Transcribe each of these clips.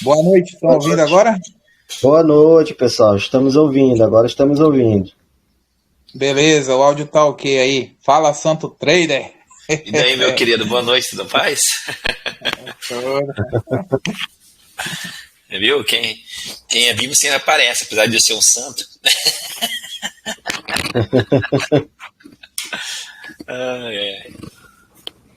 Boa noite, estão Boa ouvindo noite. agora? Boa noite, pessoal. Estamos ouvindo, agora estamos ouvindo. Beleza, o áudio tá ok aí. Fala, Santo Trader. E daí, meu querido, boa noite, tudo paz? Viu? Quem é vivo sempre aparece, apesar de eu ser um santo.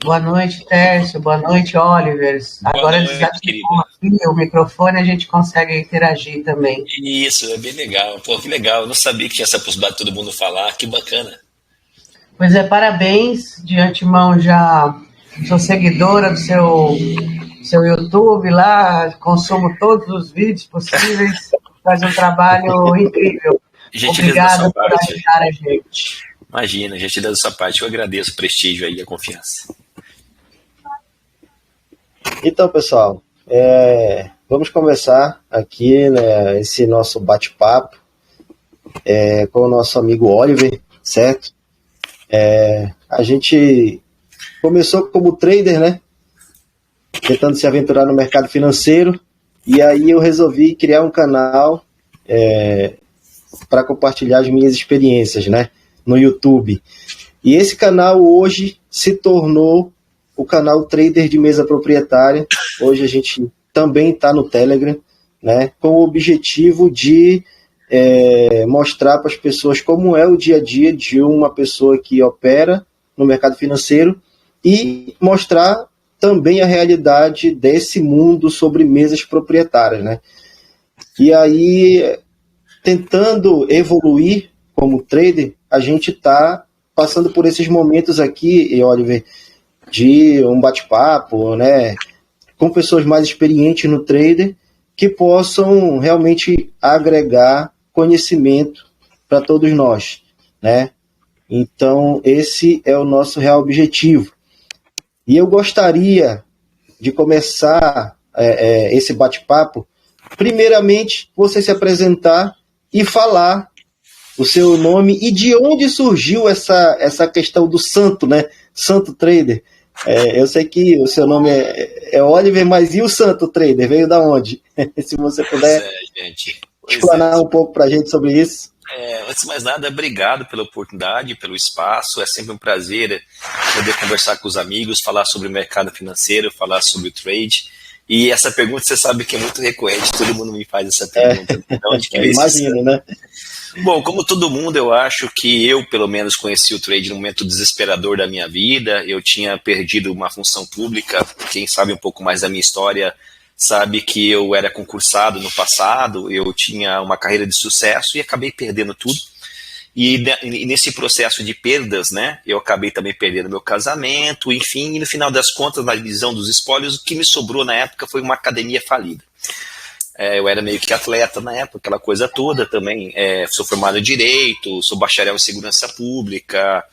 Boa noite, Tércio. Boa noite, Oliver. Boa Agora noite, desativou querida. aqui o microfone, a gente consegue interagir também. Isso, é bem legal. Pô, que legal. Eu não sabia que tinha essa possibilidade de todo mundo falar. Que bacana. Pois é, parabéns de antemão já. Sou seguidora do seu YouTube lá, consumo todos os vídeos possíveis, faz um trabalho incrível. Gentileza da sua Obrigada por parte. ajudar a gente. Imagina, gentileza da sua parte. Eu agradeço o prestígio aí e a confiança. Então, pessoal, vamos começar aqui, né, esse nosso bate-papo com o nosso amigo Oliver, certo? A gente começou como trader, né? Tentando se aventurar no mercado financeiro, e aí eu resolvi criar um canal para compartilhar as minhas experiências, né? No YouTube. E esse canal hoje se tornou o canal Trader de Mesa Proprietária. Hoje a gente também está no Telegram, né, com o objetivo de mostrar para as pessoas como é o dia a dia de uma pessoa que opera no mercado financeiro e mostrar também a realidade desse mundo sobre mesas proprietárias, né? E aí, tentando evoluir como trader, a gente está passando por esses momentos aqui, Oliver, de um bate-papo, né, com pessoas mais experientes no trader, que possam realmente agregar conhecimento para todos nós, né? Então, esse é o nosso real objetivo. E eu gostaria de começar esse bate-papo, primeiramente, você se apresentar e falar o seu nome e de onde surgiu essa questão do santo, né? Santo Trader. Eu sei que o seu nome é Oliver, mas e o Santo Trader? Veio da onde? Se você Pois puder é, gente. Pois é. explanar um pouco para a gente sobre isso. Antes de mais nada, obrigado pela oportunidade, pelo espaço. É sempre um prazer poder conversar com os amigos, falar sobre o mercado financeiro, falar sobre o trade. E essa pergunta, você sabe que é muito recorrente, todo mundo me faz essa pergunta. De onde que Eu veio esse imagino, né? Bom, como todo mundo, eu acho que eu, pelo menos, conheci o trade num momento desesperador da minha vida. Eu tinha perdido uma função pública. Quem sabe um pouco mais da minha história sabe que eu era concursado no passado, eu tinha uma carreira de sucesso e acabei perdendo tudo. E nesse processo de perdas, né, eu acabei também perdendo meu casamento, enfim, e no final das contas, na divisão dos espólios, o que me sobrou na época foi uma academia falida. Eu era meio que atleta na época, aquela coisa toda também. Sou formado em Direito, sou bacharel em Segurança Pública,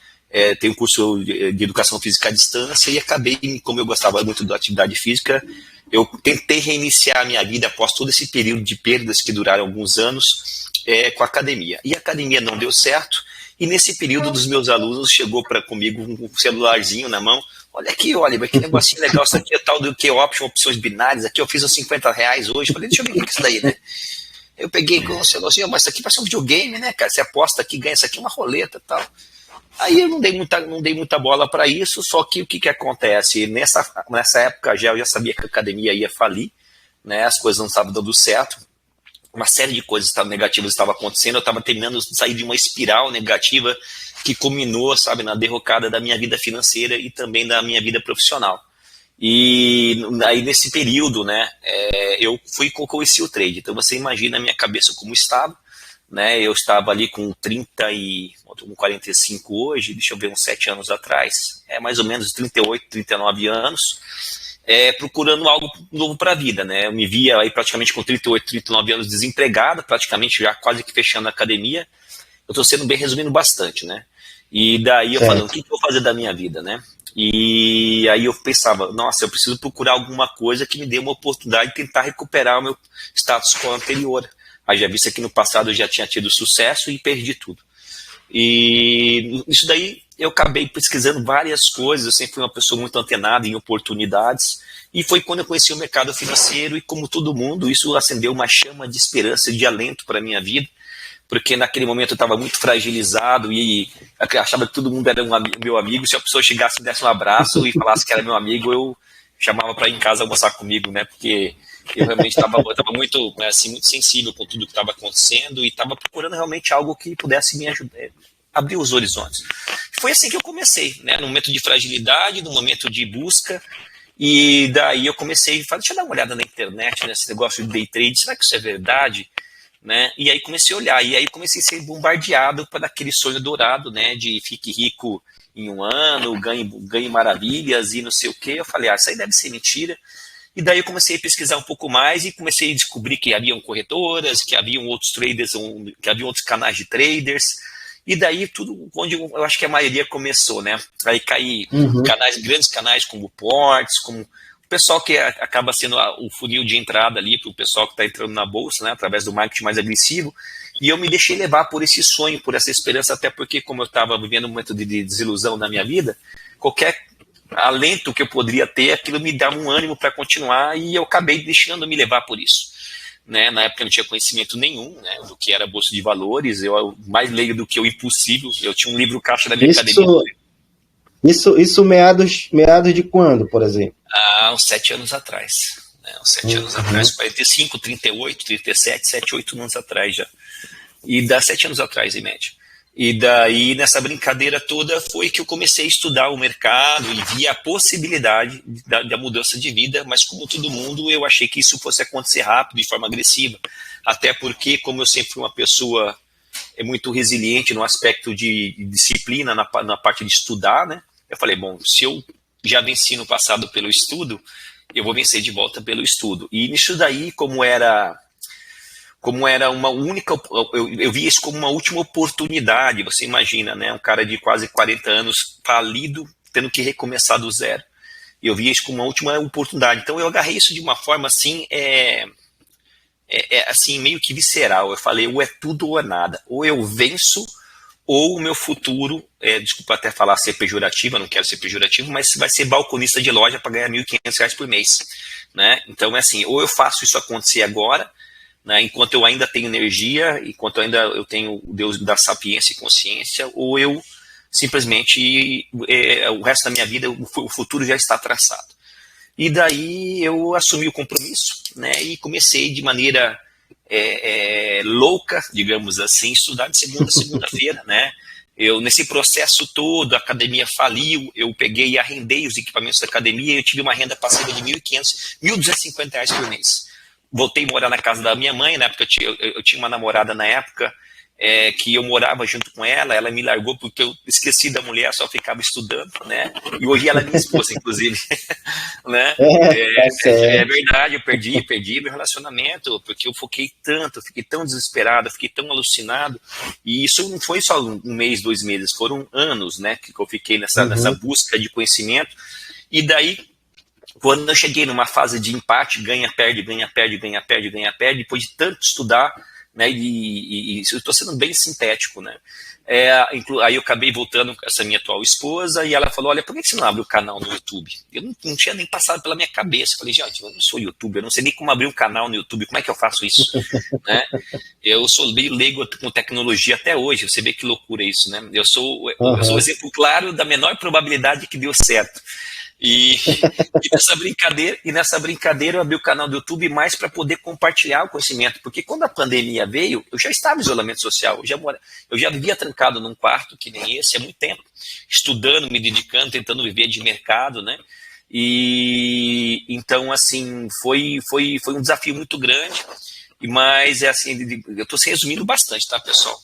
tenho curso de Educação Física à Distância e acabei, como eu gostava muito da atividade física, eu tentei reiniciar a minha vida após todo esse período de perdas que duraram alguns anos com a academia. E a academia não deu certo, e nesse período dos meus alunos chegou comigo um celularzinho na mão. Olha aqui, Oliver, que negocinho legal, isso aqui é tal do que option, opções binárias, aqui eu fiz uns R$ 50 hoje, falei, deixa eu ver o que é isso daí, né? Eu peguei com o celularzinho, mas isso aqui parece um videogame, né, cara? Você aposta aqui, ganha isso aqui, uma roleta e tal. Aí eu não dei muita bola para isso, só que o que acontece? Nessa época eu já sabia que a academia ia falir, né? As coisas não estavam dando certo, uma série de coisas negativas estavam acontecendo, eu estava terminando de sair de uma espiral negativa que culminou, sabe, na derrocada da minha vida financeira e também da minha vida profissional. E aí nesse período, né, eu conheci o trade. Então você imagina a minha cabeça como estava, né? Eu estava ali com 30 e com 45 hoje, deixa eu ver, uns 7 anos atrás, mais ou menos 38, 39 anos, procurando algo novo para a vida, né? Eu me via aí praticamente com 38, 39 anos desempregado, praticamente já quase que fechando a academia. Eu estou sendo bem resumindo bastante, né? E daí eu falando, o que eu vou fazer da minha vida, né? E aí eu pensava, nossa, eu preciso procurar alguma coisa que me dê uma oportunidade de tentar recuperar o meu status quo anterior. Haja vista que no passado eu já tinha tido sucesso e perdi tudo. E isso daí eu acabei pesquisando várias coisas, eu sempre fui uma pessoa muito antenada em oportunidades, E foi quando eu conheci o mercado financeiro e, como todo mundo, isso acendeu uma chama de esperança, de alento para a minha vida, porque naquele momento eu estava muito fragilizado e achava que todo mundo era meu amigo. Se a pessoa chegasse, me desse um abraço e falasse que era meu amigo, eu chamava para ir em casa almoçar comigo, né? Porque eu realmente estava muito, assim, muito sensível com tudo que estava acontecendo e estava procurando realmente algo que pudesse me ajudar, abrir os horizontes. Foi assim que eu comecei, né? No momento de fragilidade, no momento de busca. E daí eu comecei a falar, deixa eu dar uma olhada na internet, nesse negócio de day trade, será que isso é verdade? Né? E aí comecei a olhar, e aí comecei a ser bombardeado para aquele sonho dourado, né, de fique rico em um ano, ganhe maravilhas e não sei o que. Eu falei, isso aí deve ser mentira. E daí eu comecei a pesquisar um pouco mais e comecei a descobrir que haviam corretoras, que haviam outros traders, que haviam outros canais de traders. E daí tudo onde eu acho que a maioria começou, né? Aí caí grandes canais como Ports, como o pessoal que acaba sendo o funil de entrada ali para o pessoal que está entrando na bolsa, né? Através do marketing mais agressivo. E eu me deixei levar por esse sonho, por essa esperança, até porque como eu estava vivendo um momento de desilusão na minha vida, qualquer alento que eu poderia ter, aquilo me dava um ânimo para continuar e eu acabei deixando me levar por isso. Né? Na época eu não tinha conhecimento nenhum, né, do que era a Bolsa de Valores, eu mais leigo do que o impossível, eu tinha um livro caixa da minha academia. Isso meados de quando, por exemplo? Uns 7 anos atrás. Né? Uns 7 anos atrás, 45, 38, 37, 7, 8 anos atrás já. E dá 7 anos atrás, em média. E daí, nessa brincadeira toda, foi que eu comecei a estudar o mercado e via a possibilidade da mudança de vida, mas como todo mundo, eu achei que isso fosse acontecer rápido, de forma agressiva. Até porque, como eu sempre fui uma pessoa muito resiliente no aspecto de disciplina, na parte de estudar, né? Eu falei, bom, se eu já venci no passado pelo estudo, eu vou vencer de volta pelo estudo. E nisso daí, como era uma única, eu via isso como uma última oportunidade. Você imagina, né, um cara de quase 40 anos falido, tendo que recomeçar do zero. Eu via isso como uma última oportunidade. Então eu agarrei isso de uma forma assim, assim meio que visceral. Eu falei, ou é tudo ou é nada. Ou eu venço, ou o meu futuro, desculpa até falar ser pejorativo, eu não quero ser pejorativo, mas vai ser balconista de loja para ganhar R$1.500 por mês. Né? Então é assim, ou eu faço isso acontecer agora, né, enquanto eu ainda tenho energia, enquanto eu tenho o Deus da sapiência e consciência, ou eu simplesmente, o resto da minha vida, o futuro já está traçado. E daí eu assumi o compromisso, né, e comecei de maneira louca, digamos assim, estudar de segunda a segunda-feira, né. Nesse processo todo, a academia faliu, eu peguei e arrendei os equipamentos da academia e eu tive uma renda passiva de R$1.500, R$1.250 por mês. Voltei a morar na casa da minha mãe, né, porque eu tinha uma namorada na época, que eu morava junto com ela me largou porque eu esqueci da mulher, só ficava estudando, né, e hoje ela é minha esposa, inclusive, né, é verdade, eu perdi meu relacionamento, porque eu foquei tanto, fiquei tão desesperado, fiquei tão alucinado, e isso não foi só um mês, 2 meses, foram anos, né, que eu fiquei nessa busca de conhecimento, e daí, quando eu cheguei numa fase de empate, ganha, perde, depois de tanto estudar, né, e eu estou sendo bem sintético, né, aí eu acabei voltando com essa minha atual esposa e ela falou, olha, por que você não abre o canal no YouTube? Eu não tinha nem passado pela minha cabeça. Eu falei, gente, eu não sou youtuber, eu não sei nem como abrir um canal no YouTube, como é que eu faço isso? Né? Eu sou meio leigo com tecnologia até hoje, você vê que loucura isso, né? Eu sou o exemplo claro da menor probabilidade que deu certo. E nessa brincadeira eu abri o canal do YouTube mais para poder compartilhar o conhecimento, porque quando a pandemia veio, eu já estava em isolamento social, eu já vivia trancado num quarto que nem esse há muito tempo, estudando, me dedicando, tentando viver de mercado, né? E então assim foi um desafio muito grande, mas assim, eu estou se resumindo bastante, tá, pessoal?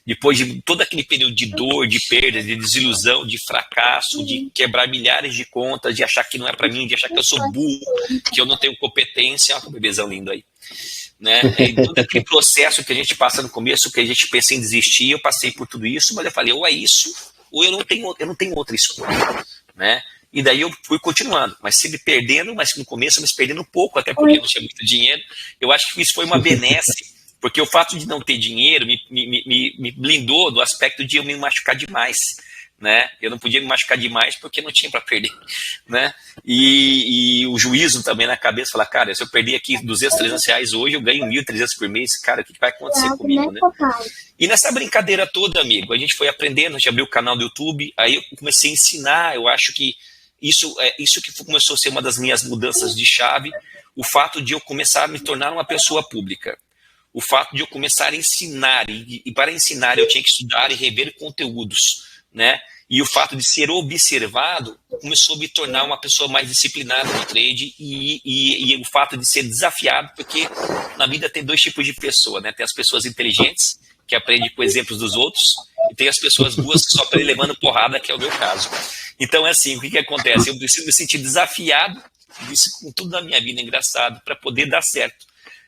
Depois de todo aquele período de dor, de perda, de desilusão, de fracasso, de quebrar milhares de contas, de achar que não é para mim, de achar que eu sou burro, que eu não tenho competência, olha que bebezão lindo aí, né? E todo aquele processo que a gente passa no começo, que a gente pensa em desistir, eu passei por tudo isso, mas eu falei, ou é isso, ou eu não tenho outra escolha, né? E daí eu fui continuando, mas sempre perdendo, mas no começo eu me perdendo um pouco, até porque eu não tinha muito dinheiro. Eu acho que isso foi uma benesse, porque o fato de não ter dinheiro me blindou do aspecto de eu me machucar demais, né? Eu não podia me machucar demais porque não tinha para perder, né? E o juízo também na cabeça, falar, cara, se eu perder aqui 200, 300 reais hoje, eu ganho 1.300 por mês, cara, o que vai acontecer comigo, né? E nessa brincadeira toda, amigo, a gente foi aprendendo, a gente abriu o canal do YouTube, aí eu comecei a ensinar, eu acho que isso que começou a ser uma das minhas mudanças de chave, o fato de eu começar a me tornar uma pessoa pública. O fato de eu começar a ensinar, e para ensinar eu tinha que estudar e rever conteúdos, né? E o fato de ser observado começou a me tornar uma pessoa mais disciplinada no trade e o fato de ser desafiado, porque na vida tem 2 tipos de pessoa, né? Tem as pessoas inteligentes, que aprendem com exemplos dos outros, e tem as pessoas boas que só aprendem levando porrada, que é o meu caso. Então, é assim, o que acontece? Eu preciso me sentir desafiado, isso com tudo na minha vida, engraçado, para poder dar certo,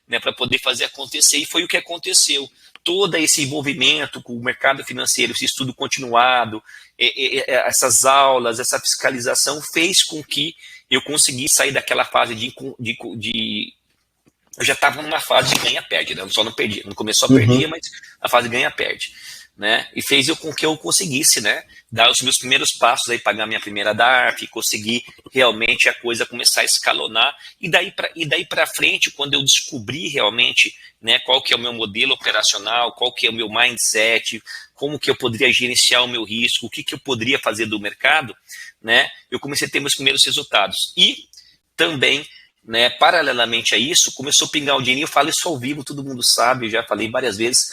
né? Para poder fazer acontecer, e foi o que aconteceu. Todo esse envolvimento com o mercado financeiro, esse estudo continuado, essas aulas, essa fiscalização fez com que eu conseguisse sair daquela fase eu já estava numa fase de ganha-perde, né? Eu só não perdia. No começo só perdia, mas a fase ganha-perde, né? E fez com que eu conseguisse, né, dar os meus primeiros passos, aí pagar minha primeira DARF, conseguir realmente a coisa começar a escalonar. E daí para frente, quando eu descobri realmente, né, qual que é o meu modelo operacional, qual que é o meu mindset, como que eu poderia gerenciar o meu risco, o que eu poderia fazer do mercado, né, eu comecei a ter meus primeiros resultados. E também, né, paralelamente a isso, começou a pingar um dinheirinho. Eu falo isso ao vivo, todo mundo sabe, eu já falei várias vezes.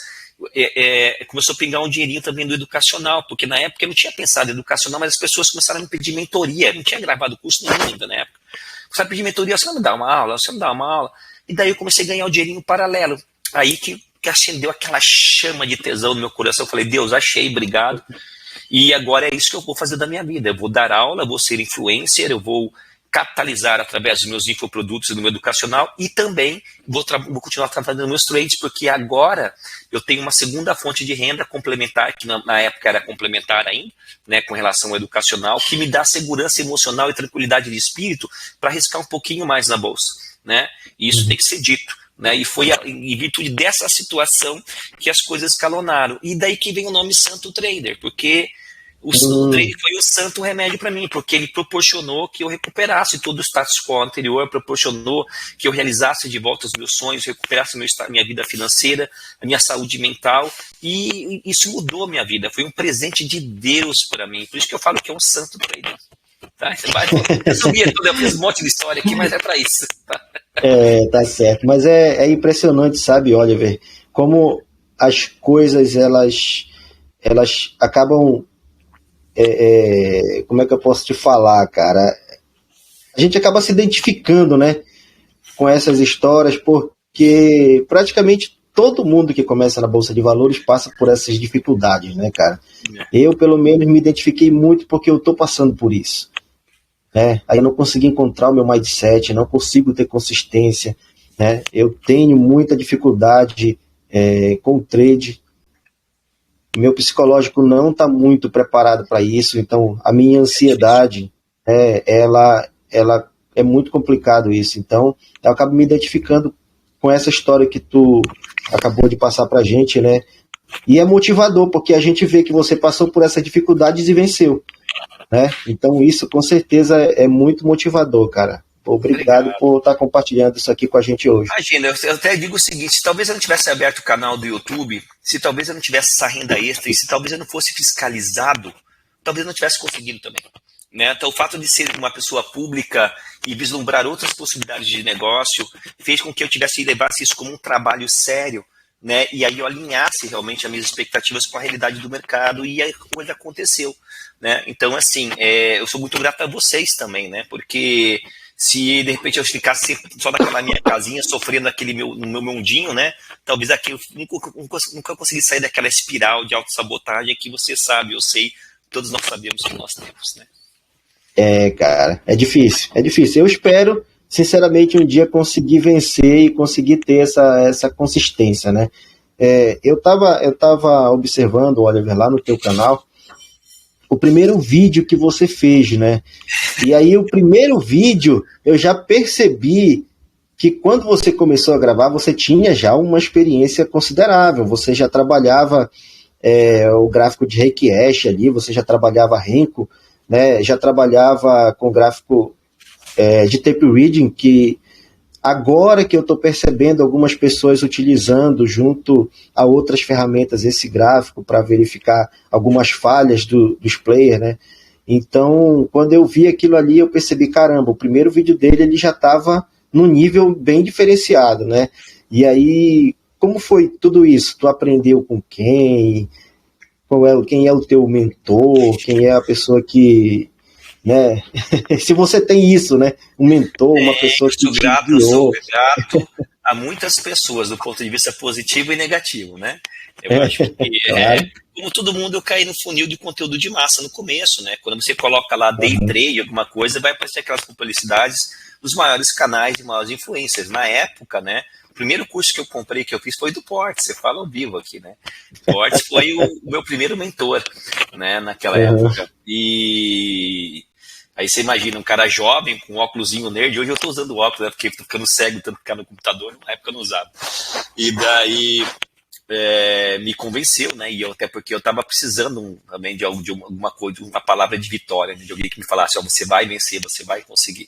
Começou a pingar um dinheirinho também do educacional, porque na época eu não tinha pensado em educacional, mas as pessoas começaram a me pedir mentoria. Eu não tinha gravado curso nenhum ainda na época. Começaram a pedir mentoria, você não me dá uma aula, você não me dá uma aula. E daí eu comecei a ganhar o dinheirinho paralelo. Aí que acendeu aquela chama de tesão no meu coração. Eu falei, Deus, achei, obrigado. E agora é isso que eu vou fazer da minha vida. Eu vou dar aula, eu vou ser influencer, eu vou capitalizar através dos meus infoprodutos e do meu educacional, e também vou continuar trabalhando meus trades, porque agora eu tenho uma segunda fonte de renda complementar, que na época era complementar ainda, né, com relação ao educacional, que me dá segurança emocional e tranquilidade de espírito para arriscar um pouquinho mais na bolsa, né? E isso tem que ser dito, né? E foi em virtude dessa situação que as coisas escalonaram. E daí que vem o nome Santo Trader, porque o trade foi o santo remédio para mim, porque ele proporcionou que eu recuperasse todo o status quo anterior, proporcionou que eu realizasse de volta os meus sonhos, recuperasse minha vida financeira, a minha saúde mental, e isso mudou a minha vida. Foi um presente de Deus para mim. Por isso que eu falo que é um santo trader. Tá? Eu fiz um monte de história aqui, mas é para isso. Tá? Tá certo. Mas é impressionante, sabe, Oliver, como as coisas elas acabam. Como é que eu posso te falar, cara? A gente acaba se identificando, né, com essas histórias, porque praticamente todo mundo que começa na Bolsa de Valores passa por essas dificuldades, né, cara? Eu, pelo menos, me identifiquei muito porque eu tô passando por isso, né? Aí eu não consegui encontrar o meu mindset, não consigo ter consistência, né? Eu tenho muita dificuldade com o trade. Meu psicológico não está muito preparado para isso, então a minha ansiedade, ela é muito complicado isso. Então eu acabo me identificando com essa história que tu acabou de passar para a gente, né? E é motivador, porque a gente vê que você passou por essas dificuldades e venceu, né? Então isso com certeza é muito motivador, cara. Obrigado por estar compartilhando isso aqui com a gente hoje. Imagina, eu até digo o seguinte, se talvez eu não tivesse aberto o canal do YouTube, se talvez eu não tivesse essa renda extra, e se talvez eu não fosse fiscalizado, talvez eu não tivesse conseguido também, né? Então o fato de ser uma pessoa pública e vislumbrar outras possibilidades de negócio fez com que eu levasse isso como um trabalho sério, né? E aí eu alinhasse realmente as minhas expectativas com a realidade do mercado, e a coisa aconteceu, né? Então assim, eu sou muito grato a vocês também, né? Porque se de repente eu ficasse só naquela minha casinha, sofrendo no meu mundinho, né? Talvez aqui eu nunca consegui sair daquela espiral de autossabotagem que você sabe, eu sei, todos nós sabemos que nós temos, né? Cara, é difícil. Eu espero, sinceramente, um dia conseguir vencer e conseguir ter essa consistência, né? Eu tava observando, Oliver, lá no teu canal, o primeiro vídeo que você fez, né? E aí o primeiro vídeo eu já percebi que quando você começou a gravar, você tinha já uma experiência considerável, você já trabalhava o gráfico de Reiki-Ash ali, você já trabalhava Renko, né? Já trabalhava com gráfico de tape reading, que agora que eu estou percebendo algumas pessoas utilizando junto a outras ferramentas esse gráfico para verificar algumas falhas dos players, né? Então, quando eu vi aquilo ali, eu percebi, caramba, o primeiro vídeo dele ele já estava num nível bem diferenciado, né? E aí, como foi tudo isso? Tu aprendeu com quem? Quem é o teu mentor? Quem é a pessoa que, né? Se você tem isso, né? Um mentor, uma pessoa que te Eu sou guiou. grato a muitas pessoas do ponto de vista positivo e negativo, né? Eu acho que, Claro. como todo mundo, eu caí no funil de conteúdo de massa no começo, né? Quando você coloca lá day trade, alguma coisa, vai aparecer aquelas publicidades dos maiores canais de maiores influencers. Na época, né? O primeiro curso que eu comprei, que eu fiz, foi do Portes. Você fala ao vivo aqui, né? Portes foi o meu primeiro mentor, né? Naquela época. E aí você imagina um cara jovem com óculosinho nerd. Hoje eu tô usando óculos, né? Porque tô ficando cego tanto ficar no computador. Na época eu não usava. E daí me convenceu, né? E eu, até porque eu estava precisando também de alguma coisa, de uma palavra de vitória, né? De alguém que me falasse, você vai vencer, você vai conseguir.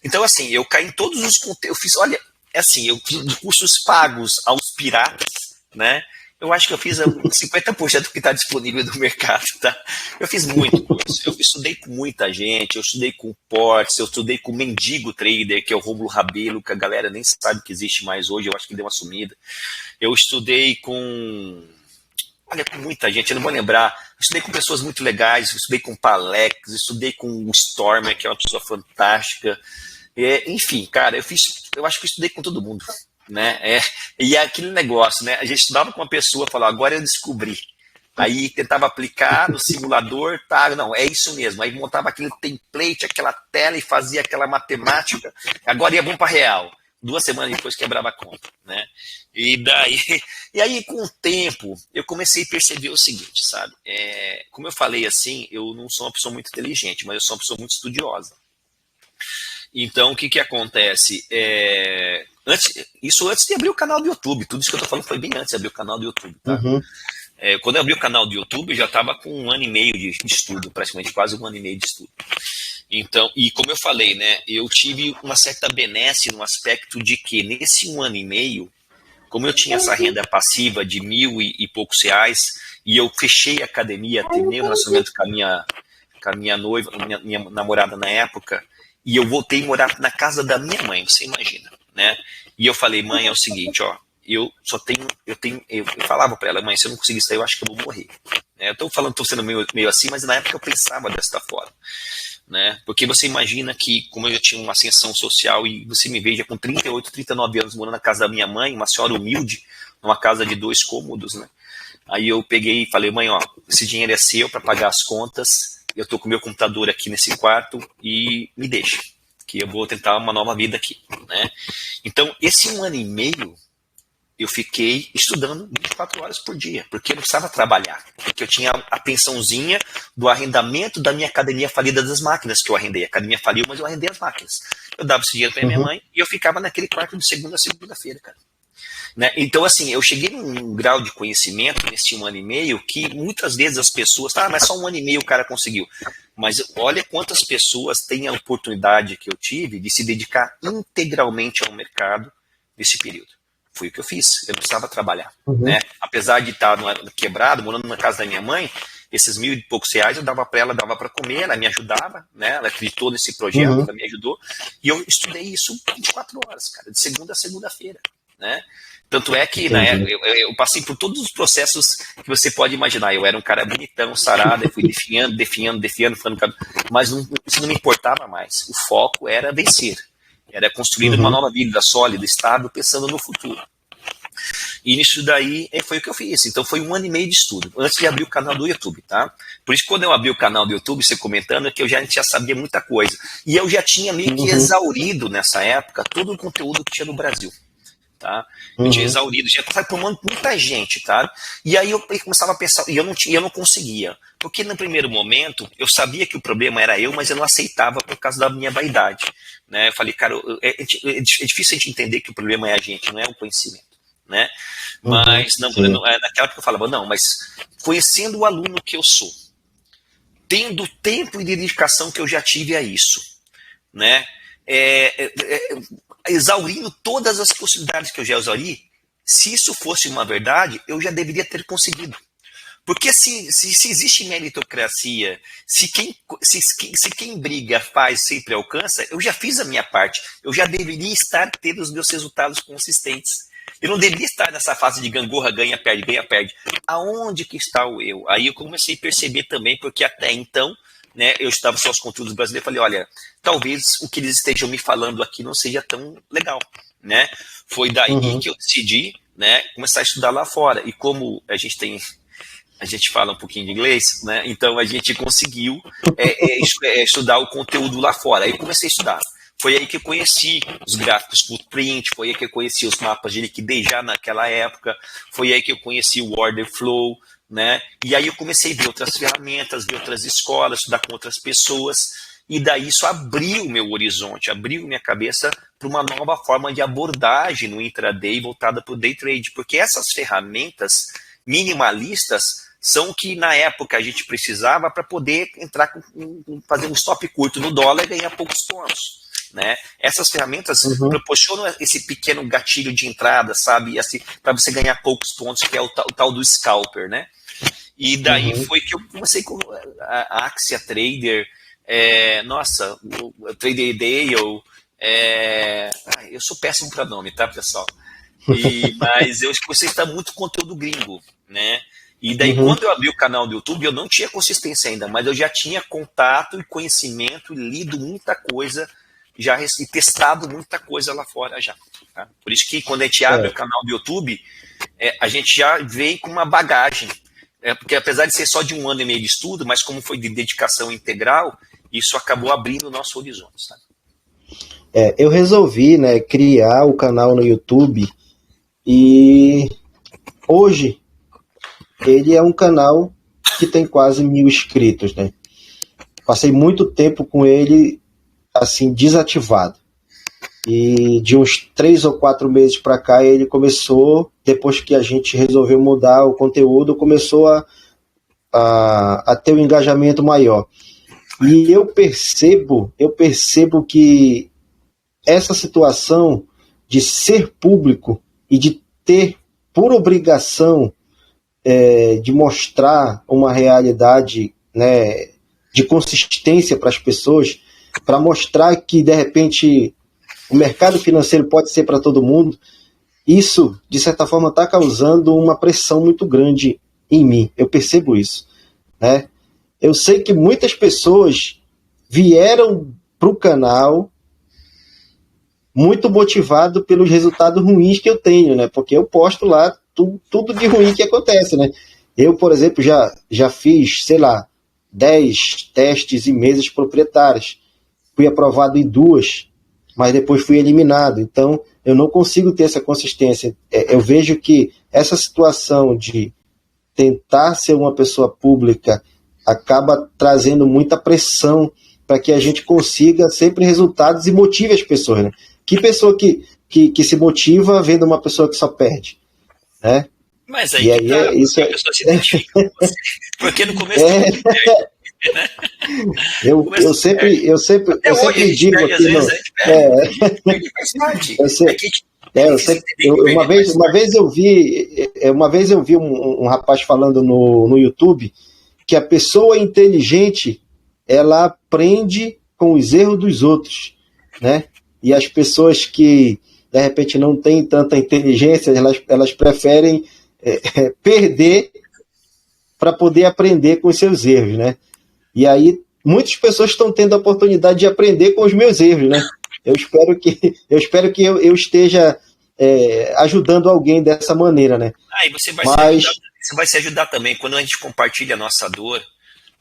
Então, assim, eu caí em todos os conteúdos. Eu fiz, olha, assim, eu fiz de cursos pagos aos piratas, né? Eu acho que eu fiz 50% do que está disponível no mercado, tá? Eu fiz muito curso. Eu estudei com muita gente, eu estudei com o Portes, eu estudei com o Mendigo Trader, que é o Rômulo Rabelo, que a galera nem sabe que existe mais hoje, eu acho que deu uma sumida. Eu estudei com muita gente, eu não vou lembrar. Eu estudei com pessoas muito legais, eu estudei com o Palex, eu estudei com o Stormer, que é uma pessoa fantástica. Enfim, cara, eu acho que eu estudei com todo mundo, né? E é aquele negócio, né? A gente estudava com uma pessoa, falava, agora eu descobri. Aí tentava aplicar no simulador, tá? Não, é isso mesmo. Aí montava aquele template, aquela tela e fazia aquela matemática. Agora ia bom para real. 2 semanas depois quebrava a conta, né? E aí, com o tempo, eu comecei a perceber o seguinte, sabe? Como eu falei assim, eu não sou uma pessoa muito inteligente, mas eu sou uma pessoa muito estudiosa. Então, o que acontece? Antes de abrir o canal do YouTube, tudo isso que eu tô falando foi bem antes de abrir o canal do YouTube, tá? Uhum. Quando eu abri o canal do YouTube, eu já estava com 1 ano e meio de estudo, praticamente quase 1 ano e meio de estudo. Então, e como eu falei, né, eu tive uma certa benesse no aspecto de que nesse 1 ano e meio, como eu tinha essa renda passiva de 1.000 e poucos reais, e eu fechei a academia, terminei o relacionamento com a minha noiva, minha namorada na época, e eu voltei a morar na casa da minha mãe, você imagina, né? E eu falei, mãe, é o seguinte, ó, eu falava para ela, mãe, se eu não conseguir isso aí, eu acho que eu vou morrer. Eu tô sendo meio assim, mas na época eu pensava desta forma, né? Porque você imagina que, como eu tinha uma ascensão social e você me veja com 38, 39 anos morando na casa da minha mãe, uma senhora humilde, numa casa de 2 cômodos, né? Aí eu peguei e falei, mãe, ó, esse dinheiro é seu para pagar as contas, eu tô com o meu computador aqui nesse quarto e me deixa, que eu vou tentar uma nova vida aqui, né? Então, esse 1 ano e meio, eu fiquei estudando 24 horas por dia, porque eu não precisava trabalhar, porque eu tinha a pensãozinha do arrendamento da minha academia falida das máquinas que eu arrendei. A academia faliu, mas eu arrendei as máquinas. Eu dava esse dinheiro para minha mãe e eu ficava naquele quarto de segunda a segunda-feira, cara. Né? Então, assim, eu cheguei num grau de conhecimento nesse 1 ano e meio que muitas vezes as pessoas, mas só 1 ano e meio o cara conseguiu. Mas olha quantas pessoas têm a oportunidade que eu tive de se dedicar integralmente ao mercado nesse período. Foi o que eu fiz, eu não precisava trabalhar, né? Apesar de estar quebrado, morando na casa da minha mãe, esses 1.000 e poucos reais eu dava para ela, dava para comer, ela me ajudava, né? Ela acreditou nesse projeto, ela me ajudou, e eu estudei isso 24 horas, cara, de segunda a segunda-feira, né? Tanto é que eu passei por todos os processos que você pode imaginar. Eu era um cara bonitão, sarado, eu fui definhando, mas isso não me importava mais. O foco era vencer. Era construir uma nova vida sólida, estável, pensando no futuro. E nisso daí foi o que eu fiz. Então foi 1 ano e meio de estudo, antes de abrir o canal do YouTube, tá? Por isso que quando eu abri o canal do YouTube, você comentando, é que eu já sabia muita coisa. E eu já tinha meio que exaurido nessa época todo o conteúdo que tinha no Brasil. Tá? Eu tinha exaurido, já foi formando muita gente, tá? E aí eu começava a pensar, e eu não conseguia, porque no primeiro momento eu sabia que o problema era eu, mas eu não aceitava por causa da minha vaidade, né? Eu falei, cara, é difícil a gente entender que o problema é a gente, não é o conhecimento, né? Mas não, sim. naquela época eu falava, não, mas conhecendo o aluno que eu sou, tendo o tempo e dedicação que eu já tive a isso, né? Exaurindo todas as possibilidades que eu já exauri, se isso fosse uma verdade, eu já deveria ter conseguido. Porque se existe meritocracia, se quem briga faz, sempre alcança, eu já fiz a minha parte. Eu já deveria estar tendo os meus resultados consistentes. Eu não deveria estar nessa fase de gangorra, ganha, perde, ganha, perde. Aonde que está o eu? Aí eu comecei a perceber também, porque até então, né, eu estudava só os conteúdos brasileiros, falei, olha, talvez o que eles estejam me falando aqui não seja tão legal, né? Foi daí que eu decidi, né, começar a estudar lá fora. E como a gente fala um pouquinho de inglês, né? Então a gente conseguiu estudar o conteúdo lá fora. Aí eu comecei a estudar. Foi aí que eu conheci os gráficos footprint, foi aí que eu conheci os mapas de liquidez já naquela época, foi aí que eu conheci o order flow, né? E aí eu comecei a ver outras ferramentas, ver outras escolas, estudar com outras pessoas, e daí isso abriu o meu horizonte, abriu minha cabeça para uma nova forma de abordagem no intraday voltada para o day trade, porque essas ferramentas minimalistas são o que na época a gente precisava para poder entrar fazer um stop curto no dólar e ganhar poucos pontos, né? Essas ferramentas proporcionam esse pequeno gatilho de entrada, sabe, assim, para você ganhar poucos pontos, que é o tal do scalper, né? E daí foi que eu comecei com a Axia Trader, o Trader Dale, eu sou péssimo para nome, tá, pessoal? Mas eu comecei a estar muito conteúdo gringo, né? E daí, quando eu abri o canal do YouTube, eu não tinha consistência ainda, mas eu já tinha contato e conhecimento, e lido muita coisa, e testado muita coisa lá fora já. Tá? Por isso que quando a gente abre o canal do YouTube, a gente já vem com uma bagagem. Porque apesar de ser só de 1 ano e meio de estudo, mas como foi de dedicação integral, isso acabou abrindo o nosso horizonte. Sabe? Eu resolvi, né, criar o canal no YouTube e hoje ele é um canal que tem quase 1.000 inscritos, né? Passei muito tempo com ele assim desativado e de uns 3 ou 4 meses para cá ele começou, depois que a gente resolveu mudar o conteúdo, começou a ter um engajamento maior. E eu percebo que essa situação de ser público e de ter por obrigação de mostrar uma realidade, né, de consistência para as pessoas, para mostrar que de repente o mercado financeiro pode ser para todo mundo, isso de certa forma está causando uma pressão muito grande em mim. Eu percebo isso, né? Eu sei que muitas pessoas vieram para o canal muito motivado pelos resultados ruins que eu tenho, né? Porque eu posto lá tudo de ruim que acontece, né? Eu, por exemplo, já fiz, sei lá, 10 testes e mesas proprietárias. Fui aprovado em 2, mas depois fui eliminado. Então, eu não consigo ter essa consistência. Eu vejo que essa situação de tentar ser uma pessoa pública acaba trazendo muita pressão para que a gente consiga sempre resultados e motive as pessoas, né? Que pessoa que se motiva vendo uma pessoa que só perde, né? Mas aí que tá, isso a pessoa se identifica com você. Porque no começo né? Eu sempre digo aqui, uma vez eu vi um rapaz falando no YouTube que a pessoa inteligente ela aprende com os erros dos outros, né? E as pessoas que de repente não têm tanta inteligência, elas preferem perder para poder aprender com os seus erros, né? E aí muitas pessoas estão tendo a oportunidade de aprender com os meus erros, né? Eu espero que eu esteja ajudando alguém dessa maneira, né? E você vai se ajudar também quando a gente compartilha a nossa dor,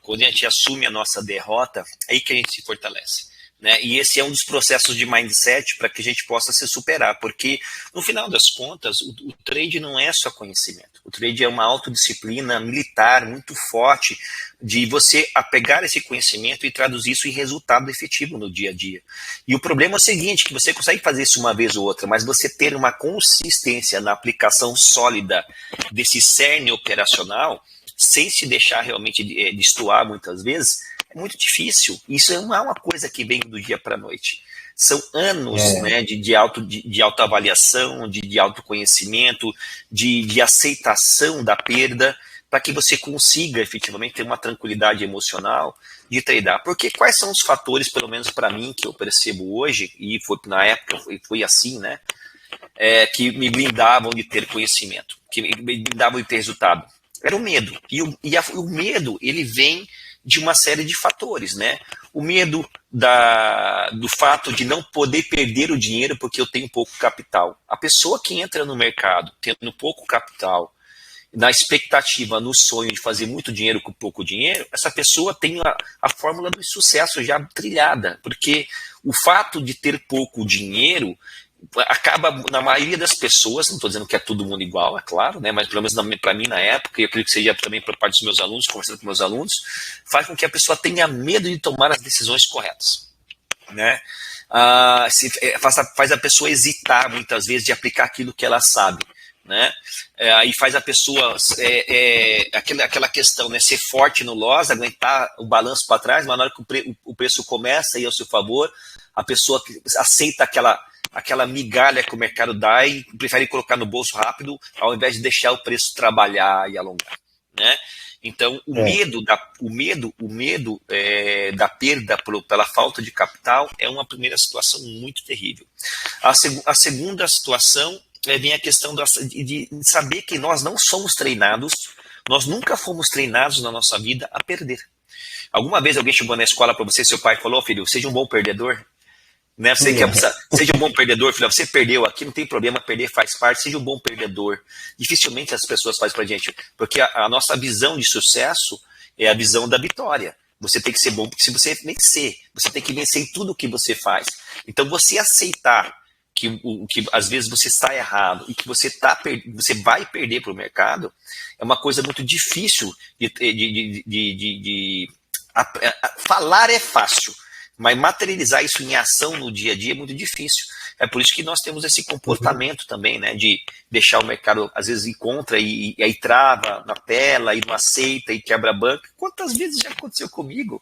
quando a gente assume a nossa derrota, é aí que a gente se fortalece. né? E esse é um dos processos de mindset para que a gente possa se superar, porque no final das contas o trade não é só conhecimento, o trade é uma autodisciplina militar muito forte de você pegar esse conhecimento e traduzir isso em resultado efetivo no dia a dia. E o problema é o seguinte, que você consegue fazer isso uma vez ou outra, mas você ter uma consistência na aplicação sólida desse cerne operacional, sem se deixar realmente destoar muitas vezes, é muito difícil. Isso não é uma coisa que vem do dia para a noite. São anos, né, de autoavaliação, de autoconhecimento, de aceitação da perda, para que você consiga efetivamente ter uma tranquilidade emocional de tradar. Porque quais são os fatores, pelo menos para mim, que eu percebo hoje, e foi na época foi assim, né, que me blindavam de ter conhecimento, que me blindavam de ter resultado? Era o medo. E o medo, ele vem de uma série de fatores, né? O medo do fato de não poder perder o dinheiro porque eu tenho pouco capital. A pessoa que entra no mercado tendo pouco capital, na expectativa, no sonho de fazer muito dinheiro com pouco dinheiro, essa pessoa tem a fórmula do sucesso já trilhada, porque o fato de ter pouco dinheiro acaba, na maioria das pessoas, não estou dizendo que é todo mundo igual, é claro, né, mas pelo menos para mim na época, e eu acredito que seja também por parte dos meus alunos, conversando com meus alunos, faz com que a pessoa tenha medo de tomar as decisões corretas, né? Faz a pessoa hesitar muitas vezes de aplicar aquilo que ela sabe, né? Aí faz a pessoa aquela questão, né, ser forte no loss, aguentar o balanço para trás, mas na hora que o preço começa a ir ao seu favor, a pessoa aceita aquela migalha que o mercado dá e prefere colocar no bolso rápido ao invés de deixar o preço trabalhar e alongar, né? Então, o medo da perda pela falta de capital é uma primeira situação muito terrível. A segunda situação vem a questão de saber que nós não somos treinados, nós nunca fomos treinados na nossa vida a perder. Alguma vez alguém chegou na escola para você, seu pai falou, filho, seja um bom perdedor? Né? Seja um bom perdedor, filho, você perdeu aqui, não tem problema, perder faz parte, seja um bom perdedor. Dificilmente as pessoas fazem pra gente, porque a nossa visão de sucesso é a visão da vitória. Você tem que ser bom, porque se você vencer, você tem que vencer em tudo que você faz. Então você aceitar que às vezes você está errado e que você vai perder para o mercado, é uma coisa muito difícil falar é fácil, mas materializar isso em ação no dia a dia é muito difícil. É por isso que nós temos esse comportamento também, né, de deixar o mercado, às vezes, ir contra e aí trava na tela, e não aceita, e quebra a banca. Quantas vezes já aconteceu comigo?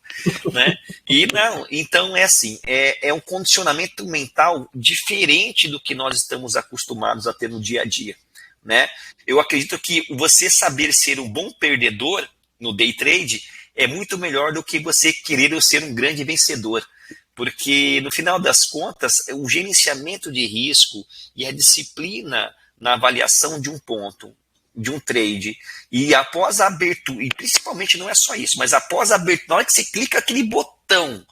Né? E não, então é assim, é um condicionamento mental diferente do que nós estamos acostumados a ter no dia a dia. Né? Eu acredito que você saber ser um bom perdedor no day trade é muito melhor do que você querer ser um grande vencedor. Porque, no final das contas, o gerenciamento de risco e a disciplina na avaliação de um ponto, de um trade, e após a abertura, e principalmente não é só isso, mas após a abertura, na hora que você clica aquele botão,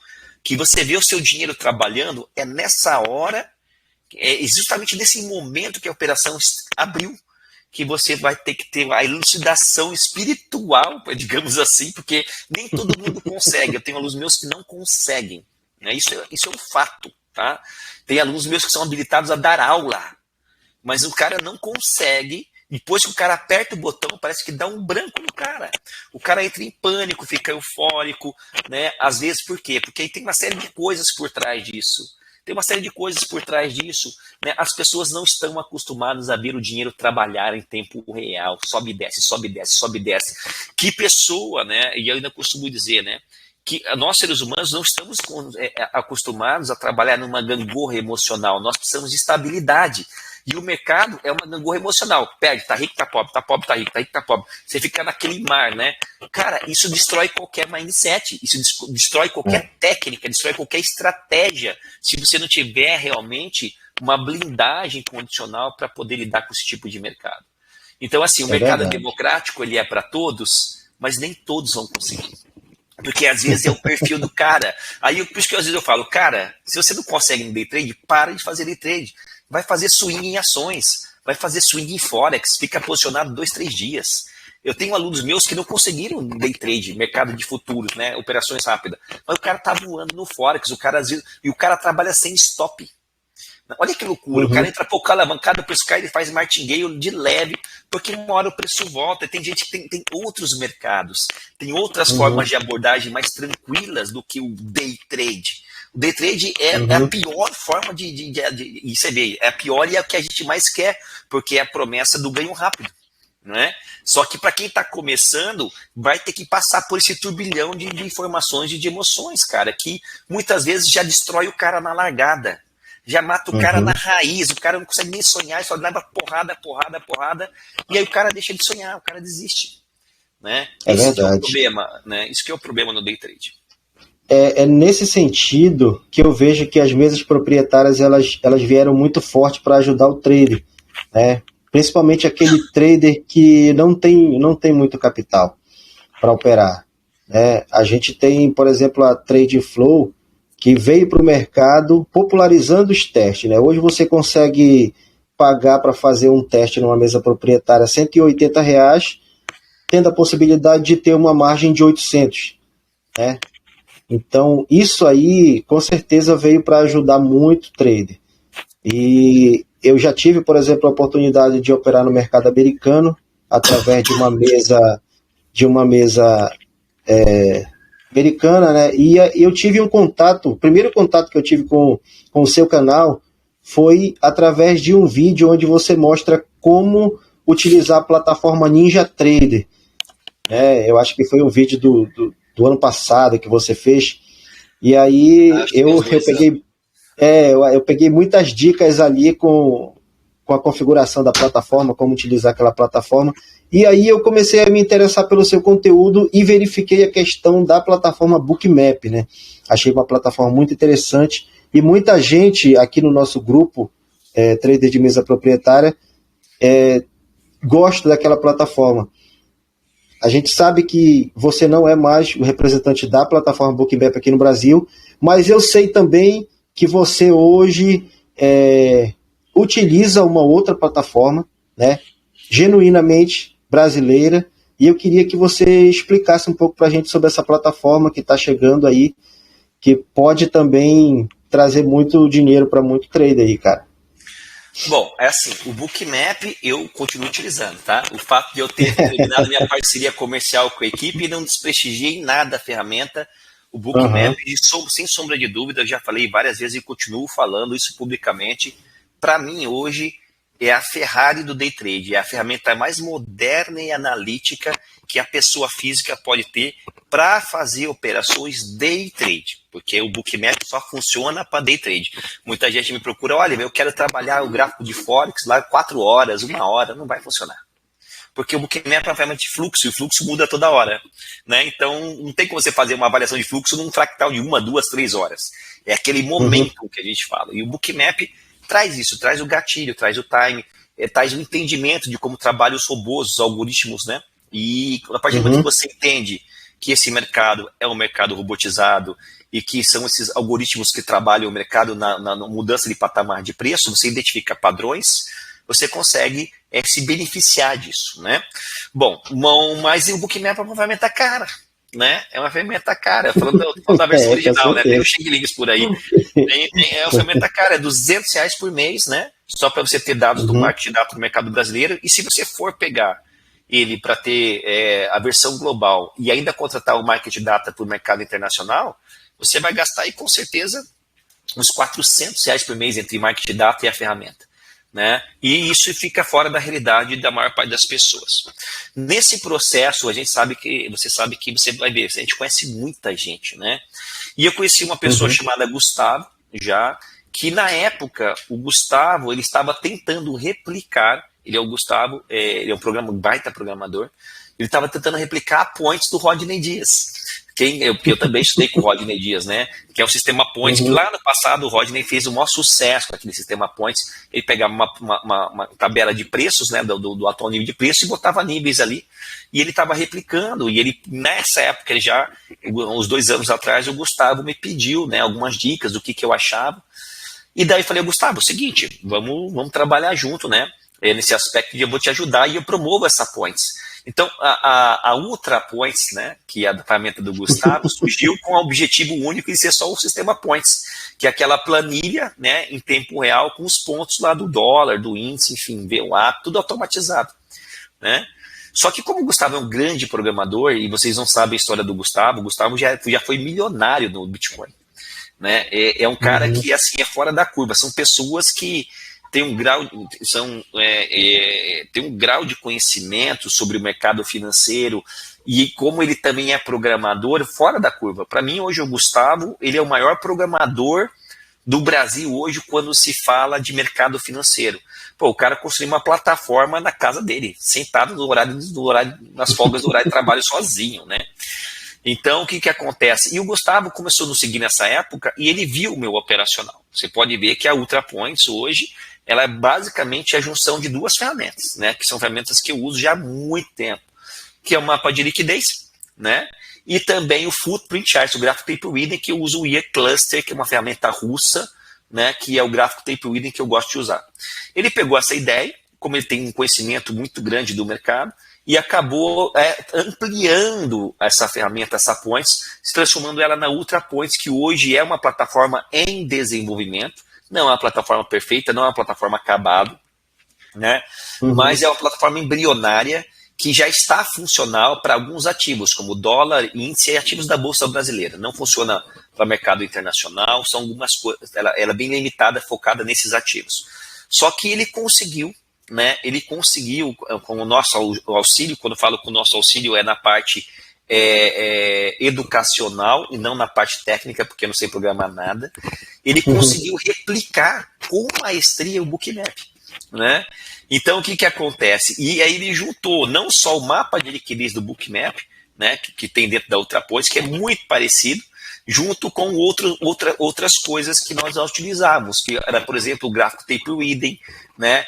que você vê o seu dinheiro trabalhando, é nessa hora, é justamente nesse momento que a operação abriu, que você vai ter que ter a elucidação espiritual, digamos assim, porque nem todo mundo consegue. Eu tenho alunos meus que não conseguem. Né? Isso é um fato. Tá? Tem alunos meus que são habilitados a dar aula, mas o cara não consegue. Depois que o cara aperta o botão, parece que dá um branco no cara. O cara entra em pânico, fica eufórico. Né? Às vezes, por quê? Porque aí tem uma série de coisas por trás disso. Tem uma série de coisas por trás disso. Né? As pessoas não estão acostumadas a ver o dinheiro trabalhar em tempo real. Sobe e desce, sobe e desce, sobe e desce. Que pessoa, né? E eu ainda costumo dizer, né? Que nós, seres humanos, não estamos acostumados a trabalhar numa gangorra emocional. Nós precisamos de estabilidade. E o mercado é uma gangorra emocional. Perde, tá rico, tá pobre, tá pobre, tá rico, tá rico, tá pobre. Você fica naquele mar, né? Cara, isso destrói qualquer mindset, isso destrói qualquer técnica, destrói qualquer estratégia, se você não tiver realmente uma blindagem condicional para poder lidar com esse tipo de mercado. Então, assim, o mercado democrático, ele é para todos, mas nem todos vão conseguir. Porque às vezes é o perfil do cara. Aí, por isso que às vezes eu falo, cara, se você não consegue no day trade, para de fazer day trade. Vai fazer swing em ações, vai fazer swing em forex, fica posicionado 2, 3 dias. Eu tenho alunos meus que não conseguiram day trade, mercado de futuros, né, operações rápidas. Mas o cara tá voando no Forex, o cara, às vezes, e o cara trabalha sem stop. Olha que loucura, o cara entra pouco alavancado, o preço cai, ele faz martingale de leve, porque uma hora o preço volta. Tem gente que tem outros mercados, tem outras formas de abordagem mais tranquilas do que o day trade. O day trade é a pior forma e você vê, é a pior e é a que a gente mais quer, porque é a promessa do ganho rápido. Né? Só que para quem está começando, vai ter que passar por esse turbilhão de informações e de emoções, cara, que muitas vezes já destrói o cara na largada. Já mata o cara na raiz, o cara não consegue nem sonhar, só leva porrada, e aí o cara deixa de sonhar, o cara desiste. Né? Esse que é o problema, né? Isso que é o problema no day trade. É nesse sentido que eu vejo que as mesas proprietárias elas vieram muito forte para ajudar o trader, né? Principalmente aquele trader que não tem muito capital para operar, né? A gente tem, por exemplo, a TradeFlow, que veio para o mercado popularizando os testes, né? Hoje você consegue pagar para fazer um teste numa mesa proprietária R$180, tendo a possibilidade de ter uma margem de 800, né? Então, isso aí, com certeza, veio para ajudar muito o trader. E eu já tive, por exemplo, a oportunidade de operar no mercado americano através de uma mesa americana, né? E eu tive um contato, o primeiro contato que eu tive com o seu canal foi através de um vídeo onde você mostra como utilizar a plataforma NinjaTrader. Eu acho que foi um vídeo do ano passado que você fez, e aí eu peguei muitas dicas ali com a configuração da plataforma, como utilizar aquela plataforma, e aí eu comecei a me interessar pelo seu conteúdo e verifiquei a questão da plataforma Bookmap, né? Achei uma plataforma muito interessante, e muita gente aqui no nosso grupo, Trader de Mesa Proprietária, gosta daquela plataforma. A gente sabe que você não é mais o representante da plataforma Bookmap aqui no Brasil, mas eu sei também que você hoje utiliza uma outra plataforma, né, genuinamente brasileira, e eu queria que você explicasse um pouco para a gente sobre essa plataforma que está chegando aí, que pode também trazer muito dinheiro para muito trader aí, cara. Bom, é assim, o Bookmap eu continuo utilizando, tá? O fato de eu ter terminado minha parceria comercial com a equipe, não desprestigiei em nada a ferramenta. O Bookmap, sem sombra de dúvida, eu já falei várias vezes e continuo falando isso publicamente. Para mim, hoje, é a Ferrari do day trade, é a ferramenta mais moderna e analítica que a pessoa física pode ter para fazer operações day trade, porque o Bookmap só funciona para day trade. Muita gente me procura, olha, eu quero trabalhar o gráfico de Forex lá 4 horas, 1 hora, não vai funcionar. Porque o Bookmap é uma ferramenta de fluxo, e o fluxo muda toda hora. Né? Então, não tem como você fazer uma avaliação de fluxo num fractal de 1, 2, 3 horas. É aquele momento que a gente fala. E o Bookmap traz isso, traz o gatilho, traz o time, traz o entendimento de como trabalham os robôs, os algoritmos, né? E a partir do momento que você entende que esse mercado é um mercado robotizado e que são esses algoritmos que trabalham o mercado na mudança de patamar de preço, você identifica padrões, você consegue se beneficiar disso, né? Bom, mas o Bookmap é uma ferramenta cara, né? É uma ferramenta cara, falando da versão original, né? Tem o Xing Links por aí. É uma ferramenta cara, é R$200 por mês, né? Só para você ter dados do marketing, dados do mercado brasileiro. E se você for pegar ele para ter a versão global e ainda contratar o market data para o mercado internacional, você vai gastar aí com certeza uns R$400 por mês entre market data e a ferramenta. Né? E isso fica fora da realidade da maior parte das pessoas. Nesse processo, você sabe que você vai ver, a gente conhece muita gente, né? E eu conheci uma pessoa chamada Gustavo, que na época, o Gustavo, ele estava tentando replicar, ele é um baita programador, ele estava tentando replicar a points do Rodney Dias. Eu também estudei com o Rodney Dias, né? Que é o sistema Points, que lá no passado o Rodney fez o maior sucesso com aquele sistema Points. Ele pegava uma tabela de preços, né? Do atual nível de preço e botava níveis ali. E ele estava replicando. E ele, nessa época, uns 2 anos atrás, o Gustavo me pediu, né, algumas dicas do que eu achava. E daí eu falei, Gustavo, é o seguinte, vamos trabalhar junto, né? Nesse aspecto de eu vou te ajudar e eu promovo essa Points. Então, a Ultra Points, né, que é a ferramenta do Gustavo, surgiu com o objetivo único de ser só o sistema Points, que é aquela planilha, né, em tempo real com os pontos lá do dólar, do índice, enfim, VWAP, tudo automatizado, né? Só que como o Gustavo é um grande programador, e vocês não sabem a história do Gustavo, o Gustavo já foi milionário no Bitcoin, né? É um cara que assim é fora da curva, são pessoas que têm um grau, tem um grau de conhecimento sobre o mercado financeiro, e como ele também é programador, fora da curva. Para mim, hoje, o Gustavo, ele é o maior programador do Brasil hoje quando se fala de mercado financeiro. Pô, o cara construiu uma plataforma na casa dele, sentado no horário, nas folgas do horário de trabalho sozinho, né? Então, o que acontece? E o Gustavo começou a nos seguir nessa época e ele viu o meu operacional. Você pode ver que a Ultra Points hoje, ela é basicamente a junção de duas ferramentas, né? Que são ferramentas que eu uso já há muito tempo, que é o mapa de liquidez, né? E também o Footprint Chart, o Graphic Tape Reading, que eu uso o Year Cluster, que é uma ferramenta russa, né, que é o Graphic Tape Reading que eu gosto de usar. Ele pegou essa ideia, como ele tem um conhecimento muito grande do mercado, e acabou ampliando essa ferramenta, essa Points, se transformando ela na Ultra Points, que hoje é uma plataforma em desenvolvimento, não é uma plataforma perfeita, não é uma plataforma acabada, né, mas é uma plataforma embrionária, que já está funcional para alguns ativos, como dólar, índice e ativos da Bolsa Brasileira. Não funciona para o mercado internacional, são algumas coisas, ela é bem limitada, focada nesses ativos. Só que ele conseguiu, né? Ele conseguiu, com o nosso auxílio, quando eu falo com o nosso auxílio, é na parte educacional e não na parte técnica, porque eu não sei programar nada. Ele conseguiu replicar com maestria o Bookmap, né? Então, o que acontece? E aí ele juntou não só o mapa de liquidez do Bookmap, né, que tem dentro da Ultra Points, que é muito parecido, junto com outras coisas que nós utilizávamos, que era, por exemplo, o Graphic Tape Reading, né,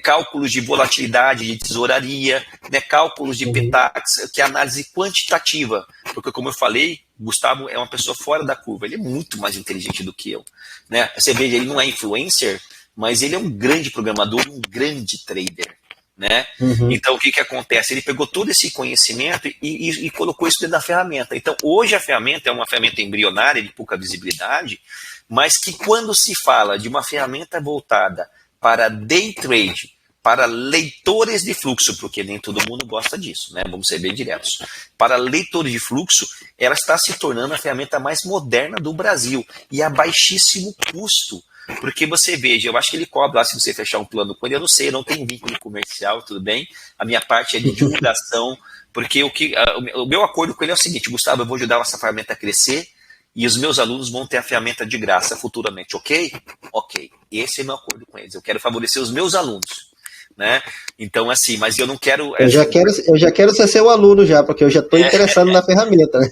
cálculos de volatilidade, de tesouraria, né, cálculos de PTAX, que é análise quantitativa, porque, como eu falei, o Gustavo é uma pessoa fora da curva, ele é muito mais inteligente do que eu, né? Você vê, ele não é influencer, mas ele é um grande programador, um grande trader, né? Então, o que acontece? Ele pegou todo esse conhecimento e colocou isso dentro da ferramenta. Então, hoje a ferramenta é uma ferramenta embrionária, de pouca visibilidade, mas que quando se fala de uma ferramenta voltada para day trade, para leitores de fluxo, porque nem todo mundo gosta disso, né? Vamos ser bem diretos. Para leitores de fluxo, ela está se tornando a ferramenta mais moderna do Brasil e a baixíssimo custo. Porque você veja, eu acho que ele cobra lá se você fechar um plano com ele, eu não sei, eu não tenho vínculo comercial, tudo bem, a minha parte é de divulgação, porque o meu acordo com ele é o seguinte: Gustavo, eu vou ajudar essa ferramenta a crescer e os meus alunos vão ter a ferramenta de graça futuramente, ok? Ok, esse é o meu acordo com eles, eu quero favorecer os meus alunos, né? Então, assim, mas eu não quero... Eu já quero ser seu aluno já, porque eu já estou interessado na ferramenta. Né?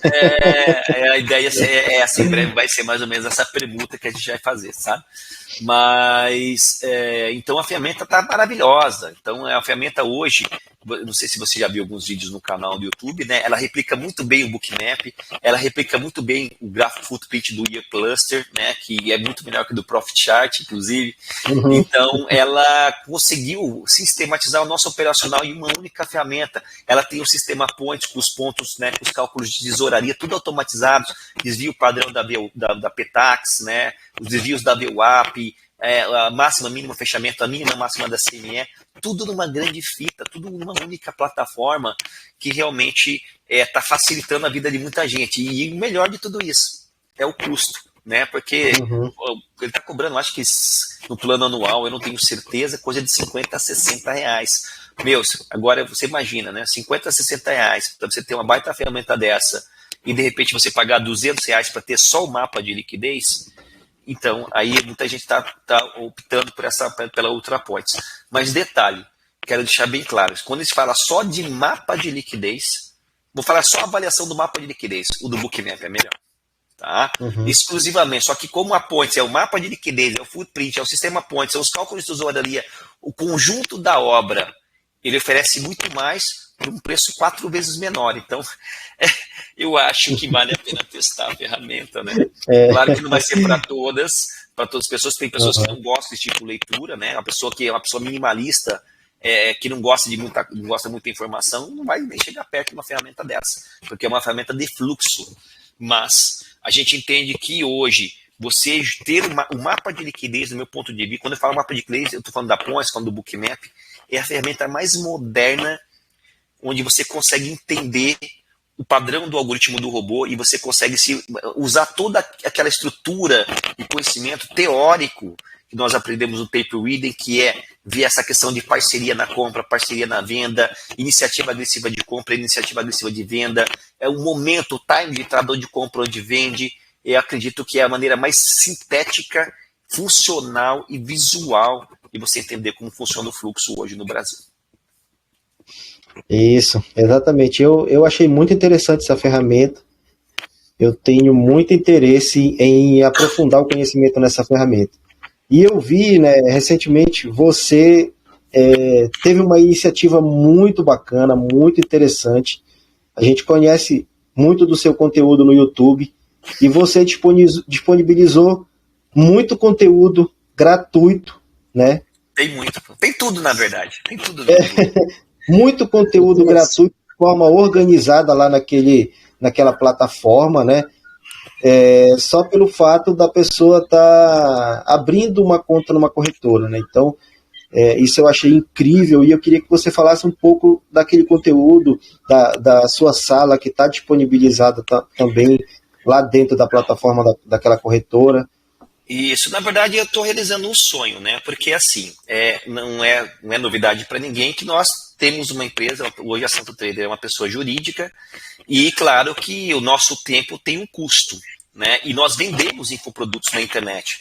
A ideia é essa, em breve vai ser mais ou menos essa permuta que a gente vai fazer, sabe? Mas, então a ferramenta está maravilhosa. Então, a ferramenta hoje, não sei se você já viu alguns vídeos no canal do YouTube, né? Ela replica muito bem o Bookmap, ela replica muito bem o Graph Footprint do Year Cluster, né? Que é muito melhor que o do Profit Chart, inclusive. Então, ela conseguiu sistematizar o nosso operacional em uma única ferramenta. Ela tem um sistema Points com os pontos, né? Com os cálculos de tesouraria, tudo automatizados, desvio padrão da PTAX, né? Os desvios da VWAP, a máxima, mínima fechamento, a mínima, máxima da CME, tudo numa grande fita, tudo numa única plataforma que realmente está facilitando a vida de muita gente. E o melhor de tudo isso é o custo, né? Porque ele está cobrando, acho que no plano anual, eu não tenho certeza, coisa de 50 a 60 reais. Meu, agora você imagina, né? 50 a 60 reais para você ter uma baita ferramenta dessa e de repente você pagar 200 reais para ter só o mapa de liquidez. Então, aí muita gente está optando pela Ultra Points. Mas detalhe, quero deixar bem claro, quando a gente fala só de mapa de liquidez, vou falar só a avaliação do mapa de liquidez, o do Bookmap é melhor. Tá? Exclusivamente, só que como a Points é o mapa de liquidez, é o footprint, é o sistema Points, são os cálculos de tesouraria, o conjunto da obra, ele oferece muito mais por um preço 4 vezes menor. Então, eu acho que vale a pena testar a ferramenta, né? Claro que não vai ser para todas as pessoas. Tem pessoas que não gostam desse tipo de leitura, né? A pessoa que é uma pessoa minimalista, que não gosta não gosta de muita informação, não vai nem chegar perto de uma ferramenta dessa, porque é uma ferramenta de fluxo. Mas a gente entende que hoje você ter um mapa de liquidez, do meu ponto de vista, quando eu falo mapa de liquidez, eu estou falando da Points, falando do Bookmap, é a ferramenta mais moderna, onde você consegue entender o padrão do algoritmo do robô e você consegue usar toda aquela estrutura e conhecimento teórico que nós aprendemos no tape reading, que é ver essa questão de parceria na compra, parceria na venda, iniciativa agressiva de compra, iniciativa agressiva de venda, é o momento, o time de entrador de compra ou de vende. Eu acredito que é a maneira mais sintética, funcional e visual de você entender como funciona o fluxo hoje no Brasil. Isso, exatamente. Eu achei muito interessante essa ferramenta. Eu tenho muito interesse em aprofundar o conhecimento nessa ferramenta. E eu vi, né, recentemente, você teve uma iniciativa muito bacana, muito interessante. A gente conhece muito do seu conteúdo no YouTube e você disponibilizou muito conteúdo gratuito, né? Tem tudo, na verdade. Tem tudo. Muito conteúdo gratuito de forma organizada lá naquela plataforma, né? Só pelo fato da pessoa estar abrindo uma conta numa corretora, né? Então, isso eu achei incrível e eu queria que você falasse um pouco daquele conteúdo da sua sala que está disponibilizada também lá dentro da plataforma daquela corretora. Isso, na verdade eu estou realizando um sonho, né? Porque assim, não é novidade para ninguém que nós temos uma empresa, hoje a Santo Trader é uma pessoa jurídica, e claro que o nosso tempo tem um custo, né? E nós vendemos infoprodutos na internet.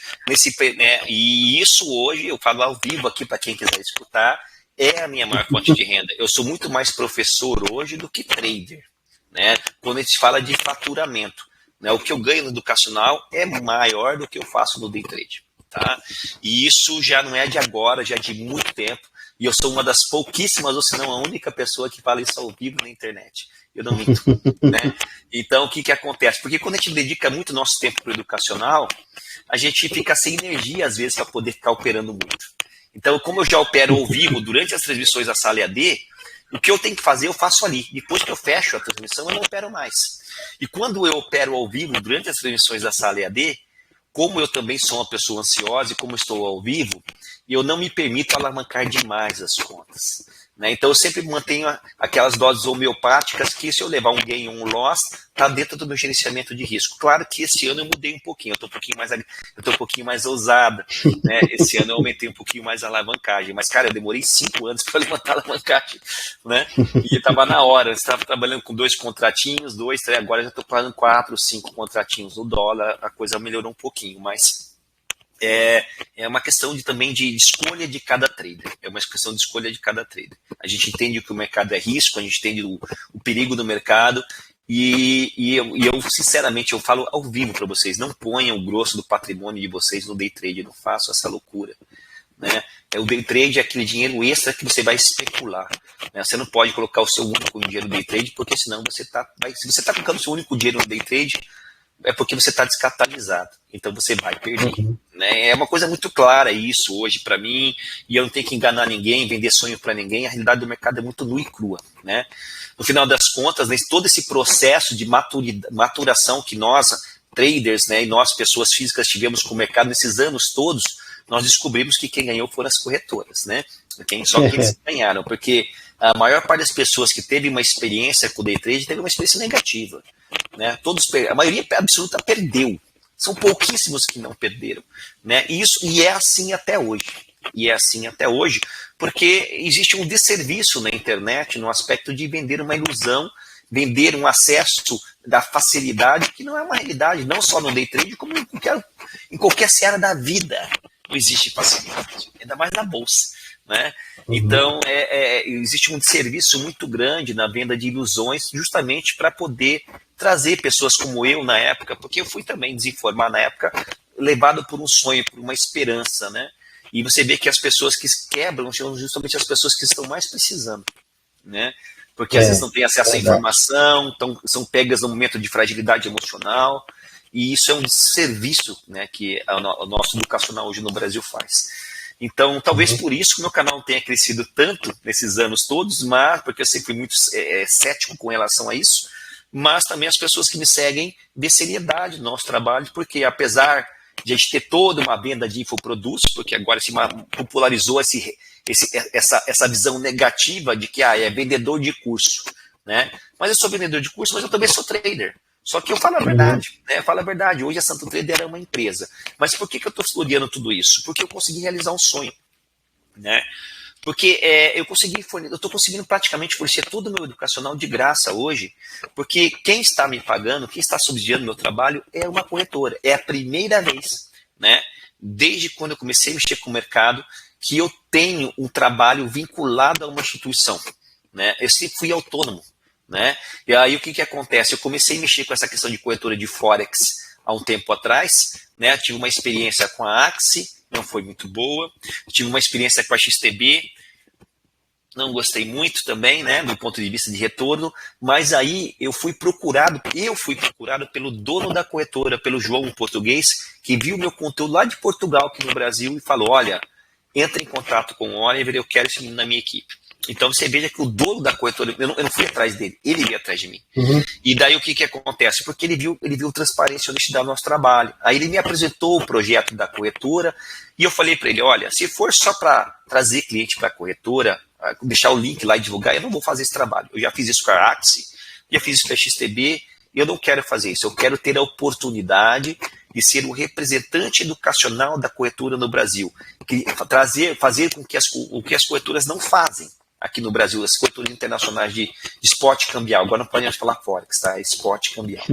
E isso hoje, eu falo ao vivo aqui para quem quiser escutar, é a minha maior fonte de renda. Eu sou muito mais professor hoje do que trader, né? Quando a gente fala de faturamento. O que eu ganho no educacional é maior do que eu faço no day trade. Tá? E isso já não é de agora, já é de muito tempo. E eu sou uma das pouquíssimas, ou se não a única pessoa que fala isso ao vivo na internet. Eu não minto. Né? Então, o que acontece? Porque quando a gente dedica muito nosso tempo para o educacional, a gente fica sem energia, às vezes, para poder ficar operando muito. Então, como eu já opero ao vivo durante as transmissões da sala EAD, o que eu tenho que fazer, eu faço ali. Depois que eu fecho a transmissão, eu não opero mais. E quando eu opero ao vivo, durante as transmissões da sala EAD, como eu também sou uma pessoa ansiosa e como estou ao vivo, eu não me permito alavancar demais as contas. Né? Então eu sempre mantenho aquelas doses homeopáticas que se eu levar um gain ou um loss, está dentro do meu gerenciamento de risco. Claro que esse ano eu mudei um pouquinho, eu estou um pouquinho mais ousada. Né? Esse ano eu aumentei um pouquinho mais a alavancagem, mas cara, eu demorei 5 anos para levantar a alavancagem. Né? E estava na hora, eu estava trabalhando com 2 contratinhos, 2, 3, agora já estou pagando 4, 5 contratinhos no dólar, a coisa melhorou um pouquinho, mas é uma questão também de escolha de cada trader. É uma questão de escolha de cada trader. A gente entende que o mercado é risco, a gente entende o perigo do mercado, e eu, sinceramente, eu falo ao vivo para vocês, não ponham o grosso do patrimônio de vocês no day trade, não façam essa loucura. Né? O day trade é aquele dinheiro extra que você vai especular. Né? Você não pode colocar o seu único dinheiro no day trade, porque senão se você está colocando o seu único dinheiro no day trade, é porque você está descapitalizado, então você vai perder. Né? É uma coisa muito clara isso hoje para mim, e eu não tenho que enganar ninguém, vender sonho para ninguém, a realidade do mercado é muito nua e crua. Né? No final das contas, né, todo esse processo de maturação que nós, traders, né, e nós, pessoas físicas, tivemos com o mercado nesses anos todos, nós descobrimos que quem ganhou foram as corretoras. Né? Só que eles ganharam, porque a maior parte das pessoas que teve uma experiência com o day trade teve uma experiência negativa. Né? A maioria absoluta perdeu. São pouquíssimos que não perderam. Né? E é assim até hoje. E é assim até hoje, porque existe um desserviço na internet no aspecto de vender uma ilusão, vender um acesso da facilidade, que não é uma realidade, não só no day trade, como em qualquer seara da vida. Não existe facilidade, ainda mais na bolsa. Né? Então, existe um serviço muito grande na venda de ilusões, justamente para poder trazer pessoas como eu na época, porque eu fui também desinformar na época, levado por um sonho, por uma esperança. Né? E você vê que as pessoas que quebram são justamente as pessoas que estão mais precisando. Né? Porque às vezes não têm acesso à informação, são pegas no momento de fragilidade emocional, e isso é um serviço, né, que o nosso educacional hoje no Brasil faz. Então, talvez por isso que o meu canal tenha crescido tanto nesses anos todos, mas porque eu sempre fui muito cético com relação a isso, mas também as pessoas que me seguem vê seriedade no nosso trabalho, porque apesar de a gente ter toda uma venda de infoprodutos, porque agora se popularizou essa visão negativa de que é vendedor de curso, né? Mas eu sou vendedor de curso, mas eu também sou trader. Só que eu falo a verdade, né? Eu falo a verdade. Hoje a Santo Trader é uma empresa. Mas por que eu estou estudiando tudo isso? Porque eu consegui realizar um sonho, né? Porque eu estou conseguindo praticamente fornecer todo o meu educacional de graça hoje, porque quem está me pagando, quem está subsidiando o meu trabalho é uma corretora. É a primeira vez, né? Desde quando eu comecei a mexer com o mercado, que eu tenho um trabalho vinculado a uma instituição, né? Eu sempre fui autônomo, né? E aí o que acontece? Eu comecei a mexer com essa questão de corretora de Forex há um tempo atrás, né? Tive uma experiência com a Axie, não foi muito boa. Tive uma experiência com a XTB, não gostei muito também, né? Do ponto de vista de retorno, mas aí eu fui procurado pelo dono da corretora, pelo João Português, que viu meu conteúdo lá de Portugal, aqui no Brasil, e falou: olha, entra em contato com o Oliver, eu quero esse menino na minha equipe. Então você veja que o dono da corretora, eu não fui atrás dele, ele veio atrás de mim. E daí o que acontece? Porque ele viu transparência e honestidade do nosso trabalho. Aí ele me apresentou o projeto da corretora e eu falei para ele: olha, se for só para trazer cliente para a corretora, deixar o link lá e divulgar, eu não vou fazer esse trabalho. Eu já fiz isso com a Axie, já fiz isso com a XTB, e eu não quero fazer isso. Eu quero ter a oportunidade de ser o representante educacional da corretora no Brasil. Fazer com que o que as corretoras não fazem aqui no Brasil, as corretoras internacionais de esporte cambial. Agora não podemos falar Forex, tá? Esporte cambial.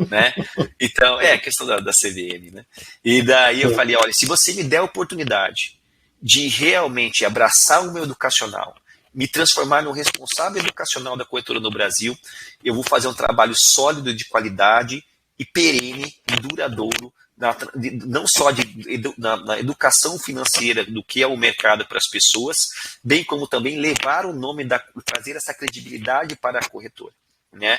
Né? Então, é a questão da CVM. Né? E daí eu falei: olha, se você me der a oportunidade de realmente abraçar o meu educacional, me transformar no responsável educacional da corretora no Brasil, eu vou fazer um trabalho sólido, de qualidade e perene e duradouro, não só na educação financeira do que é o mercado para as pessoas, bem como também levar o nome, trazer essa credibilidade para a corretora. Né?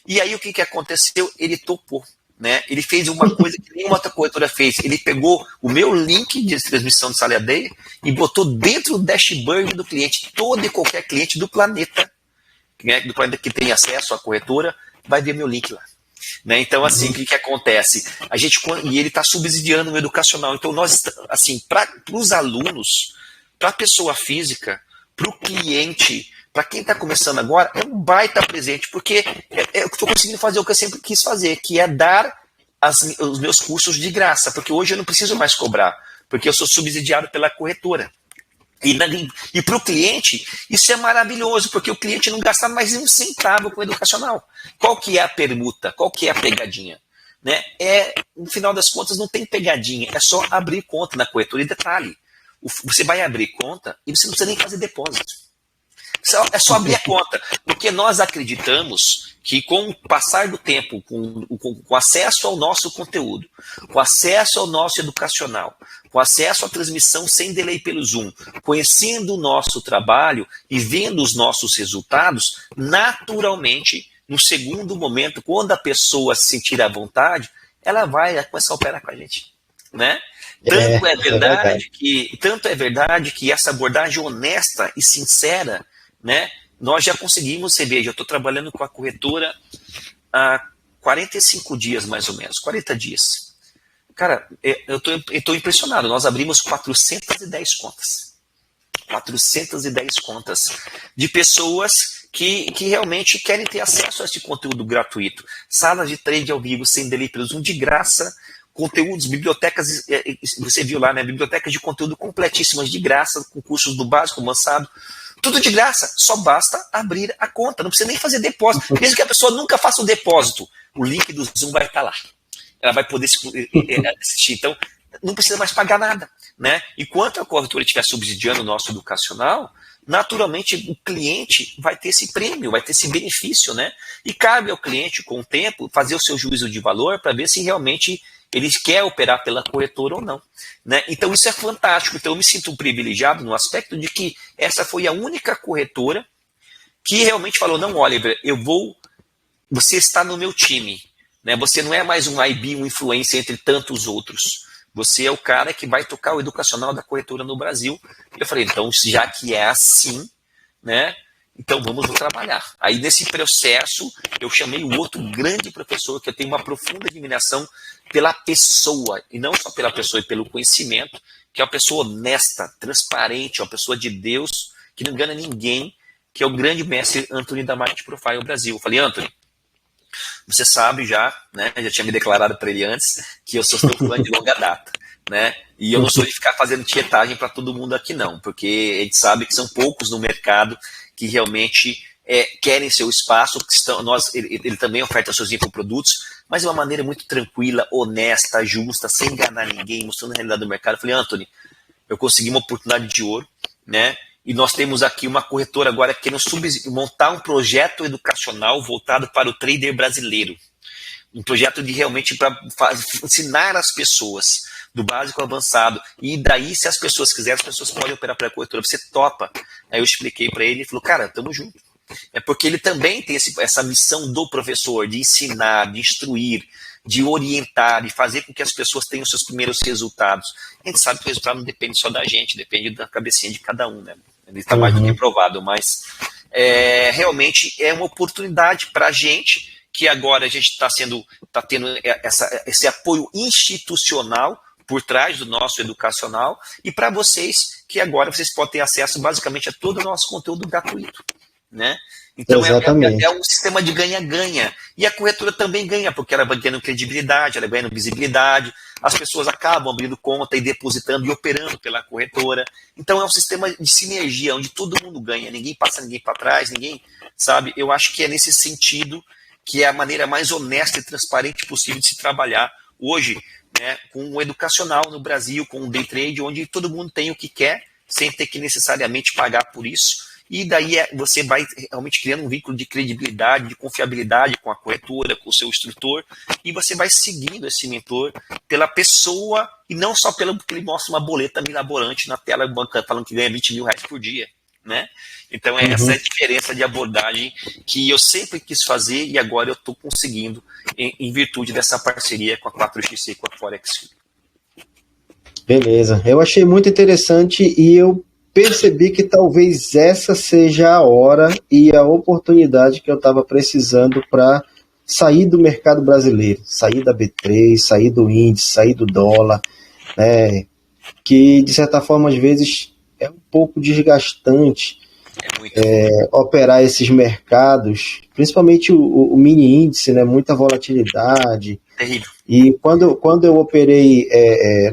E aí o que aconteceu? Ele topou. Né? Ele fez uma coisa que nenhuma outra corretora fez. Ele pegou o meu link de transmissão de Sala Day e botou dentro do dashboard do cliente. Todo e qualquer cliente do planeta, né, que tem acesso à corretora, vai ver meu link lá. Né? Então, assim, o que acontece? E ele está subsidiando o educacional. Então, nós, assim, para os alunos, para a pessoa física, para o cliente, para quem está começando agora, é um baita presente, porque eu estou conseguindo fazer o que eu sempre quis fazer, que é dar os meus cursos de graça, porque hoje eu não preciso mais cobrar, porque eu sou subsidiado pela corretora. E para o cliente, isso é maravilhoso, porque o cliente não gasta mais nem um centavo com o educacional. Qual que é a permuta? Qual que é a pegadinha? Né? No final das contas, não tem pegadinha, é só abrir conta na corretora. E detalhe, você vai abrir conta e você não precisa nem fazer depósito. É só abrir a conta, porque nós acreditamos que com o passar do tempo, com acesso ao nosso conteúdo, com acesso ao nosso educacional, com acesso à transmissão sem delay pelo Zoom, conhecendo o nosso trabalho e vendo os nossos resultados, naturalmente, no segundo momento, quando a pessoa se sentir à vontade, ela vai começar a operar com a gente. Né? Tanto é verdade que essa abordagem honesta e sincera, né, nós já conseguimos, você veja, eu estou trabalhando com a corretora há 45 dias, mais ou menos, 40 dias. Cara, eu estou impressionado, nós abrimos 410 contas. 410 contas de pessoas que realmente querem ter acesso a esse conteúdo gratuito. Salas de trade ao vivo, sem delay pelo Zoom, de graça, conteúdos, bibliotecas, você viu lá, né, bibliotecas de conteúdo completíssimas, de graça, com cursos do básico, avançado, tudo de graça, só basta abrir a conta, não precisa nem fazer depósito. Mesmo que a pessoa nunca faça o depósito, o link do Zoom vai estar lá. Ela vai poder assistir. Então, não precisa mais pagar nada. Né? Enquanto a corretora estiver subsidiando o nosso educacional, naturalmente o cliente vai ter esse prêmio, vai ter esse benefício. Né? E cabe ao cliente, com o tempo, fazer o seu juízo de valor para ver se realmente ele quer operar pela corretora ou não. Né? Então isso é fantástico. Então eu me sinto privilegiado no aspecto de que essa foi a única corretora que realmente falou: não, Oliver, você está no meu time. Né? Você não é mais um IB, um influencer entre tantos outros. você é o cara que vai tocar o educacional da corretora no Brasil. E eu falei, então, já que é assim, né, então vamos trabalhar. Aí, nesse processo, eu chamei o outro grande professor, que eu tenho uma profunda admiração pela pessoa, e não só pela pessoa e pelo conhecimento, que é uma pessoa honesta, transparente, uma pessoa de Deus, que não engana ninguém, que é o grande mestre Anthony da Market Profile Brasil. Eu falei, Anthony, você sabe já, né, já tinha me declarado para ele antes, que eu sou seu fã de longa data, né, e eu não sou de ficar fazendo tietagem para todo mundo aqui não, porque a gente sabe que são poucos no mercado que realmente querem seu espaço, que estão, ele também oferta seus infoprodutos, mas de uma maneira muito tranquila, honesta, justa, sem enganar ninguém, mostrando a realidade do mercado. Eu falei, Anthony, eu consegui uma oportunidade de ouro, né? E nós temos aqui uma corretora agora querendo montar um projeto educacional voltado para o trader brasileiro. Um projeto de realmente para ensinar as pessoas do básico ao avançado. E daí, se as pessoas quiserem, as pessoas podem operar para a corretora. Você topa? Aí eu expliquei para ele e falou, cara, tamo junto. É porque ele também tem essa missão do professor de ensinar, de instruir, de orientar, de fazer com que as pessoas tenham seus primeiros resultados. A gente sabe que o resultado não depende só da gente, depende da cabecinha de cada um, né? Ele está mais do que provado, mas realmente é uma oportunidade para a gente, que agora a gente está tendo esse apoio institucional por trás do nosso educacional, e para vocês, que agora vocês podem ter acesso basicamente a todo o nosso conteúdo gratuito, né? Então é um sistema de ganha-ganha. E a corretora também ganha, porque ela vai ganhando credibilidade, ela vai ganhando visibilidade, as pessoas acabam abrindo conta e depositando e operando pela corretora. Então é um sistema de sinergia, onde todo mundo ganha, ninguém passa ninguém para trás, ninguém, sabe? Eu acho que é nesse sentido que é a maneira mais honesta e transparente possível de se trabalhar hoje, né, com o educacional no Brasil, com o day trade, onde todo mundo tem o que quer, sem ter que necessariamente pagar por isso. E daí você vai realmente criando um vínculo de credibilidade, de confiabilidade com a corretora, com o seu instrutor, e você vai seguindo esse mentor pela pessoa, e não só pelo que ele mostra uma boleta mirabolante na tela bancária falando que ganha 20 mil reais por dia, né? Então essa é a diferença de abordagem que eu sempre quis fazer, e agora eu estou conseguindo em virtude dessa parceria com a 4xc e com a Forex. Beleza, eu achei muito interessante, e eu percebi que talvez essa seja a hora e a oportunidade que eu estava precisando para sair do mercado brasileiro, sair da B3, sair do índice, sair do dólar, né, que de certa forma às vezes é um pouco desgastante operar esses mercados, principalmente o mini índice, né, muita volatilidade. Terrível. E quando eu operei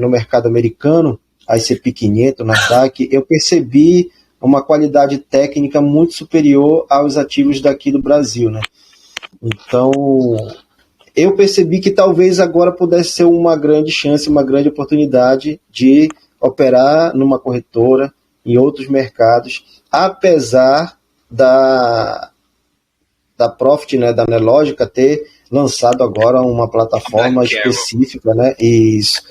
no mercado americano, S&P 500, Nasdaq, eu percebi uma qualidade técnica muito superior aos ativos daqui do Brasil, né? Então, eu percebi que talvez agora pudesse ser uma grande chance, uma grande oportunidade de operar numa corretora, em outros mercados, apesar da Profit, né, da Nelogica, ter lançado agora uma plataforma específica, né? Isso.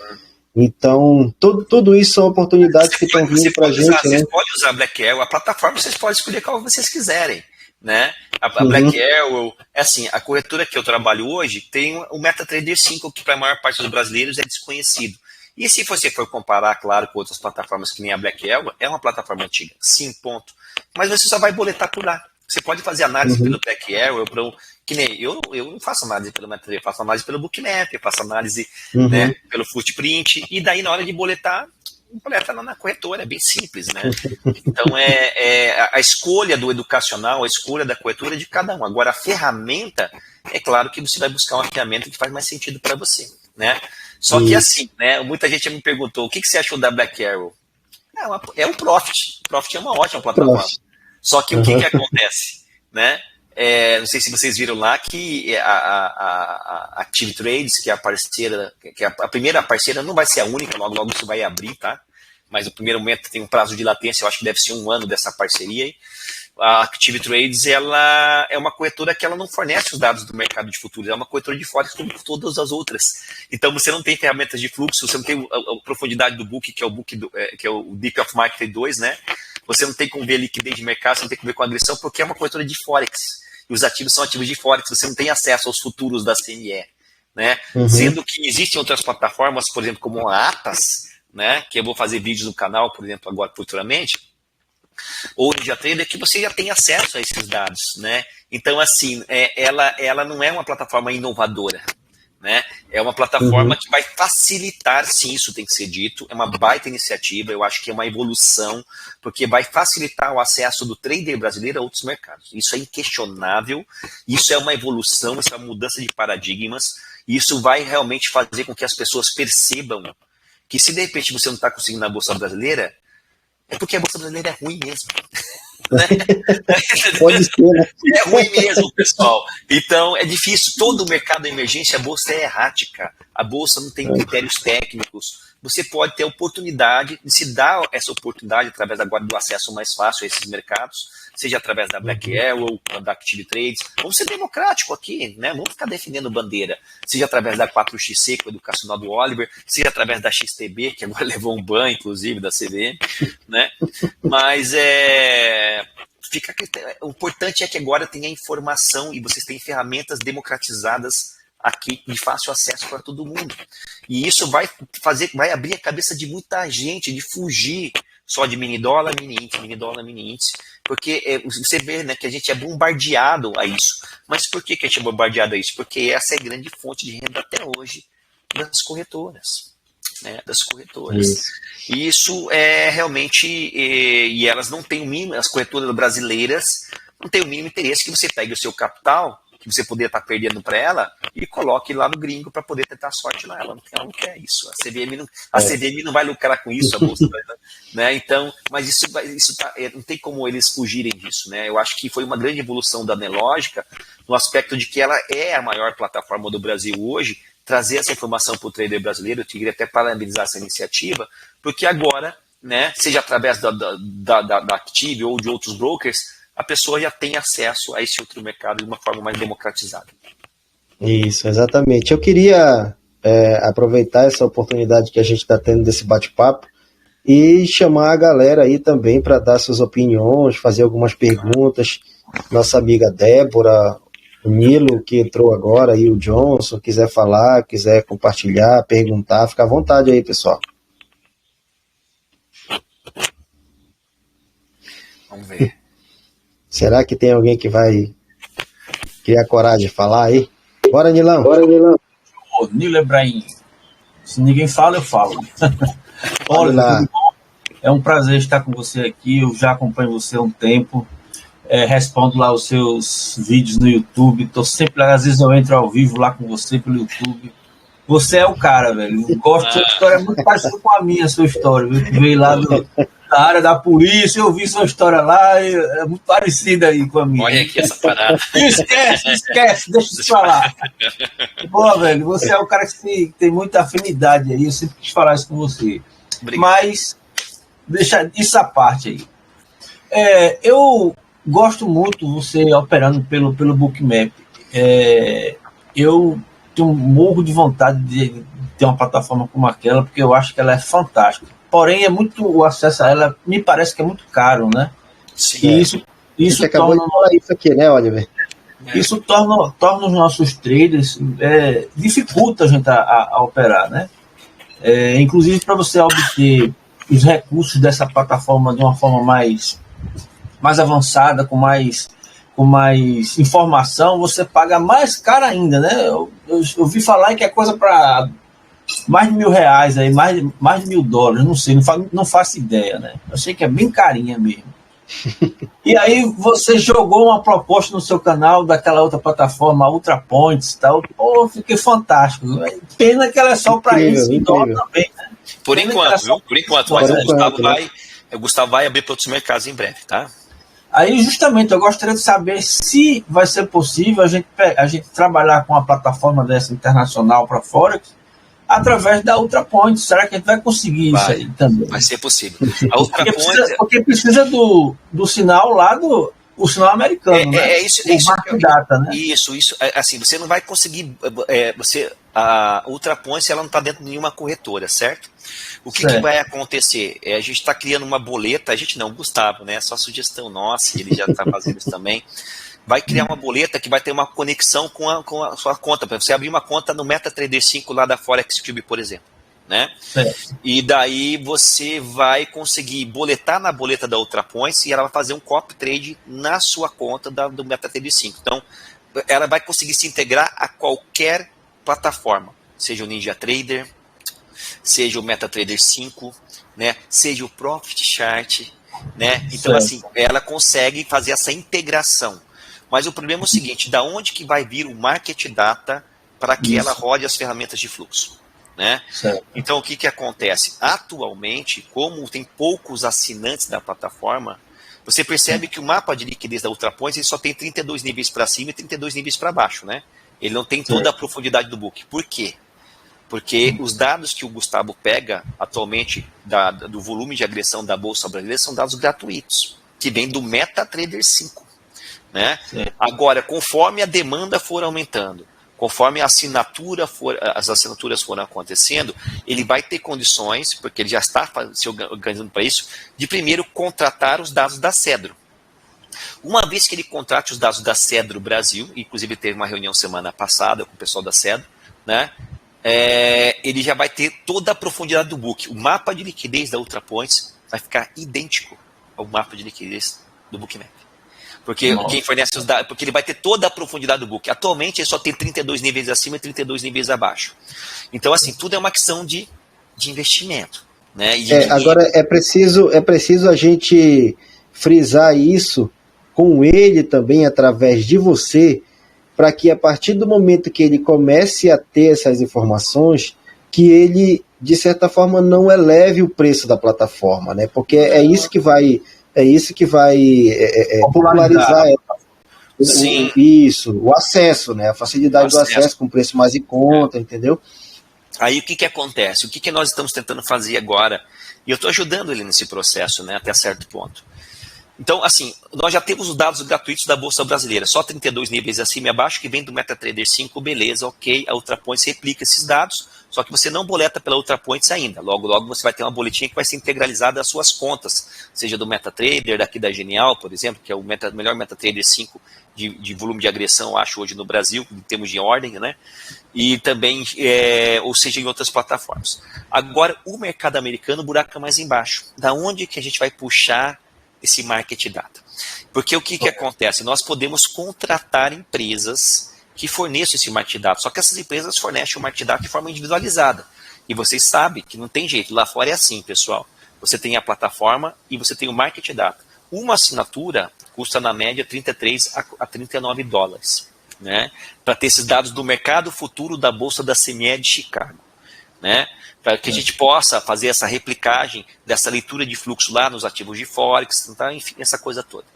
Então, tudo isso são oportunidades que estão vindo para a gente. Vocês podem usar a Black Arrow, a plataforma vocês podem escolher qual vocês quiserem, né? A Black Arrow, assim, a corretora que eu trabalho hoje tem o MetaTrader 5, que para a maior parte dos brasileiros é desconhecido. E se você for comparar, claro, com outras plataformas que nem a Black Arrow, é uma plataforma antiga, sim, ponto. Mas você só vai boletar por lá. Você pode fazer análise pelo Black Arrow, que nem eu não faço análise pelo MetaTrader, eu faço análise pelo Bookmap, eu faço análise né, pelo Footprint, e daí na hora de boletar, boleta lá na corretora, é bem simples, né? Então a escolha do educacional, a escolha da corretora é de cada um. Agora a ferramenta, é claro que você vai buscar uma ferramenta que faz mais sentido para você, né? Só que assim, né? Muita gente me perguntou, o que você achou da Black Arrow? É o Profit. O Profit é uma ótima plataforma. Só que o que acontece, né? Não sei se vocês viram lá que a Active Trades, que é a parceira, que a primeira parceira, não vai ser a única, logo isso vai abrir, tá? Mas no primeiro momento tem um prazo de latência, eu acho que deve ser 1 ano dessa parceria aí. A Active Trades, ela é uma corretora que ela não fornece os dados do mercado de futuros, é uma corretora de forex como todas as outras. Então você não tem ferramentas de fluxo, você não tem a profundidade do book, que é o Deep of Market 2, né? Você não tem como ver liquidez de mercado, você não tem como ver com agressão, porque é uma corretora de forex. E os ativos são ativos de forex, você não tem acesso aos futuros da CME, né? Sendo que existem outras plataformas, por exemplo, como a Atas, né? Que eu vou fazer vídeos no canal, por exemplo, agora futuramente, ou NinjaTrader, que você já tem acesso a esses dados, né? Então, assim, ela não é uma plataforma inovadora, né? É uma plataforma que vai facilitar, sim, isso tem que ser dito, é uma baita iniciativa, eu acho que é uma evolução, porque vai facilitar o acesso do trader brasileiro a outros mercados. Isso é inquestionável, isso é uma evolução, isso é uma mudança de paradigmas, e isso vai realmente fazer com que as pessoas percebam que se de repente você não está conseguindo na Bolsa Brasileira, é porque a Bolsa Brasileira é ruim mesmo. Né? Pode ser, né? É ruim mesmo, pessoal. Então, é difícil. Todo o mercado emergente, a Bolsa é errática. A Bolsa não tem critérios técnicos. Você pode ter a oportunidade de se dar essa oportunidade através agora do acesso mais fácil a esses mercados, seja através da Black Arrow, da Active Trades. Vamos ser democrático aqui, né? Vamos ficar defendendo bandeira. Seja através da 4xC, com o educacional do Oliver, seja através da XTB, que agora levou um ban, inclusive, da CVM, né? Mas o importante é que agora tenha informação e vocês têm ferramentas democratizadas aqui de fácil acesso para todo mundo. E isso vai abrir a cabeça de muita gente, de fugir só de mini dólar, mini índice, porque você vê, né, que a gente é bombardeado a isso. Mas por que a gente é bombardeado a isso? Porque essa é a grande fonte de renda até hoje das corretoras. Né, das corretoras. Isso é realmente, e elas não têm o mínimo, as corretoras brasileiras não têm o mínimo interesse que você pegue o seu capital, que você poderia estar perdendo para ela, e coloque lá no gringo para poder tentar sorte lá. Ela não quer isso. A CVM não vai lucrar com isso, a bolsa, né? Então, mas isso não tem como eles fugirem disso, né? Eu acho que foi uma grande evolução da Nelogica, no aspecto de que ela é a maior plataforma do Brasil hoje, trazer essa informação para o trader brasileiro. Eu queria até parabenizar essa iniciativa, porque agora, né, seja através da Active ou de outros brokers, a pessoa já tem acesso a esse outro mercado de uma forma mais democratizada. Isso, exatamente. Eu queria aproveitar essa oportunidade que a gente está tendo desse bate-papo e chamar a galera aí também para dar suas opiniões, fazer algumas perguntas. Nossa amiga Débora, o Nilo, que entrou agora, e o Johnson, quiser falar, quiser compartilhar, perguntar, fica à vontade aí, pessoal. Vamos ver. Será que tem alguém que vai criar coragem de falar aí? Bora, Nilão. Ô, Nilo Ebrahim. Se ninguém fala, eu falo. Olha, é um prazer estar com você aqui. Eu já acompanho você há um tempo. Respondo lá os seus vídeos no YouTube. Tô sempre lá, às vezes eu entro ao vivo lá com você pelo YouTube. Você é o cara, velho. Eu gosto da sua história, é muito parecida com a minha, sua história, viu? Que veio lá da área da polícia, eu vi sua história lá, e é muito parecida aí com a minha. Olha aqui essa parada. Esquece, deixa eu te falar. Boa, velho, você é o cara que tem muita afinidade aí, eu sempre quis falar isso com você. Obrigado. Mas, deixa isso à parte aí. Eu gosto muito você operando pelo Bookmap. Eu tenho um morro de vontade de ter uma plataforma como aquela, porque eu acho que ela é fantástica. Porém, o acesso a ela me parece que é muito caro, né? Sim. E isso acabou de falar isso aqui, né, Oliver? Isso torna os nossos traders, dificulta a gente a operar, né? Inclusive, para você obter os recursos dessa plataforma de uma forma mais avançada, com mais informação, você paga mais caro ainda, né? Eu ouvi falar que é coisa para mais de R$1.000 aí, mais de $1.000, não sei, não faço ideia, né? Eu sei que é bem carinha mesmo. E aí você jogou uma proposta no seu canal daquela outra plataforma, Ultra Points e tal. Pô, fiquei fantástico. Pena que ela é só para isso, em dólar também, né? Por enquanto, viu? Por enquanto, mas o Gustavo vai abrir para outros mercados em breve, tá? Aí, justamente, eu gostaria de saber se vai ser possível a gente trabalhar com uma plataforma dessa internacional para Forex através da Ultra Points. Será que a gente vai conseguir isso aí também? Vai ser possível. A Ultra porque precisa do sinal lá o sinal americano, né? Isso. Data, né? Isso. Assim, você não vai conseguir. A Ultra Points, ela não está dentro de nenhuma corretora, certo? O que vai acontecer? A gente está criando uma boleta, a gente não, Gustavo, né? Só sugestão nossa, ele já está fazendo isso também. vai criar uma boleta que vai ter uma conexão com a sua conta. Para você abrir uma conta no MetaTrader 5 lá da ForexCube, por exemplo. Né? E daí você vai conseguir boletar na boleta da UltraPoints e ela vai fazer um copy trade na sua conta do MetaTrader 5. Então, ela vai conseguir se integrar a qualquer plataforma, seja o NinjaTrader, seja o MetaTrader 5, né? Seja o Profit Chart, né? Então, assim, ela consegue fazer essa integração. Mas o problema é o seguinte, da onde que vai vir o Market Data para que ela rode as ferramentas de fluxo? Né? Então, o que acontece? Atualmente, como tem poucos assinantes da plataforma, você percebe que o mapa de liquidez da UltraPoints ele só tem 32 níveis para cima e 32 níveis para baixo. Né? Ele não tem toda a profundidade do book. Por quê? Porque os dados que o Gustavo pega atualmente do volume de agressão da Bolsa Brasileira são dados gratuitos, que vêm do MetaTrader 5. Né? Agora, conforme a demanda for aumentando, conforme as assinaturas forem acontecendo, ele vai ter condições, porque ele já está se organizando para isso, de primeiro contratar os dados da Cedro. Uma vez que ele contrate os dados da Cedro Brasil, inclusive teve uma reunião semana passada com o pessoal da Cedro, né, ele já vai ter toda a profundidade do book. O mapa de liquidez da UltraPoints vai ficar idêntico ao mapa de liquidez do Bookmap. Porque quem fornece os dados, porque ele vai ter toda a profundidade do book. Atualmente ele só tem 32 níveis acima e 32 níveis abaixo. Então, assim, tudo é uma questão de investimento. Né? Agora é preciso a gente frisar isso com ele também, através de você, para que a partir do momento que ele comece a ter essas informações, que ele, de certa forma, não eleve o preço da plataforma, né? Porque é isso que vai popularizar o acesso, né? A facilidade do acesso com preço mais em conta, entendeu? Aí o que acontece? O que nós estamos tentando fazer agora? E eu estou ajudando ele nesse processo, né, até certo ponto. Então, assim, nós já temos os dados gratuitos da Bolsa Brasileira, só 32 níveis acima e abaixo, que vem do MetaTrader 5, beleza, ok, a UltraPoints replica esses dados, só que você não boleta pela UltraPoints ainda. Logo, logo você vai ter uma boletinha que vai ser integralizada às suas contas, seja do MetaTrader, daqui da Genial, por exemplo, que é o melhor MetaTrader 5 de volume de agressão, acho, hoje no Brasil, em termos de ordem, né? E também, ou seja, em outras plataformas. Agora, o mercado americano, o buraco é mais embaixo. Da onde que a gente vai puxar esse market data? Porque o que acontece? Nós podemos contratar empresas que forneçam esse market data, só que essas empresas fornecem o market data de forma individualizada. E vocês sabem que não tem jeito, lá fora é assim, pessoal. Você tem a plataforma e você tem o market data. Uma assinatura custa na média 33 a 39 dólares, né? Para ter esses dados do mercado futuro da Bolsa da CME de Chicago, né? Para que a gente possa fazer essa replicagem dessa leitura de fluxo lá nos ativos de Forex, tá? Enfim, essa coisa toda.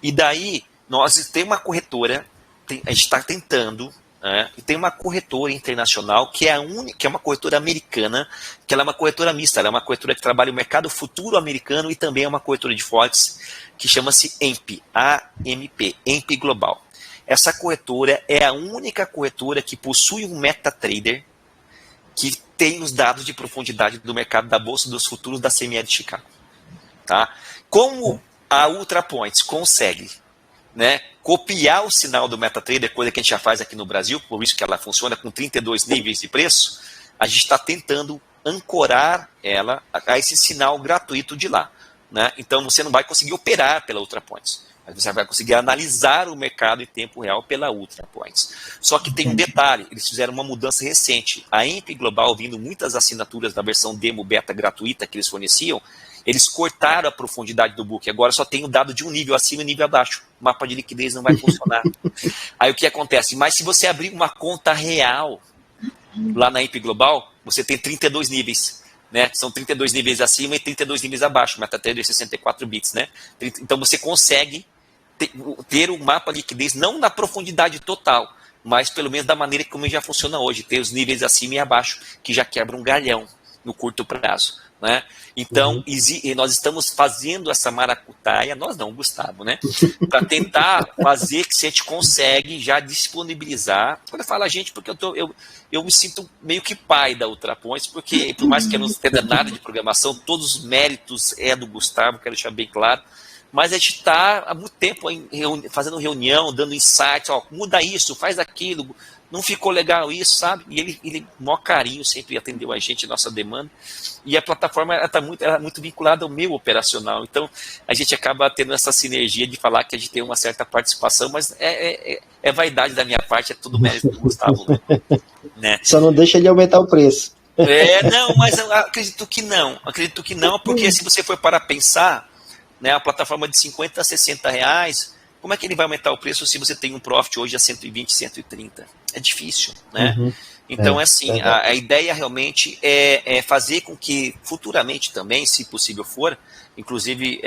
E daí, nós temos uma corretora, a gente está tentando, né? E tem uma corretora internacional, que é uma corretora americana, que ela é uma corretora mista, ela é uma corretora que trabalha o mercado futuro americano e também é uma corretora de Forex, que chama-se AMP, AMP Global. Essa corretora é a única corretora que possui um MetaTrader que tem os dados de profundidade do mercado da Bolsa dos Futuros da CME de Chicago. Tá? Como a UltraPoints consegue, né, copiar o sinal do MetaTrader, coisa que a gente já faz aqui no Brasil, por isso que ela funciona com 32 níveis de preço, a gente está tentando ancorar ela a esse sinal gratuito de lá. Né? Então você não vai conseguir operar pela UltraPoints, mas você vai conseguir analisar o mercado em tempo real pela UltraPoints. Só que tem um detalhe, eles fizeram uma mudança recente. A AMP Global, vindo muitas assinaturas da versão demo beta gratuita que eles forneciam, eles cortaram a profundidade do book. Agora só tem o dado de um nível acima e um nível abaixo. O mapa de liquidez não vai funcionar. Aí o que acontece? Mas se você abrir uma conta real lá na AMP Global, você tem 32 níveis. Né? São 32 níveis acima e 32 níveis abaixo. MetaTrader 64 bits. Né? Então você consegue ter um mapa de liquidez não na profundidade total, mas pelo menos da maneira como já funciona hoje, ter os níveis acima e abaixo, que já quebra um galhão no curto prazo. Né? Então, nós estamos fazendo essa maracutaia, nós não, Gustavo, né? Para tentar fazer que se a gente consegue já disponibilizar. Quando eu falo a gente, porque eu me sinto meio que pai da UltraPoints, porque por mais que eu não entenda nada de programação, todos os méritos é do Gustavo, quero deixar bem claro. mas a gente está há muito tempo fazendo reunião, dando insights, ó, muda isso, faz aquilo, não ficou legal isso, sabe? E ele maior carinho, sempre atendeu a gente, a nossa demanda, e a plataforma ela é muito vinculada ao meu operacional, então a gente acaba tendo essa sinergia de falar que a gente tem uma certa participação, mas é vaidade da minha parte, é tudo mérito do Gustavo, né? Só não deixa ele aumentar o preço. Não, mas eu acredito que não, porque se você for para pensar, né, a plataforma de 50 a 60 reais, como é que ele vai aumentar o preço se você tem um profit hoje a 120, 130? É difícil, né? Uhum. Então, assim, a ideia realmente é fazer com que futuramente também, se possível for, inclusive,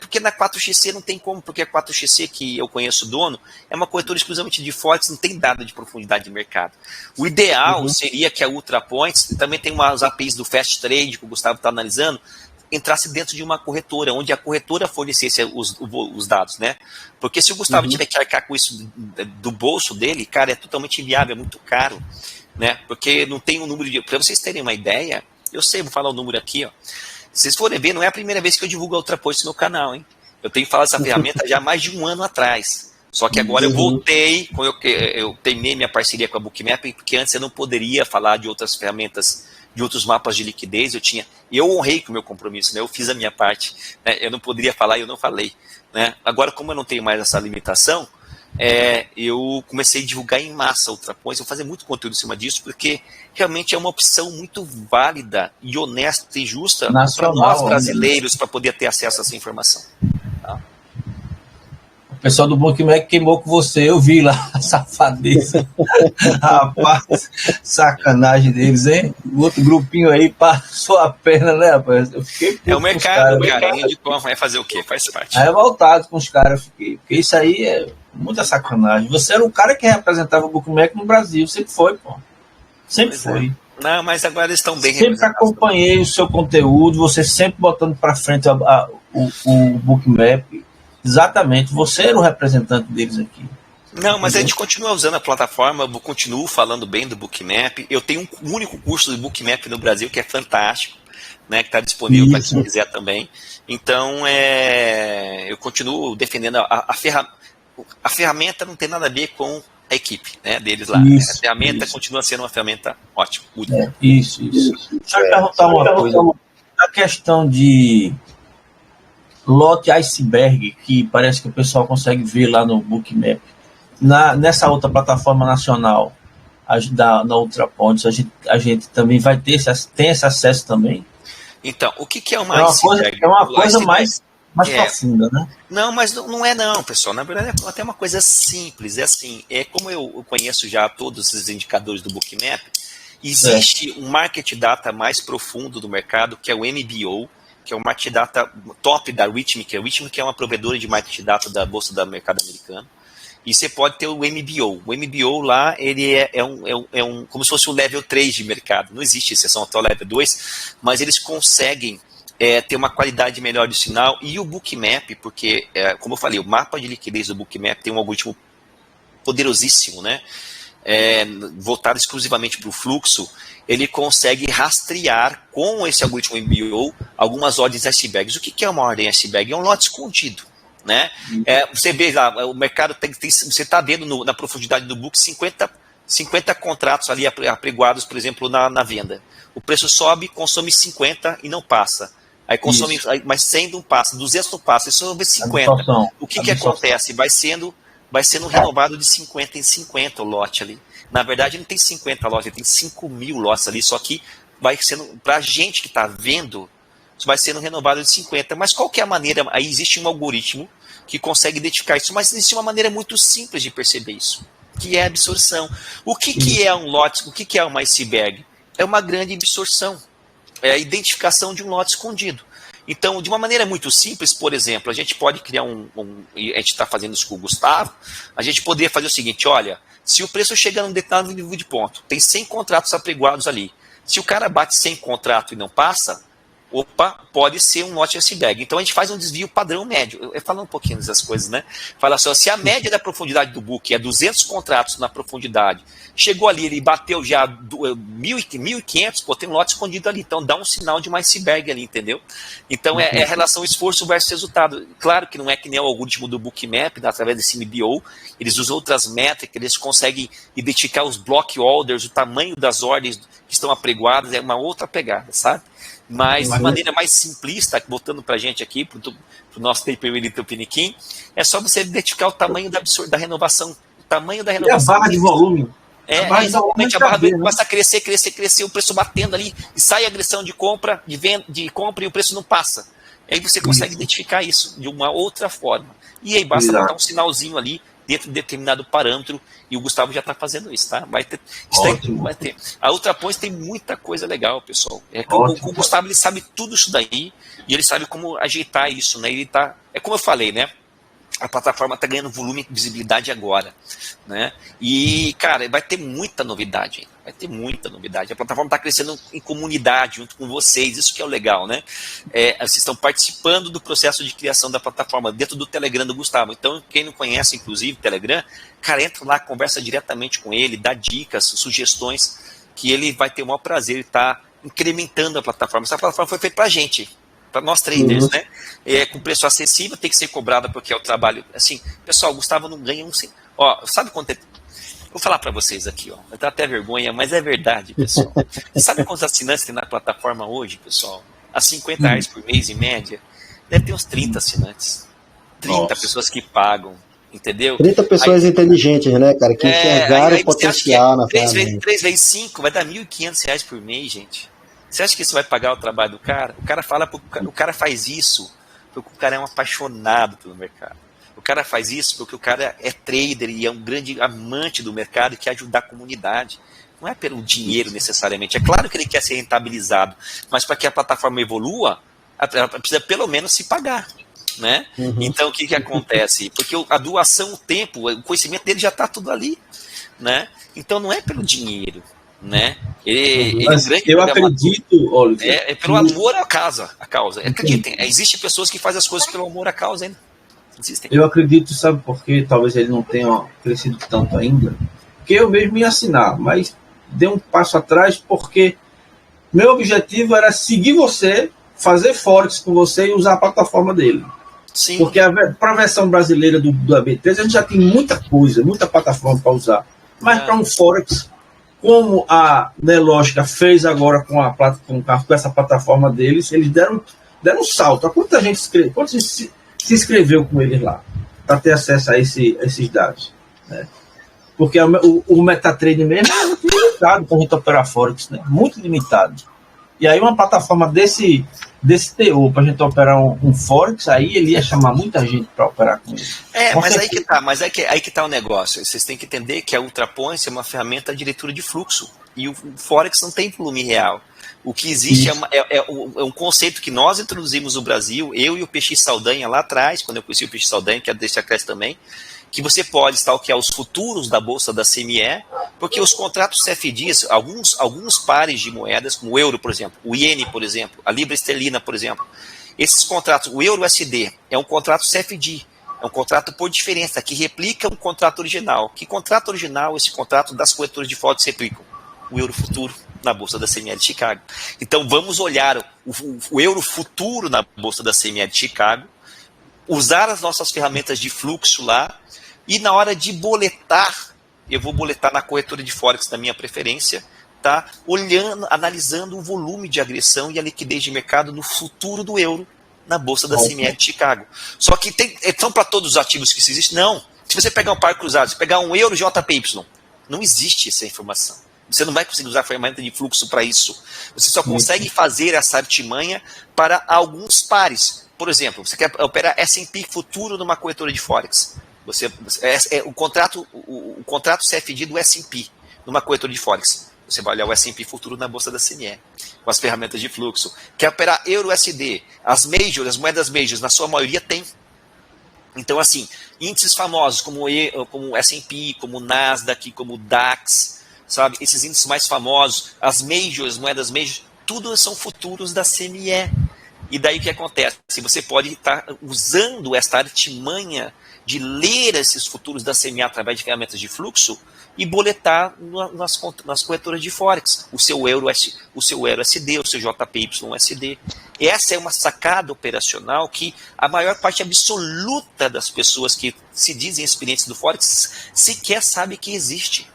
porque na 4XC não tem como, porque a 4XC que eu conheço o dono é uma corretora exclusivamente de Forex, não tem dado de profundidade de mercado. O ideal seria que a UltraPoints, também tem umas APIs do Fast Trade, que o Gustavo está analisando, entrasse dentro de uma corretora, onde a corretora fornecesse os dados, né? Porque se o Gustavo tiver que arcar com isso do bolso dele, cara, é totalmente inviável, é muito caro, né? Porque não tem um número de... Para vocês terem uma ideia, eu sei, vou falar o número aqui, ó. Se vocês forem ver, não é a primeira vez que eu divulgo a UltraPoints no meu canal, hein? Eu tenho falado essa ferramenta já há mais de um ano atrás. Só que agora eu voltei, quando eu terminei minha parceria com a Bookmap, porque antes eu não poderia falar de outras ferramentas, de outros mapas de liquidez. Eu honrei com o meu compromisso, né? Eu fiz a minha parte, né? Eu não poderia falar e eu não falei, né? Agora, como eu não tenho mais essa limitação, eu comecei a divulgar em massa a UltraPoints, eu vou fazer muito conteúdo em cima disso, porque realmente é uma opção muito válida e honesta e justa para nós brasileiros, para poder ter acesso a essa informação. Tá? O pessoal do Bookmap queimou com você, eu vi lá a safadeza. Rapaz, sacanagem deles, hein? O outro grupinho aí passou a perna, né, rapaz? Eu fiquei o mercado, cara. De como vai fazer o quê? Faz parte. Aí voltado com os caras, eu fiquei. Porque isso aí é muita sacanagem. Você era o cara que representava o Bookmap no Brasil, sempre foi, pô. Sempre foi. Não, mas agora eles estão bem representados. Sempre acompanhei o seu conteúdo, você sempre botando para frente o Bookmap. Exatamente, você era o representante deles aqui. Não, mas a gente continua usando a plataforma, eu continuo falando bem do Bookmap. Eu tenho um único curso do Bookmap no Brasil que é fantástico, né, que está disponível para quem quiser também. Então, eu continuo defendendo a ferramenta. A ferramenta não tem nada a ver com a equipe, né, deles lá. A ferramenta continua sendo uma ferramenta ótima. Isso. Deixa eu perguntar uma coisa. A questão de lote iceberg, que parece que o pessoal consegue ver lá no Bookmap, nessa outra plataforma nacional, na UltraPoints, a gente também vai tem esse acesso também? Então, o que é uma iceberg? É uma coisa mais profunda, né? Não, mas não é não, pessoal. Na verdade, é até uma coisa simples. É assim, como eu conheço já todos os indicadores do Bookmap, existe um market data mais profundo do mercado, que é o MBO, que é o market data top da Rithmic. A Rithmic é uma provedora de market data da Bolsa do Mercado Americano. E você pode ter o MBO. O MBO lá, ele é como se fosse o level 3 de mercado. Não existe exceção até o level 2, mas eles conseguem ter uma qualidade melhor de sinal. E o Bookmap, porque, como eu falei, o mapa de liquidez do Bookmap tem um algoritmo poderosíssimo, né? Voltado exclusivamente para o fluxo, ele consegue rastrear com esse algoritmo MBO algumas ordens icebergs. O que é uma ordem iceberg? É um lote escondido, né? Você vê lá, o mercado você está vendo na profundidade do book 50 contratos ali apregoados, por exemplo, na venda. O preço sobe, consome 50 e não passa. Aí consome, mas 100 não passa, 200 não passa, isso sobe 50. O que acontece? Vai sendo renovado de 50 em 50 o lote ali. Na verdade, não tem 50 lotes, ele tem 5.000 lotes ali, só que vai sendo, para a gente que está vendo, vai sendo renovado de 50. Mas qual que é a maneira? Aí existe um algoritmo que consegue identificar isso, mas existe uma maneira muito simples de perceber isso, que é a absorção. O que é um lote? O que é uma iceberg? É uma grande absorção. É a identificação de um lote escondido. Então, de uma maneira muito simples, por exemplo, a gente pode criar a gente está fazendo isso com o Gustavo, a gente poderia fazer o seguinte, olha, se o preço chega num determinado nível de ponto, tem 100 contratos apregoados ali, se o cara bate 100 contratos e não passa, opa, pode ser um lote iceberg. Então a gente faz um desvio padrão médio. Eu falo um pouquinho dessas coisas, né? Fala só, se a média da profundidade do book é 200 contratos na profundidade, chegou ali, ele bateu já 1.500, pô, tem um lote escondido ali. Então dá um sinal de um iceberg ali, entendeu? Então é a relação esforço versus resultado. Claro que não é que nem o algoritmo do Bookmap, através desse MBO, eles usam outras métricas, eles conseguem identificar os block orders, o tamanho das ordens que estão apregoadas, é uma outra pegada, sabe? Mas de maneira mais simplista, botando para a gente aqui, para o nosso paper do Tupiniquim, é só você identificar o tamanho da renovação. O tamanho da renovação. E a barra de volume. Exatamente, a barra de volume começa a crescer, o preço batendo ali, e sai a agressão de compra, de compra, e o preço não passa. Aí você consegue identificar isso de uma outra forma. E aí basta botar um sinalzinho ali, dentro de determinado parâmetro, e o Gustavo já está fazendo isso, tá? Vai ter. A Ultrapoints tem muita coisa legal, pessoal. O Gustavo, ele sabe tudo isso daí, e ele sabe como ajeitar isso, né? Ele tá, é como eu falei, né? A plataforma está ganhando volume e visibilidade agora, né? E, cara, vai ter muita novidade ainda. Vai ter muita novidade. A plataforma está crescendo em comunidade junto com vocês, isso que é o legal, né? Vocês estão participando do processo de criação da plataforma dentro do Telegram do Gustavo. Então, quem não conhece, inclusive, o Telegram, cara, entra lá, conversa diretamente com ele, dá dicas, sugestões, que ele vai ter o maior prazer em estar incrementando a plataforma. Essa plataforma foi feita para a gente, para nós traders, né? Com preço acessível, tem que ser cobrada porque é o trabalho. Assim, pessoal, o Gustavo não ganha um centavo. Ó, sabe quanto é? Vou falar para vocês aqui, ó. Vai dar até vergonha, mas é verdade, pessoal. Sabe quantos assinantes tem na plataforma hoje, pessoal? A R$50 por mês, em média, deve ter uns 30 assinantes. 30 pessoas que pagam, entendeu? 30 pessoas inteligentes, né, cara? Que enxergaram o potencial na ferramenta. 3 vezes 5 vai dar R$1.500 por mês, gente. Você acha que isso vai pagar o trabalho do cara? O cara fala, o cara faz isso porque o cara é um apaixonado pelo mercado. O cara faz isso porque o cara é trader e é um grande amante do mercado e quer ajudar a comunidade. Não é pelo dinheiro necessariamente. É claro que ele quer ser rentabilizado, mas para que a plataforma evolua, ela precisa pelo menos se pagar, né? Então o que acontece? Porque a doação, o tempo, o conhecimento dele já está tudo ali, né? Então não é pelo dinheiro, né? Eu acredito, Oliver, é pelo amor à causa. Acreditem, existem pessoas que fazem as coisas pelo amor à causa ainda. Existem. Eu acredito, sabe por quê? Talvez ele não tenha crescido tanto ainda, porque eu mesmo ia assinar, mas dei um passo atrás porque meu objetivo era seguir você, fazer Forex com você e usar a plataforma dele. Sim. Porque para a versão brasileira do AB3 a gente já tem muita coisa, muita plataforma para usar, mas para um Forex, como a Nelógica fez agora com essa plataforma deles, eles deram um salto. Quanta gente se inscreveu com eles lá para ter acesso a esses dados, né? Porque o MetaTrader mesmo é muito limitado para a gente operar Forex, né? Muito limitado. E aí uma plataforma desse teor para a gente operar um Forex, aí ele ia chamar muita gente para operar com ele. Mas aí que tá o negócio. Vocês têm que entender que a Ultrapoints é uma ferramenta de leitura de fluxo. E o Forex não tem volume real. O que existe é um conceito que nós introduzimos no Brasil, eu e o PX Saldanha lá atrás, quando eu conheci o PX Saldanha, que é desse acréscimo também, que você pode stalkear os futuros da bolsa da CME, porque os contratos CFDs, alguns pares de moedas, como o euro, por exemplo, o iene, por exemplo, a libra esterlina, por exemplo, esses contratos, o euro USD, é um contrato CFD, é um contrato por diferença, que replica um contrato original. Que contrato original esse contrato das corretoras de Forex replicam? O euro futuro na bolsa da CME de Chicago. Então vamos olhar o euro futuro na bolsa da CME de Chicago, usar as nossas ferramentas de fluxo lá, e na hora de boletar, eu vou boletar na corretora de Forex da minha preferência, tá? Olhando, analisando o volume de agressão e a liquidez de mercado no futuro do euro na bolsa da CME de Chicago. Só que são para todos os ativos que isso existe? Não. Se você pegar um par cruzado, se pegar um euro JPY, não existe essa informação. Você não vai conseguir usar a ferramenta de fluxo para isso. Você só consegue fazer essa artimanha para alguns pares. Por exemplo, você quer operar S&P futuro numa corretora de Forex. O contrato CFD do S&P numa corretora de Forex. Você vai olhar o S&P futuro na bolsa da CME, com as ferramentas de fluxo. Quer operar Euro-USD? As moedas majors, na sua maioria, tem. Então, assim, índices famosos como o S&P, como o Nasdaq, como o DAX, sabe? Esses índices mais famosos, as majors, moedas majors, tudo são futuros da CME. E daí o que acontece? Você pode estar usando esta artimanha de ler esses futuros da CME através de ferramentas de fluxo e boletar nas corretoras de Forex o seu EURUSD, o seu JPYUSD. Essa é uma sacada operacional que a maior parte absoluta das pessoas que se dizem experientes do Forex sequer sabe que existe.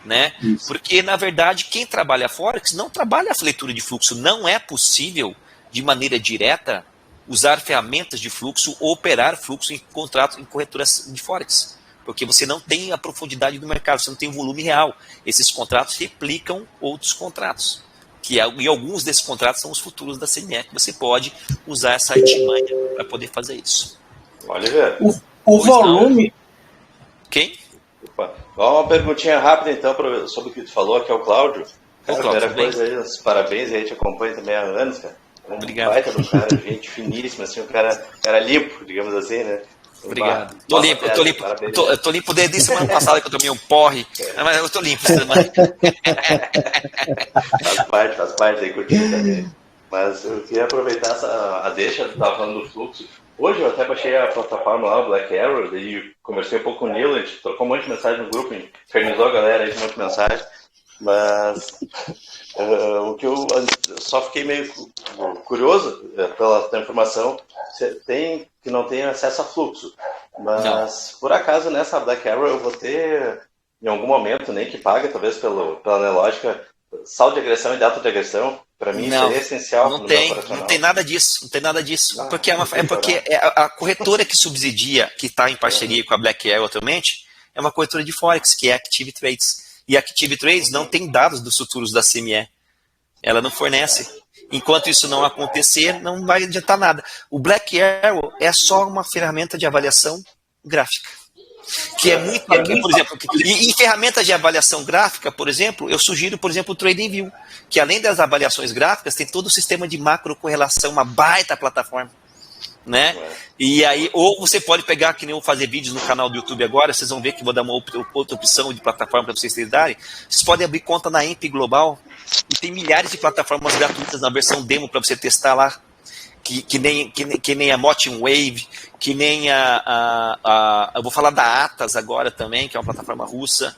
Né? Porque, na verdade, quem trabalha Forex não trabalha a leitura de fluxo. Não é possível, de maneira direta, usar ferramentas de fluxo ou operar fluxo em contratos, em corretoras de Forex. Porque você não tem a profundidade do mercado, você não tem o volume real. Esses contratos replicam outros contratos. E alguns desses contratos são os futuros da CME, que você pode usar essa artimanha para poder fazer isso. Oliver. O volume... Quem? Opa. Uma perguntinha rápida, então, sobre o que tu falou, que é o Cláudio. Cara, Cláudio, primeira coisa aí, os parabéns aí, te acompanho também há anos, cara. Obrigado. Baita do cara, gente finíssima, assim, um cara limpo, digamos assim, né? Obrigado. Tô limpo desde semana passada que eu tomei um porre, mas eu tô limpo. Faz parte aí, curtindo também. Mas eu queria aproveitar a deixa, eu tava falando do fluxo. Hoje eu até baixei a plataforma lá, o Black Arrow, e conversei um pouco com o Nilo, a gente trocou um monte de mensagem no grupo, infernizou a galera aí de um monte de mensagem, mas o que eu só fiquei meio curioso pela informação, que não tem acesso a fluxo, mas não. Por acaso nessa Black Arrow eu vou ter, em algum momento, nem que paga, talvez pela Nelogica, saldo de agressão e data de agressão. Para mim seria essencial. Não tem nada disso. Porque a corretora que subsidia, que está em parceria com a Black Arrow atualmente, é uma corretora de Forex, que é a Active Trades. E a Active Trades não tem dados dos futuros da CME. Ela não fornece. Enquanto isso não acontecer, não vai adiantar nada. O Black Arrow é só uma ferramenta de avaliação gráfica. Que é muito. Por exemplo, em ferramentas de avaliação gráfica, por exemplo, eu sugiro, por exemplo, o TradingView, que além das avaliações gráficas, tem todo o sistema de macro correlação, uma baita plataforma. Né? E aí, ou você pode pegar, que nem eu vou fazer vídeos no canal do YouTube agora, vocês vão ver que vou dar uma outra opção de plataforma para vocês darem. Vocês podem abrir conta na EMP Global e tem milhares de plataformas gratuitas na versão demo para você testar lá. Que nem a Motion Wave, que nem eu vou falar da Atas agora também, que é uma plataforma russa.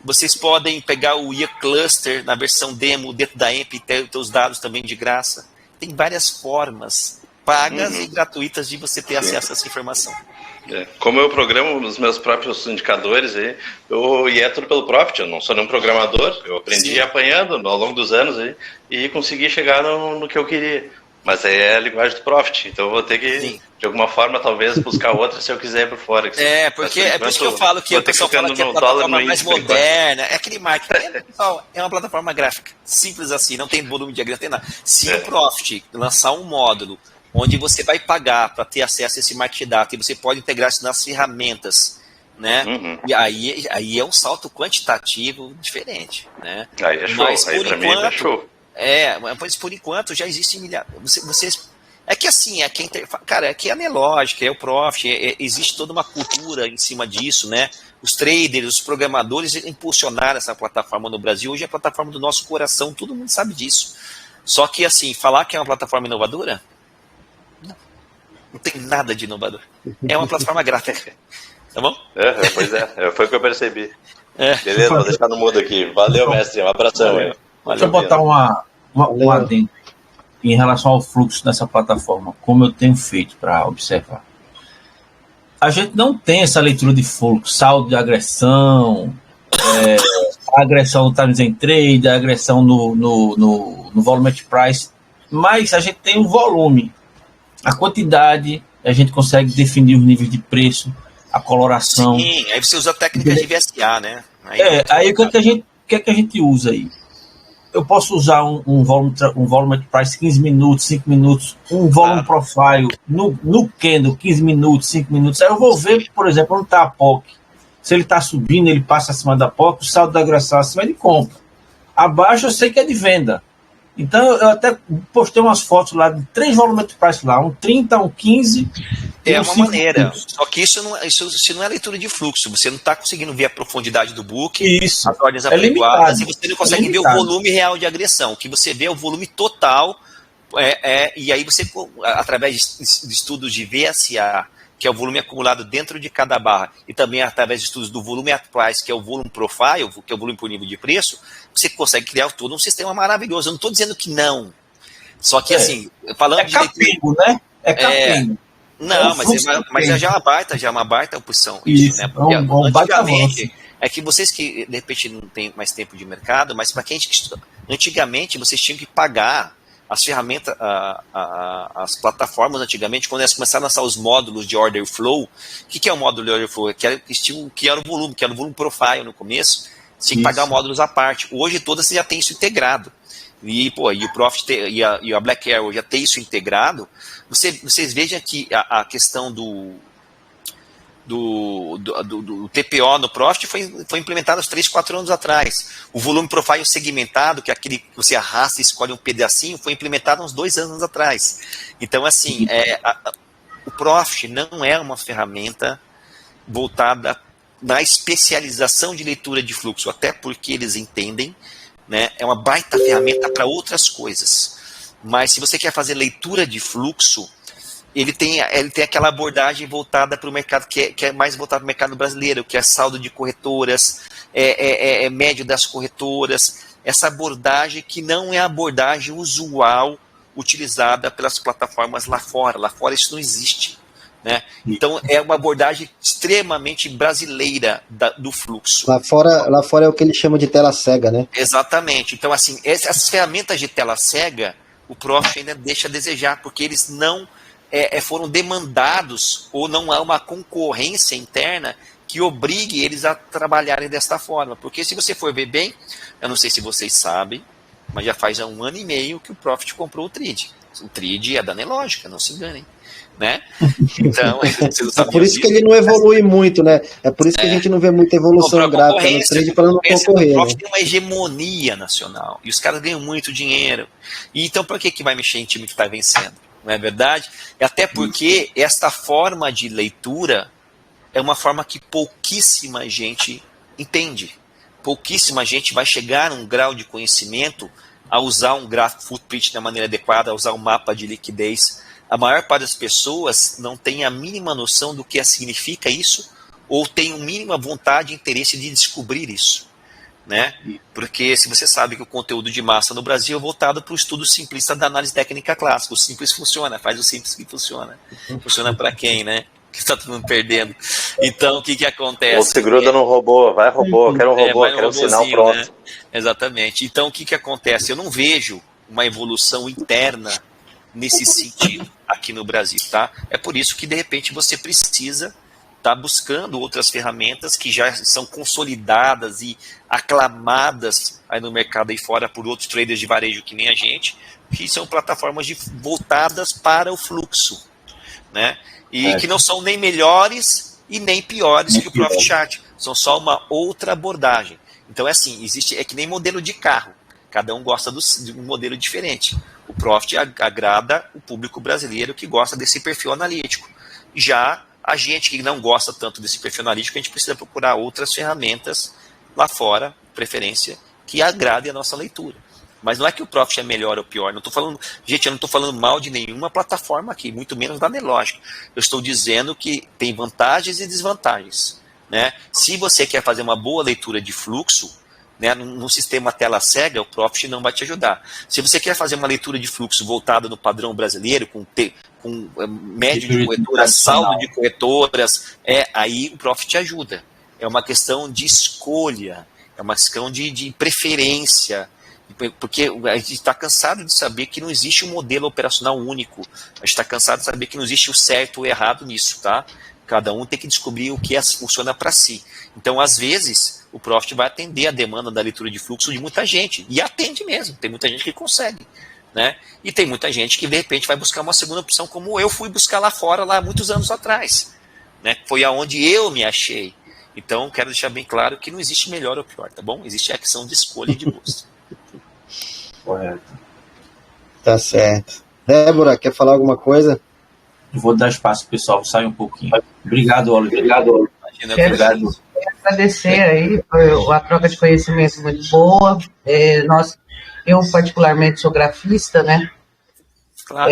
Vocês podem pegar o IA Cluster na versão demo dentro da EMP e ter os dados também de graça. Tem várias formas pagas e gratuitas de você ter acesso a essa informação. Como eu programo os meus próprios indicadores, e é tudo pelo Profit, eu não sou nenhum programador, eu aprendi apanhando ao longo dos anos e consegui chegar no que eu queria. Mas aí é a linguagem do Profit, então eu vou ter que, de alguma forma, talvez buscar outra se eu quiser ir pro Forex. É por isso que eu falo que o pessoal fala que é a plataforma mais moderna, é aquele marketing. É uma plataforma gráfica, simples assim, não tem volume de diagrama, não tem nada. Se o Profit lançar um módulo onde você vai pagar para ter acesso a esse market data e você pode integrar isso nas ferramentas, né? E aí é um salto quantitativo diferente, né? Aí é show, mas aí para mim é show. Mas por enquanto já existem milhares. Vocês, é que assim, cara, é que é a Nelogica, é o Profit, existe toda uma cultura em cima disso, né? Os traders, os programadores impulsionaram essa plataforma no Brasil. Hoje é a plataforma do nosso coração, todo mundo sabe disso. Só que assim, falar que é uma plataforma inovadora, não tem nada de inovador. É uma plataforma gráfica. Tá bom? Pois foi o que eu percebi. Beleza, vou deixar no mudo aqui. Valeu, mestre. Um abração. Deixa eu botar um adendo em relação ao fluxo dessa plataforma, como eu tenho feito para observar. A gente não tem essa leitura de fluxo, saldo de agressão, a agressão no Times and Trade, a agressão no volume price, mas a gente tem o volume, a quantidade, a gente consegue definir os níveis de preço, a coloração. Sim, aí você usa a técnica de VSA, né? Aí o que é que a gente usa aí? Eu posso usar um volume price 15 minutos, 5 minutos, um volume profile no candle 15 minutos, 5 minutos. Aí eu vou ver, por exemplo, onde está a POC. Se ele está subindo, ele passa acima da POC, o saldo da agressão acima é de compra. Abaixo eu sei que é de venda. Então eu até postei umas fotos lá de 3 volume price lá, um 30, um 15 Tem É um uma ciclo maneira, fluxo. só que isso não é leitura de fluxo, você não está conseguindo ver a profundidade do book, Isso. as ordens É apregoadas, limitado. e você não É consegue ver o limitado. volume real de agressão. O que você vê é o volume total, e aí você, através de estudos de VSA, que é o volume acumulado dentro de cada barra, e também através de estudos do volume at price, que é o volume profile, que é o volume por nível de preço, você consegue criar todo um sistema maravilhoso. Eu não estou dizendo que não, só que assim, falando É de leitura... capengo, né? É capengo. É um Não, fluxo mas capengo. já é uma baita opção isso, Isso. né? É Porque um baita avanço. antigamente, é que vocês que de repente não tem mais tempo de mercado, mas para quem antigamente vocês tinham que pagar as ferramentas, as plataformas antigamente, quando elas começaram a lançar os módulos de order flow. O que é o módulo de order flow? Que era o volume profile no começo, você tinha que pagar Isso. módulos à parte. Hoje todas você já tem isso integrado. E o Profit e a Black Arrow já tem isso integrado. Vocês vejam que a questão do TPO no Profit foi implementado há 3, 4 anos atrás. O volume profile segmentado, que é aquele que você arrasta e escolhe um pedacinho, foi implementado há uns 2 anos atrás. Então, assim, o Profit não é uma ferramenta voltada na especialização de leitura de fluxo, até porque eles entendem, né, é uma baita ferramenta para outras coisas. Mas se você quer fazer leitura de fluxo, ele tem aquela abordagem voltada para o mercado, que é mais voltado para o mercado brasileiro, que é saldo de corretoras, médio das corretoras, essa abordagem que não é a abordagem usual utilizada pelas plataformas lá fora. Lá fora isso não existe. Né? Então é uma abordagem extremamente brasileira do fluxo. Lá fora é o que eles chamam de tela cega, né? Exatamente. Então, assim, essas ferramentas de tela cega, o Profit ainda deixa a desejar, porque eles não foram demandados, ou não há uma concorrência interna que obrigue eles a trabalharem desta forma. Porque se você for ver bem, eu não sei se vocês sabem, mas já faz 1 ano e meio que o Profit comprou o Trade. O Trade é da Nelogica, não se enganem. Né? Então, é por isso que ele não evolui muito, né? É por isso que a gente não vê muita evolução gráfica no trade para não concorrer. O Profit né? tem uma hegemonia nacional e os caras ganham muito dinheiro. E então, por que vai mexer em time que está vencendo? Não é verdade? E até porque esta forma de leitura é uma forma que pouquíssima gente entende. Pouquíssima gente vai chegar a um grau de conhecimento a usar um gráfico footprint da maneira adequada, a usar um mapa de liquidez. A maior parte das pessoas não tem a mínima noção do que significa isso, ou tem a mínima vontade e interesse de descobrir isso. Né? Porque se você sabe que o conteúdo de massa no Brasil é voltado para o estudo simplista da análise técnica clássica. O simples funciona, faz o simples que funciona. Funciona para quem, né? Que está todo mundo perdendo. Então, o que acontece? Ou se gruda no robô, vai robô, quero um robô, quero um sinal pronto. Né? Exatamente. Então, o que acontece? Eu não vejo uma evolução interna nesse sentido aqui no Brasil, tá? É por isso que, de repente, você precisa estar buscando outras ferramentas que já são consolidadas e aclamadas aí no mercado aí fora por outros traders de varejo que nem a gente, que são plataformas voltadas para o fluxo, né? E que não são nem melhores e nem piores que o Profit Chart. São só uma outra abordagem. Então é assim, é que nem modelo de carro. Cada um gosta de um modelo diferente. O Profit agrada o público brasileiro que gosta desse perfil analítico. Já a gente que não gosta tanto desse perfil analítico, a gente precisa procurar outras ferramentas lá fora, preferência, que agradem a nossa leitura. Mas não é que o Profit é melhor ou pior. Não tô falando, gente, eu não estou falando mal de nenhuma plataforma aqui, muito menos da Nelogica. Eu estou dizendo que tem vantagens e desvantagens. Né? Se você quer fazer uma boa leitura de fluxo, né, num sistema tela cega, o Profit não vai te ajudar. Se você quer fazer uma leitura de fluxo voltada no padrão brasileiro, com médio de corretoras, saldo de corretoras, aí o Profit te ajuda. É uma questão de escolha, é uma questão de preferência, porque a gente está cansado de saber que não existe um modelo operacional único, a gente está cansado de saber que não existe o certo ou o errado nisso, tá? Cada um tem que descobrir o que funciona para si. Então, às vezes, o Profit vai atender a demanda da leitura de fluxo de muita gente, e atende mesmo, tem muita gente que consegue. Né? E tem muita gente que de repente vai buscar uma segunda opção, como eu fui buscar lá fora, lá muitos anos atrás. Né? Foi aonde eu me achei. Então, quero deixar bem claro que não existe melhor ou pior, tá bom? Existe a questão de escolha e de gosto. Correto. Tá certo. Débora, quer falar alguma coisa? vou dar espaço pro pessoal sair um pouquinho. Obrigado, Oliver. Imagina, Obrigado. Agradecer aí, foi a troca de conhecimento muito boa. Eu particularmente sou grafista, né? claro.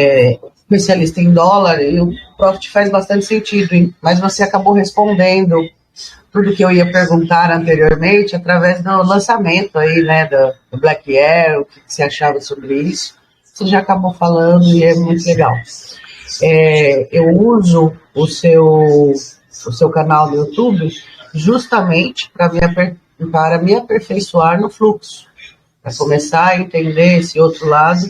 Especialista em dólar, e o Profit faz bastante sentido, hein? Mas você acabou respondendo tudo que eu ia perguntar anteriormente através do lançamento aí, né, do Black Air, o que você achava sobre isso. Você já acabou falando e é muito legal. Eu uso o seu canal no YouTube justamente para me aperfeiçoar no fluxo, para começar a entender esse outro lado,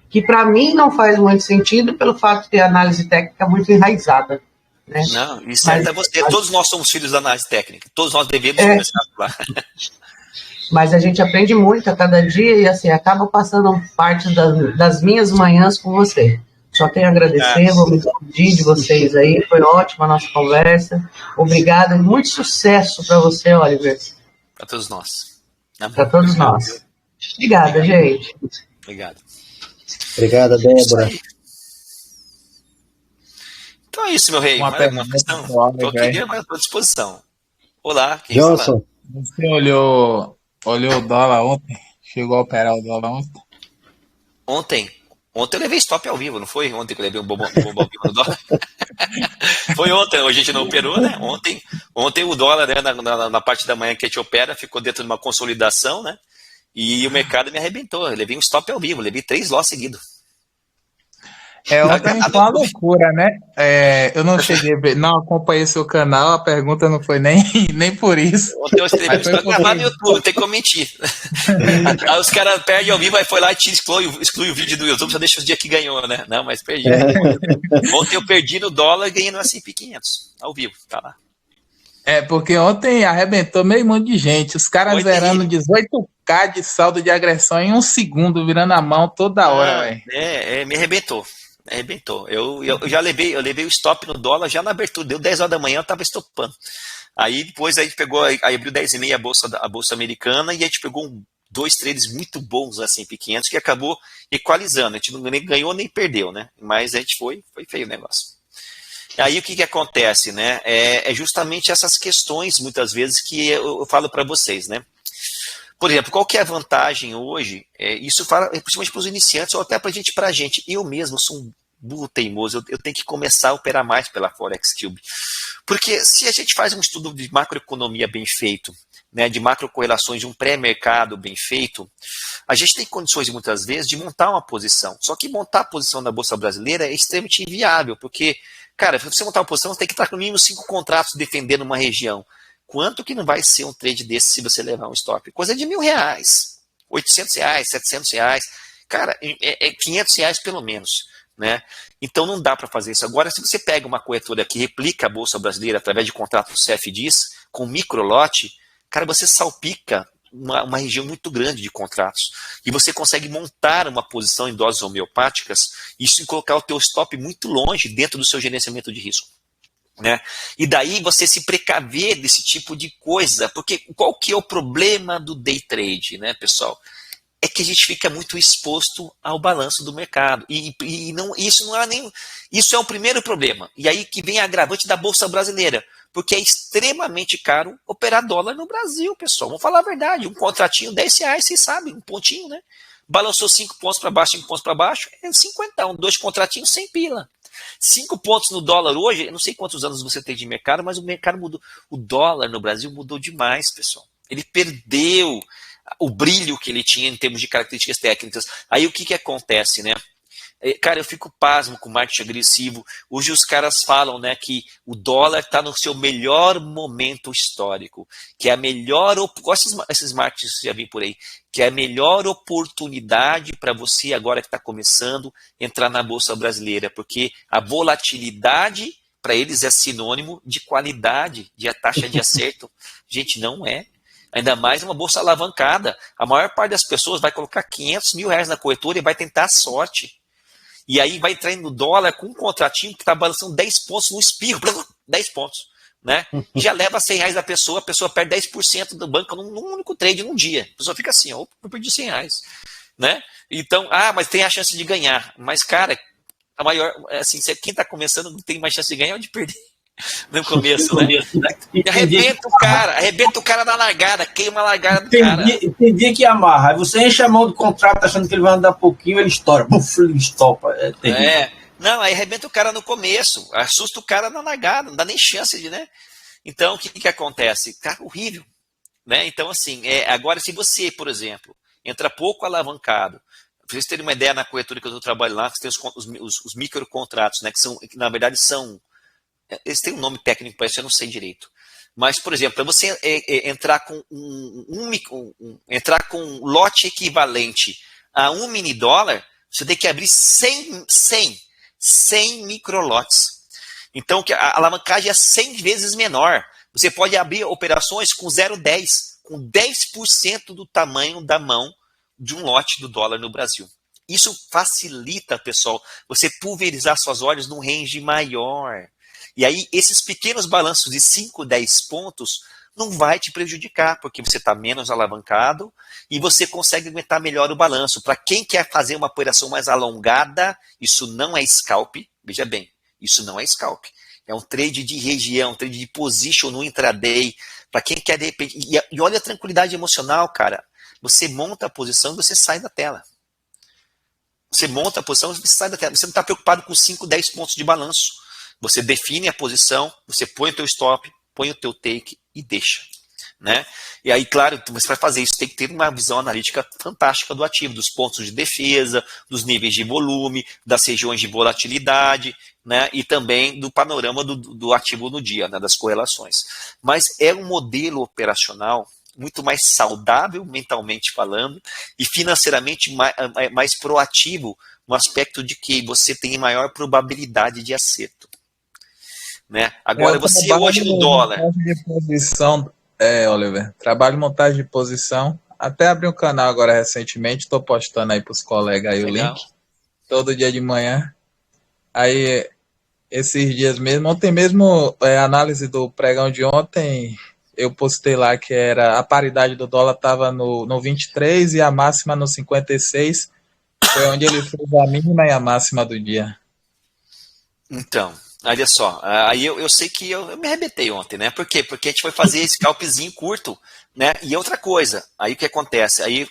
que para mim não faz muito sentido pelo fato de ter análise técnica muito enraizada. Né? Não, isso é você. Todos nós somos filhos da análise técnica. Todos nós devemos começar lá. Mas a gente aprende muito a cada dia e assim, acaba passando parte das minhas manhãs com você. Só tenho a agradecer, vou me despedir de vocês aí. Foi ótima a nossa conversa. Obrigado e muito sucesso para você, Oliver. Para todos nós. Para todos nós. Obrigada, gente. Obrigado. Obrigada, Débora. Então é isso, meu rei. Uma pergunta questão. pro Oliver, Estou aqui à tua disposição. Olá, quem Johnson, Você olhou o dólar ontem? Chegou a operar o dólar ontem? Ontem eu levei stop ao vivo, não foi? Ontem que eu levei um bombom ao vivo no dólar. Foi ontem, hoje a gente não operou, né? Ontem o dólar, né, na parte da manhã que a gente opera, ficou dentro de uma consolidação, né? E o mercado me arrebentou. Eu levei um stop ao vivo, levei 3 loss seguidos. Ontem foi uma loucura, né? Eu não cheguei a ver, não acompanhei seu canal, a pergunta não foi nem por isso. Ontem eu escrevi, está gravado no YouTube, não tem como mentir. Aí os caras perdem ao vivo, aí foi lá e exclui o vídeo do YouTube, só deixa os dias que ganhou, né? Não, mas perdi. Ontem eu perdi no dólar e ganhei no S&P 500, ao vivo, tá lá. Porque ontem arrebentou meio monte de gente, os caras zerando 18k de saldo de agressão em 1 segundo, virando a mão toda hora, velho. Me arrebentou. Eu já levei o stop no dólar já na abertura, deu 10 horas da manhã, eu tava estopando. Aí depois a gente pegou, aí abriu 10h30 a bolsa americana e a gente pegou 2 trades muito bons assim, pequenos, que acabou equalizando. A gente não nem ganhou nem perdeu, né? Mas a gente foi feio o negócio. Aí o que acontece, né? É justamente essas questões, muitas vezes, que eu falo para vocês, né? Por exemplo, qual que é a vantagem hoje? Isso fala principalmente para os iniciantes ou até para a gente. Eu mesmo sou um burro teimoso, eu tenho que começar a operar mais pela Forex Cube. Porque se a gente faz um estudo de macroeconomia bem feito, né, de macrocorrelações de um pré-mercado bem feito, a gente tem condições, muitas vezes, de montar uma posição. Só que montar a posição na Bolsa Brasileira é extremamente inviável, porque, cara, para você montar uma posição, você tem que estar com no mínimo 5 contratos defendendo uma região. Quanto que não vai ser um trade desse se você levar um stop? Coisa de R$1.000, R$800, R$700. Cara, R$500 pelo menos. Né? Então não dá para fazer isso. Agora, se você pega uma corretora que replica a Bolsa Brasileira através de contratos CFDs, com microlote, cara, você salpica uma região muito grande de contratos. E você consegue montar uma posição em doses homeopáticas e colocar o teu stop muito longe dentro do seu gerenciamento de risco. Né? E daí você se precaver desse tipo de coisa, porque qual que é o problema do day trade, né, pessoal? É que a gente fica muito exposto ao balanço do mercado. Isso é o primeiro problema. E aí que vem a agravante da Bolsa Brasileira, porque é extremamente caro operar dólar no Brasil, pessoal. Vamos falar a verdade, um contratinho R$10, vocês sabem, um pontinho, né? Balançou 5 pontos para baixo, 5 pontos para baixo, é 50, 2 contratinhos, 100 pila. 5 pontos no dólar hoje, eu não sei quantos anos você tem de mercado, mas o mercado mudou. O dólar no Brasil mudou demais, pessoal. Ele perdeu o brilho que ele tinha em termos de características técnicas. Aí o que acontece, né? Cara, eu fico pasmo com o marketing agressivo. Hoje os caras falam, né, que o dólar está no seu melhor momento histórico, que é a melhor... Esses marketings que já vêm por aí, que é a melhor oportunidade para você, agora que está começando, entrar na Bolsa Brasileira, porque a volatilidade, para eles, é sinônimo de qualidade, de a taxa de acerto. Gente, não é. Ainda mais uma bolsa alavancada. A maior parte das pessoas vai colocar R$500 mil na corretora e vai tentar a sorte. E aí vai entrar no dólar com um contratinho que está balançando 10 pontos no espirro. 10 pontos. Né? Já leva R$100 da pessoa, a pessoa perde 10% do banco num único trade num dia. A pessoa fica assim, eu perdi R$100. Né? Então, mas tem a chance de ganhar. Mas, cara, A maior, assim, quem está começando não tem mais chance de ganhar ou de perder no começo, né? E arrebenta o cara na largada, queima a largada do cara. Tem dia que amarra, aí você enche a mão do contrato achando que ele vai andar pouquinho, ele estoura, buf, ele estopa. Não, aí arrebenta o cara no começo, assusta o cara na largada, não dá nem chance de, né? Então, o que acontece? Cara, horrível, né? Então, assim, agora se você, por exemplo, entra pouco alavancado, para vocês terem uma ideia, na corretora que eu trabalho lá, você tem os microcontratos, né? Que na verdade eles têm um nome técnico para isso, eu não sei direito. Mas, por exemplo, para você entrar com entrar com um lote equivalente a $1 mini, você tem que abrir 100 microlotes. Então, a alavancagem é 100 vezes menor. Você pode abrir operações com 0,10, com 10% do tamanho da mão de um lote do dólar no Brasil. Isso facilita, pessoal, você pulverizar suas ordens num range maior. E aí, esses pequenos balanços de 5, 10 pontos não vai te prejudicar, porque você está menos alavancado e você consegue aguentar melhor o balanço. Para quem quer fazer uma operação mais alongada, isso não é scalp, veja bem, isso não é scalp. É um trade de região, um trade de position no intraday. Para quem quer, de repente. E olha a tranquilidade emocional, cara. Você monta a posição e você sai da tela. Você monta a posição e você sai da tela. Você não está preocupado com 5, 10 pontos de balanço. Você define a posição, você põe o teu stop, põe o teu take e deixa. Né? E aí, claro, você vai fazer isso, tem que ter uma visão analítica fantástica do ativo, dos pontos de defesa, dos níveis de volume, das regiões de volatilidade, né? E também do panorama do ativo no dia, né? Das correlações. Mas é um modelo operacional muito mais saudável, mentalmente falando, e financeiramente mais proativo, no aspecto de que você tem maior probabilidade de acerto. Né? Agora, você hoje no dólar... Oliver, trabalho em montagem de posição, até abri um canal agora recentemente, estou postando aí para os colegas aí Legal. o link, todo dia de manhã. Aí, esses dias mesmo, ontem mesmo, análise do pregão de ontem, eu postei lá que era a paridade do dólar estava no 23 e a máxima no 56, foi onde ele fez a mínima e a máxima do dia. Então, olha só, aí eu sei que eu me arrebentei ontem, né? Por quê? Porque a gente foi fazer esse scalpzinho curto, né? E outra coisa, aí o que acontece? Aí,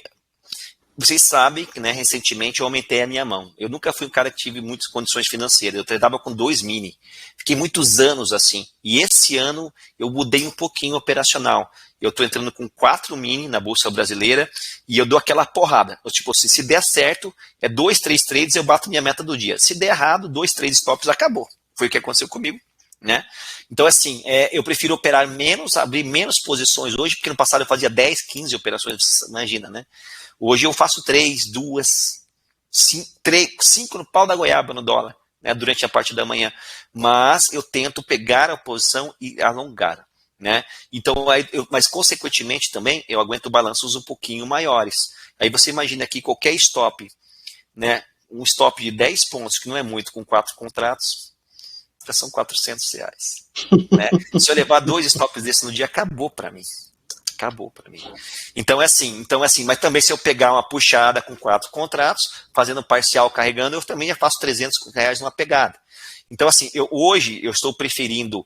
vocês sabem que, né, recentemente eu aumentei a minha mão. Eu nunca fui um cara que tive muitas condições financeiras. Eu tradava com 2 mini. Fiquei muitos anos assim. E esse ano eu mudei um pouquinho operacional. Eu estou entrando com 4 mini na Bolsa Brasileira e eu dou aquela porrada. Eu, tipo, se der certo, 2, 3 trades, eu bato minha meta do dia. Se der errado, 2, 3 stops, acabou. Foi o que aconteceu comigo. Né? Então, assim, eu prefiro operar menos, abrir menos posições hoje, porque no passado eu fazia 10, 15 operações, imagina, né? Hoje eu faço 3, 2, 5 no pau da goiaba no dólar, né, durante a parte da manhã. Mas eu tento pegar a posição e alongar. Né? Então, mas consequentemente também eu aguento balanços um pouquinho maiores. Aí você imagina aqui qualquer stop, né, um stop de 10 pontos, que não é muito, com 4 contratos, já são R$400. Né? Se eu levar 2 stops desses no dia, acabou para mim. Acabou para mim. Então é assim, mas também se eu pegar uma puxada com 4 contratos, fazendo parcial carregando, eu também já faço R$300 numa pegada. Então assim, hoje eu estou preferindo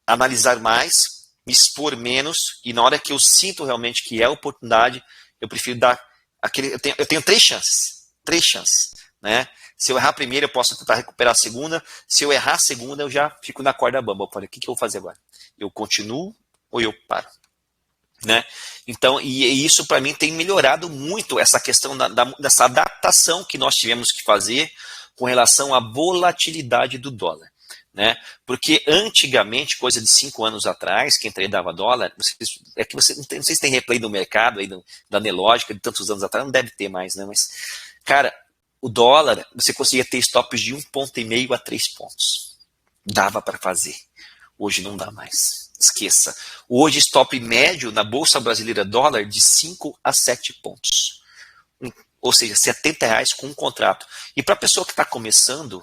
analisar mais, me expor menos, e na hora que eu sinto realmente que é oportunidade, eu prefiro dar aquele. Eu tenho 3 chances. 3 chances. Né? Se eu errar a primeira, eu posso tentar recuperar a segunda. Se eu errar a segunda, eu já fico na corda bamba. Eu falei, o que eu vou fazer agora? Eu continuo ou eu paro? Né? Então, e isso para mim tem melhorado muito essa questão dessa adaptação que nós tivemos que fazer com relação à volatilidade do dólar. Né? Porque antigamente, coisa de 5 anos atrás, quem tradava dólar, não sei se tem replay do mercado aí da Nelogica de tantos anos atrás, não deve ter mais, né? Mas, cara, o dólar, você conseguia ter stops de 1,5 a 3 pontos. Dava para fazer. Hoje não dá mais. Esqueça. Hoje, stop médio na Bolsa Brasileira dólar de 5 a 7 pontos. Ou seja, R$70 com um contrato. E para a pessoa que está começando,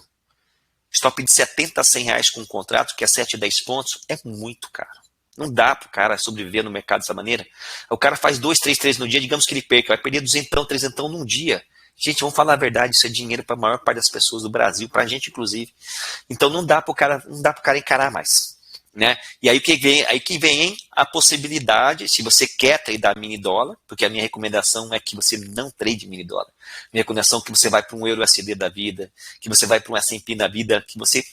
stop de 70 a 100 reais com um contrato, que é 7 a 10 pontos, é muito caro. Não dá para o cara sobreviver no mercado dessa maneira. O cara faz 2, 3 trades no dia, digamos que ele perca, vai perder 200, 300 num dia. Gente, vamos falar a verdade, isso é dinheiro para a maior parte das pessoas do Brasil, para a gente inclusive. Então não dá para o cara encarar mais. Né? E aí que vem a possibilidade, se você quer tradear mini dólar, porque a minha recomendação é que você não trade mini dólar. Minha recomendação é que você vai para um Euro USD da vida, que você vai para um S&P da vida, que você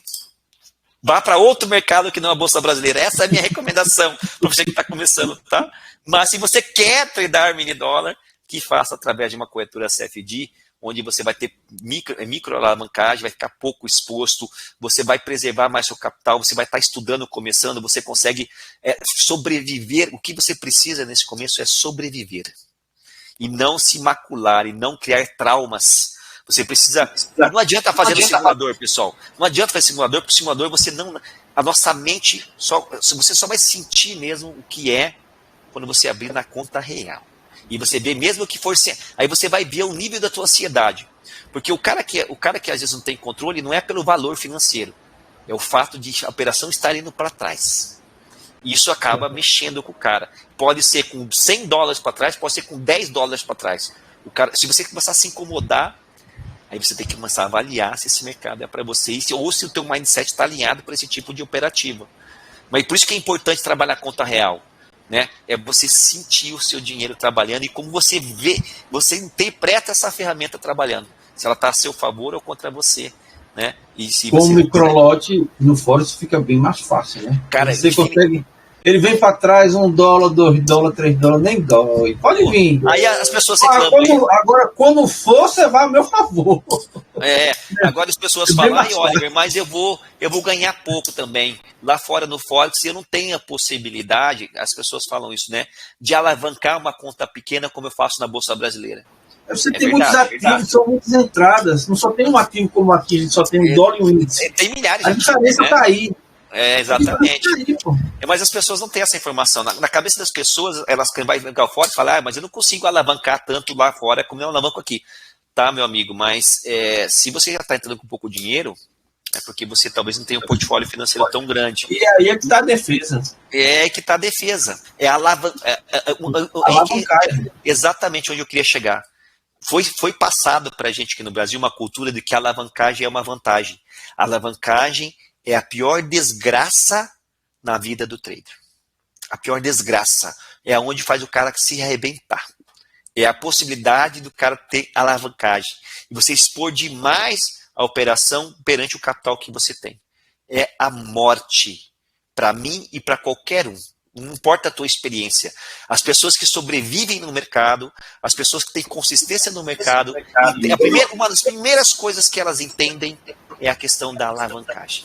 vá para outro mercado que não a Bolsa Brasileira. Essa é a minha recomendação para você que está começando, tá? Mas se você quer tradear mini dólar, que faça através de uma corretora CFD, onde você vai ter micro alavancagem, vai ficar pouco exposto, você vai preservar mais seu capital, você vai estar estudando, começando, você consegue sobreviver. O que você precisa nesse começo é sobreviver. E não se macular, e não criar traumas. Você precisa... Não adianta fazer no simulador, pessoal. Não adianta fazer simulador, porque o simulador você não... A nossa mente, você só vai sentir mesmo o que é quando você abrir na conta real. E você vê mesmo que for... Aí você vai ver o nível da tua ansiedade. Porque o cara que às vezes não tem controle não é pelo valor financeiro. É o fato de a operação estar indo para trás. E isso acaba mexendo com o cara. Pode ser com $100 para trás, pode ser com $10 para trás. Se você começar a se incomodar, aí você tem que começar a avaliar se esse mercado é para você, ou se o teu mindset está alinhado para esse tipo de operativa. Mas por isso que é importante trabalhar a conta real. Né? É você sentir o seu dinheiro trabalhando e como você vê, você interpreta essa ferramenta trabalhando. Se ela está a seu favor ou contra você. Né? E se com você o microlote no Forex fica bem mais fácil, né? Cara, você consegue. Ele vem para trás, $1, $2, $3, nem dói. Pode vir. Aí as pessoas reclamam. Agora, quando for, você vai a meu favor. Agora as pessoas falam, ai, Oliver, mas eu vou ganhar pouco também. Lá fora no Forex, eu não tenho a possibilidade, as pessoas falam isso, né? De alavancar uma conta pequena como eu faço na Bolsa Brasileira. Você tem muitos ativos, são muitas entradas. Não só tem um ativo como aqui, a gente só tem um dólar e um índice. Tem milhares de ativos. A diferença está aí. Exatamente. Mas as pessoas não têm essa informação. Na cabeça das pessoas, elas vai ficar fora e falar, mas eu não consigo alavancar tanto lá fora como eu alavanco aqui. Tá, meu amigo, mas se você já está entrando com pouco dinheiro, é porque você talvez não tenha um portfólio financeiro tão grande. E aí é que está a defesa. É que está a defesa. Exatamente onde eu queria chegar. Foi passado para a gente aqui no Brasil uma cultura de que a alavancagem é uma vantagem. A alavancagem é a pior desgraça na vida do trader. A pior desgraça é onde faz o cara se arrebentar. É a possibilidade do cara ter alavancagem. E você expor demais a operação perante o capital que você tem. É a morte. Para mim e para qualquer um. Não importa a tua experiência. As pessoas que sobrevivem no mercado, as pessoas que têm consistência no mercado, uma das primeiras coisas que elas entendem é a questão da alavancagem.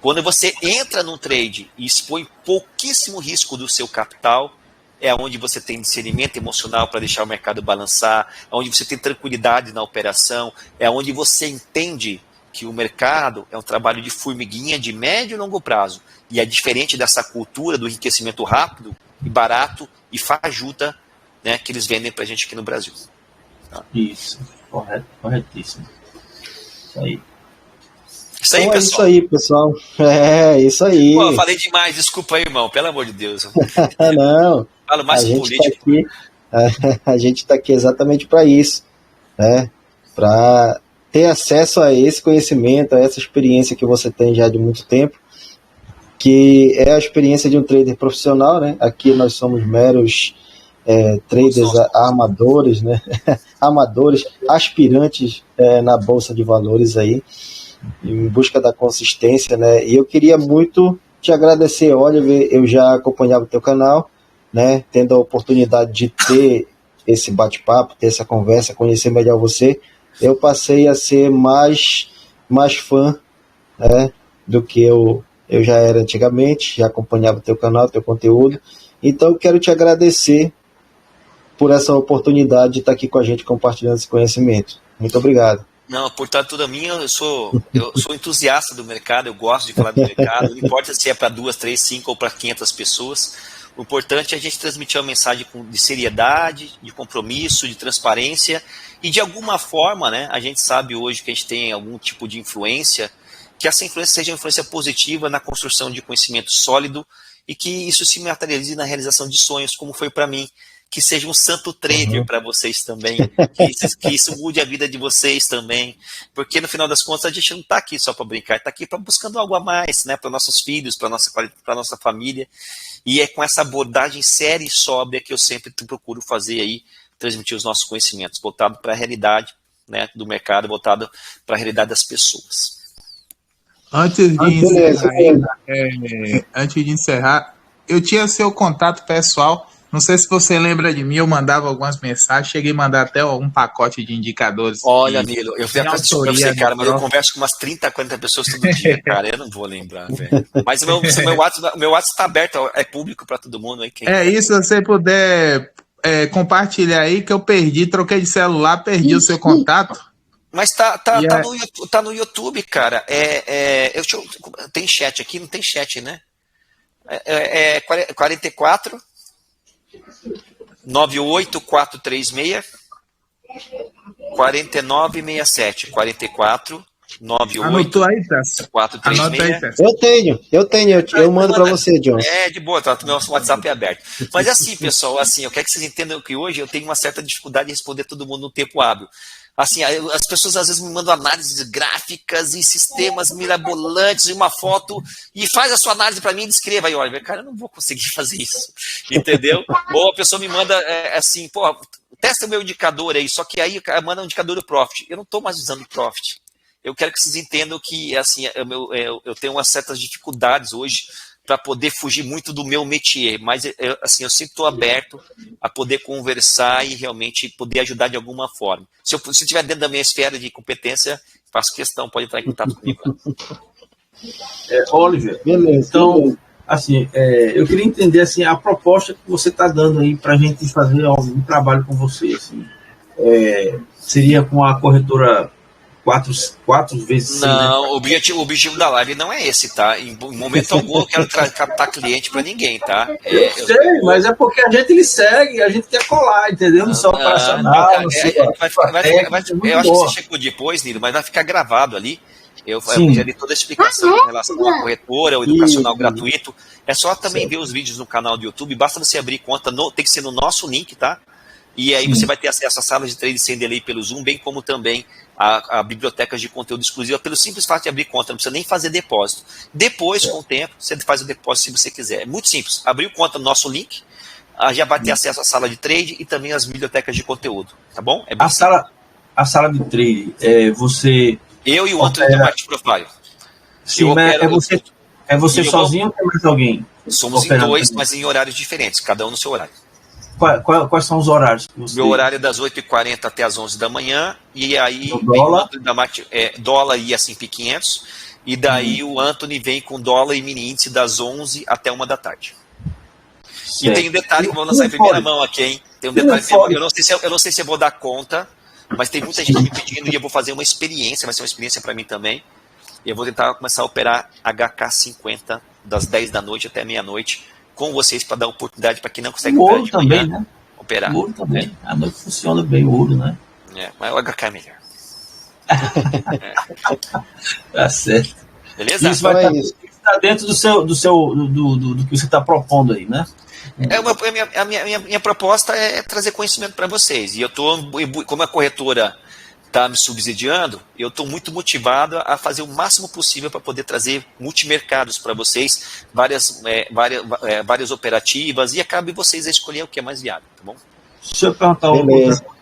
Quando você entra num trade e expõe pouquíssimo risco do seu capital, é onde você tem discernimento emocional para deixar o mercado balançar, é onde você tem tranquilidade na operação, é onde você entende que o mercado é um trabalho de formiguinha de médio e longo prazo. E é diferente dessa cultura do enriquecimento rápido e barato e fajuta, né, que eles vendem para a gente aqui no Brasil. Tá? Isso, corretíssimo. Isso aí. Isso aí, então, pessoal. É isso aí, pessoal. É, isso aí. Pô, eu falei demais, desculpa aí, irmão, pelo amor de Deus. Não, Falo mais com político. A gente está aqui exatamente para isso, né? Para ter acesso a esse conhecimento, a essa experiência que você tem já de muito tempo, que é a experiência de um trader profissional, né? Aqui nós somos meros traders armadores, né? Amadores, aspirantes na Bolsa de Valores aí, em busca da consistência, né? E eu queria muito te agradecer, Oliver, eu já acompanhava o teu canal, né? Tendo a oportunidade de ter esse bate-papo, ter essa conversa, conhecer melhor você, eu passei a ser mais fã, né, do que eu já era antigamente, já acompanhava o teu canal, o teu conteúdo, então eu quero te agradecer por essa oportunidade de estar aqui com a gente compartilhando esse conhecimento. Muito obrigado. Não, portanto, toda minha, eu sou entusiasta do mercado, eu gosto de falar do mercado, não importa se é para 2, 3, 5 ou para 500 pessoas, o importante é a gente transmitir uma mensagem de seriedade, de compromisso, de transparência, e de alguma forma, né, a gente sabe hoje que a gente tem algum tipo de influência, que essa influência seja uma influência positiva na construção de conhecimento sólido, e que isso se materialize na realização de sonhos, como foi para mim, que seja um santo trader para vocês também, que isso mude a vida de vocês também, porque no final das contas a gente não está aqui só para brincar, está aqui para buscando algo a mais, né, para nossos filhos, para nossa família, e é com essa abordagem séria e sóbria que eu sempre procuro fazer aí, transmitir os nossos conhecimentos, voltado para a realidade, né, do mercado, voltado para a realidade das pessoas. Antes de encerrar, eu tinha seu contato pessoal. Não sei se você lembra de mim, eu mandava algumas mensagens, cheguei a mandar até algum pacote de indicadores. Olha, Nilo, eu tenho até desculpa pra você, cara, mas eu converso com umas 30, 40 pessoas todo dia, cara, eu não vou lembrar, velho. Mas o meu WhatsApp tá aberto, é público pra todo mundo aí. Se você puder compartilhar aí, que eu perdi, troquei de celular, perdi o seu contato. Mas tá no YouTube, cara. Tem chat aqui? Não tem chat, né? 44 98436 4967. 44 98 436. Eu tenho. Eu mando para você, John. De boa, tá? Meu WhatsApp é aberto. Mas assim, pessoal, assim, eu quero que vocês entendam que hoje eu tenho uma certa dificuldade de responder todo mundo no tempo hábil. Assim, as pessoas às vezes me mandam análises gráficas e sistemas mirabolantes e uma foto e faz a sua análise para mim e descreva aí, olha, cara, eu não vou conseguir fazer isso, entendeu? Ou a pessoa me manda assim, pô, testa o meu indicador aí, só que aí o cara manda um indicador do Profit. Eu não estou mais usando o Profit. Eu quero que vocês entendam que assim, eu tenho umas certas dificuldades hoje para poder fugir muito do meu métier, mas assim, eu sempre estou aberto a poder conversar e realmente poder ajudar de alguma forma. Se estiver dentro da minha esfera de competência, faço questão, pode entrar em contato comigo. Oliver, beleza. Então, assim, eu queria entender assim, a proposta que você está dando aí para a gente fazer um trabalho com você. Assim, seria com a corretora quatro vezes. Não, né? o objetivo da live não é esse, tá? Em momento algum eu quero captar cliente para ninguém, tá? Eu sei, mas é porque a gente lhe segue, a gente quer colar, entendeu? Não só operacional. Eu acho que você chegou depois, Nilo, mas vai ficar gravado ali. Eu já dei toda a explicação em relação à corretora, o educacional gratuito. É só também ver os vídeos no canal do YouTube, basta você abrir conta, tem que ser no nosso link, tá? E aí você vai ter acesso às salas de trade sem delay pelo Zoom, bem como também a bibliotecas de conteúdo exclusiva, pelo simples fato de abrir conta, não precisa nem fazer depósito. Depois, com o tempo, você faz o depósito se você quiser. É muito simples. Abriu conta no nosso link, já vai ter acesso à sala de trade e também às bibliotecas de conteúdo, tá bom? A sala de trade, você... Eu e o Antônio do Market Profile. Sim, é você sozinho ou tem mais alguém? Somos em dois, mas em horários diferentes, cada um no seu horário. Quais são os horários? Meu horário é das 8h40 até as 11 da manhã, e aí dólar e S&P 500, e daí o Anthony vem com dólar e mini índice das 11 até 1 da tarde. Certo. E tem um detalhe que eu vou lançar em primeira mão aqui, hein? Tem um detalhe, eu não sei se eu vou dar conta, mas tem muita gente me pedindo e eu vou fazer uma experiência, vai ser uma experiência para mim também, e eu vou tentar começar a operar HK50 das 10 da noite até meia-noite, com vocês para dar oportunidade para quem não consegue operar de manhã, também, né? Operar. O ouro também. Né? A noite funciona bem o ouro, né? Mas o HK é melhor. Tá certo. Beleza? Isso vai estar dentro do que você está propondo aí, né? A minha proposta é trazer conhecimento para vocês. E eu estou, como a corretora está me subsidiando, eu estou muito motivado a fazer o máximo possível para poder trazer multimercados para vocês, várias operativas, e cabe vocês a escolher o que é mais viável, tá bom? Deixa eu perguntar uma coisa para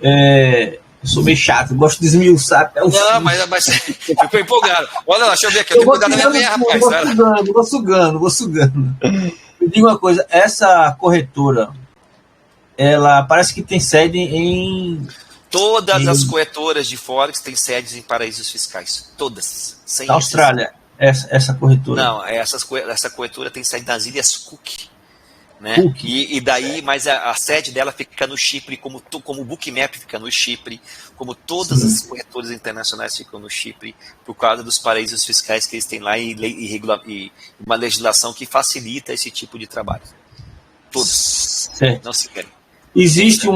você. Eu sou meio chato, eu gosto de esmiuçar até o fim. Não, mas ficou empolgado. Olha lá, deixa eu ver aqui, eu tenho cuidado da minha meia, rapaz. Vou sugando. Me diga uma coisa, essa corretora, ela parece que tem sede em... Todas as corretoras de Forex têm sedes em paraísos fiscais. Todas. Na Austrália, essa corretora? Não, essa corretora tem sede nas Ilhas Cook. Né? E daí, mas a sede dela fica no Chipre, como o Bookmap fica no Chipre, como todas as corretoras internacionais ficam no Chipre, por causa dos paraísos fiscais que eles têm lá e uma legislação que facilita esse tipo de trabalho. Todos. Certo. Não se querem. Existe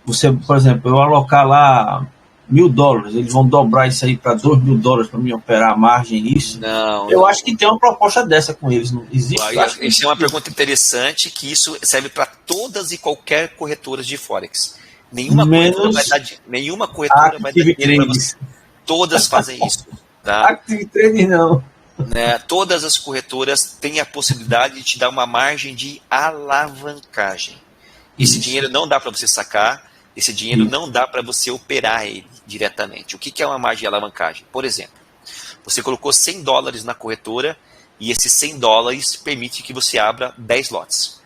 você, por exemplo, eu alocar lá $1.000, eles vão dobrar isso aí para $2.000 para me operar a margem, isso? Não. Eu acho que tem uma proposta dessa com eles, não existe? Isso é uma pergunta interessante, que isso serve para todas e qualquer corretoras de Forex. Nenhuma corretora vai dar dinheiro para você. Todas fazem isso. Tá? Active Trade não. Né? Todas as corretoras têm a possibilidade de te dar uma margem de alavancagem. Esse dinheiro não dá para você sacar, esse dinheiro não dá para você operar ele diretamente. O que é uma margem de alavancagem? Por exemplo, você colocou $100 na corretora e esses $100 permite que você abra 10 lotes.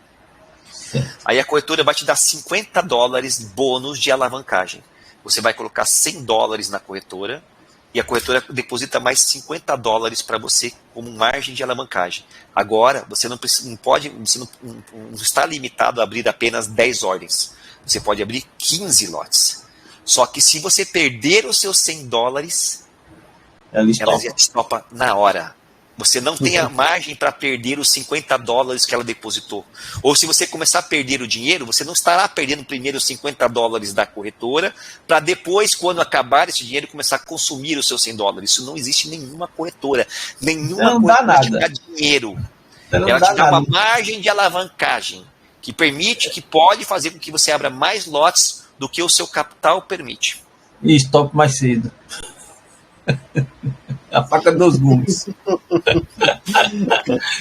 Aí a corretora vai te dar $50 bônus de alavancagem. Você vai colocar $100 na corretora e a corretora deposita mais $50 para você como margem de alavancagem. Agora, você não está limitado a abrir apenas 10 ordens. Você pode abrir 15 lotes. Só que se você perder os seus $100, ela estopa na hora. Você não tem a margem para perder os $50 que ela depositou. Ou se você começar a perder o dinheiro, você não estará perdendo primeiro os $50 da corretora, para depois, quando acabar esse dinheiro, começar a consumir os seus $100. Isso não existe em nenhuma corretora. Nenhuma corretora te dá dinheiro. Ela te dá uma margem de alavancagem, que pode fazer com que você abra mais lotes do que o seu capital permite. E stop mais cedo. A faca dos gumes.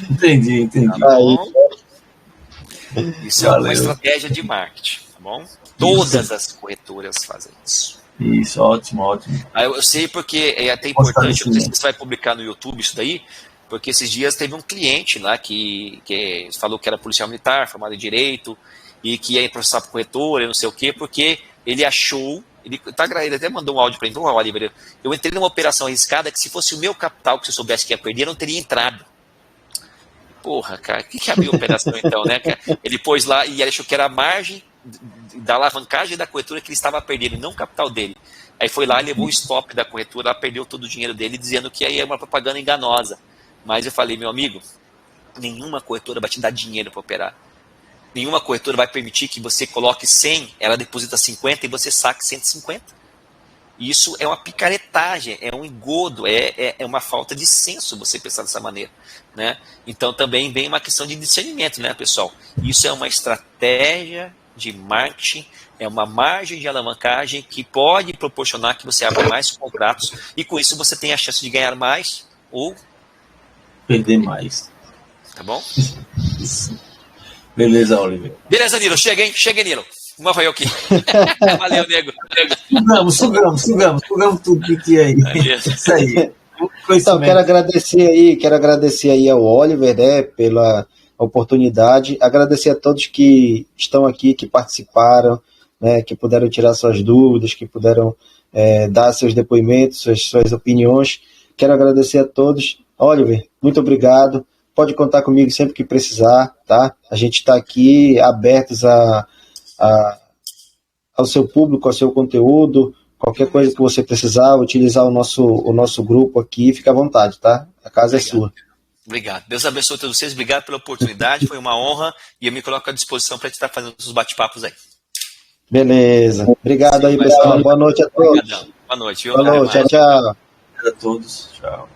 Entendi. Tá bom? Isso é uma estratégia de marketing, tá bom? Todas as corretoras fazem isso. Isso, ótimo. Eu sei porque é até importante, não sei se você vai publicar no YouTube isso daí, porque esses dias teve um cliente lá que falou que era policial militar, formado em direito, e que ia processar por corretora, não sei o quê, porque ele achou. Ele até mandou um áudio para mim, Oliver, eu entrei numa operação arriscada que se fosse o meu capital que eu soubesse que ia perder, eu não teria entrado. Porra, cara, o que é a minha operação então, né, cara? Ele pôs lá e ele achou que era a margem da alavancagem da corretora que ele estava perdendo, não o capital dele. Aí foi lá e levou o stop da corretora, ela perdeu todo o dinheiro dele, dizendo que aí é uma propaganda enganosa. Mas eu falei, meu amigo, nenhuma corretora vai te dar dinheiro para operar. Nenhuma corretora vai permitir que você coloque 100, ela deposita 50 e você saque 150. Isso é uma picaretagem, é um engodo, é uma falta de senso você pensar dessa maneira. Né? Então também vem uma questão de discernimento, né, pessoal? Isso é uma estratégia de marketing, é uma margem de alavancagem que pode proporcionar que você abra mais contratos e com isso você tem a chance de ganhar mais ou perder mais. Tá bom? Isso. Beleza, Oliver. Beleza, Nilo. Chega, Nilo. Uma foi eu aqui. Valeu, nego. Sugamos tudo que tinha aí. Isso aí. Então, quero agradecer aí ao Oliver, né, pela oportunidade. Agradecer a todos que estão aqui, que participaram, né, que puderam tirar suas dúvidas, que puderam dar seus depoimentos, suas opiniões. Quero agradecer a todos. Oliver, muito obrigado. Pode contar comigo sempre que precisar, tá? A gente está aqui abertos ao seu público, ao seu conteúdo, qualquer coisa que você precisar, utilizar o nosso grupo aqui, fica à vontade, tá? A casa é sua. Obrigado. Deus abençoe todos vocês, obrigado pela oportunidade, foi uma honra e eu me coloco à disposição para estar fazendo os bate-papos aí. Beleza. Obrigado aí, pessoal. Boa noite a todos. Obrigadão. Boa noite. Boa noite, tchau. A todos, tchau.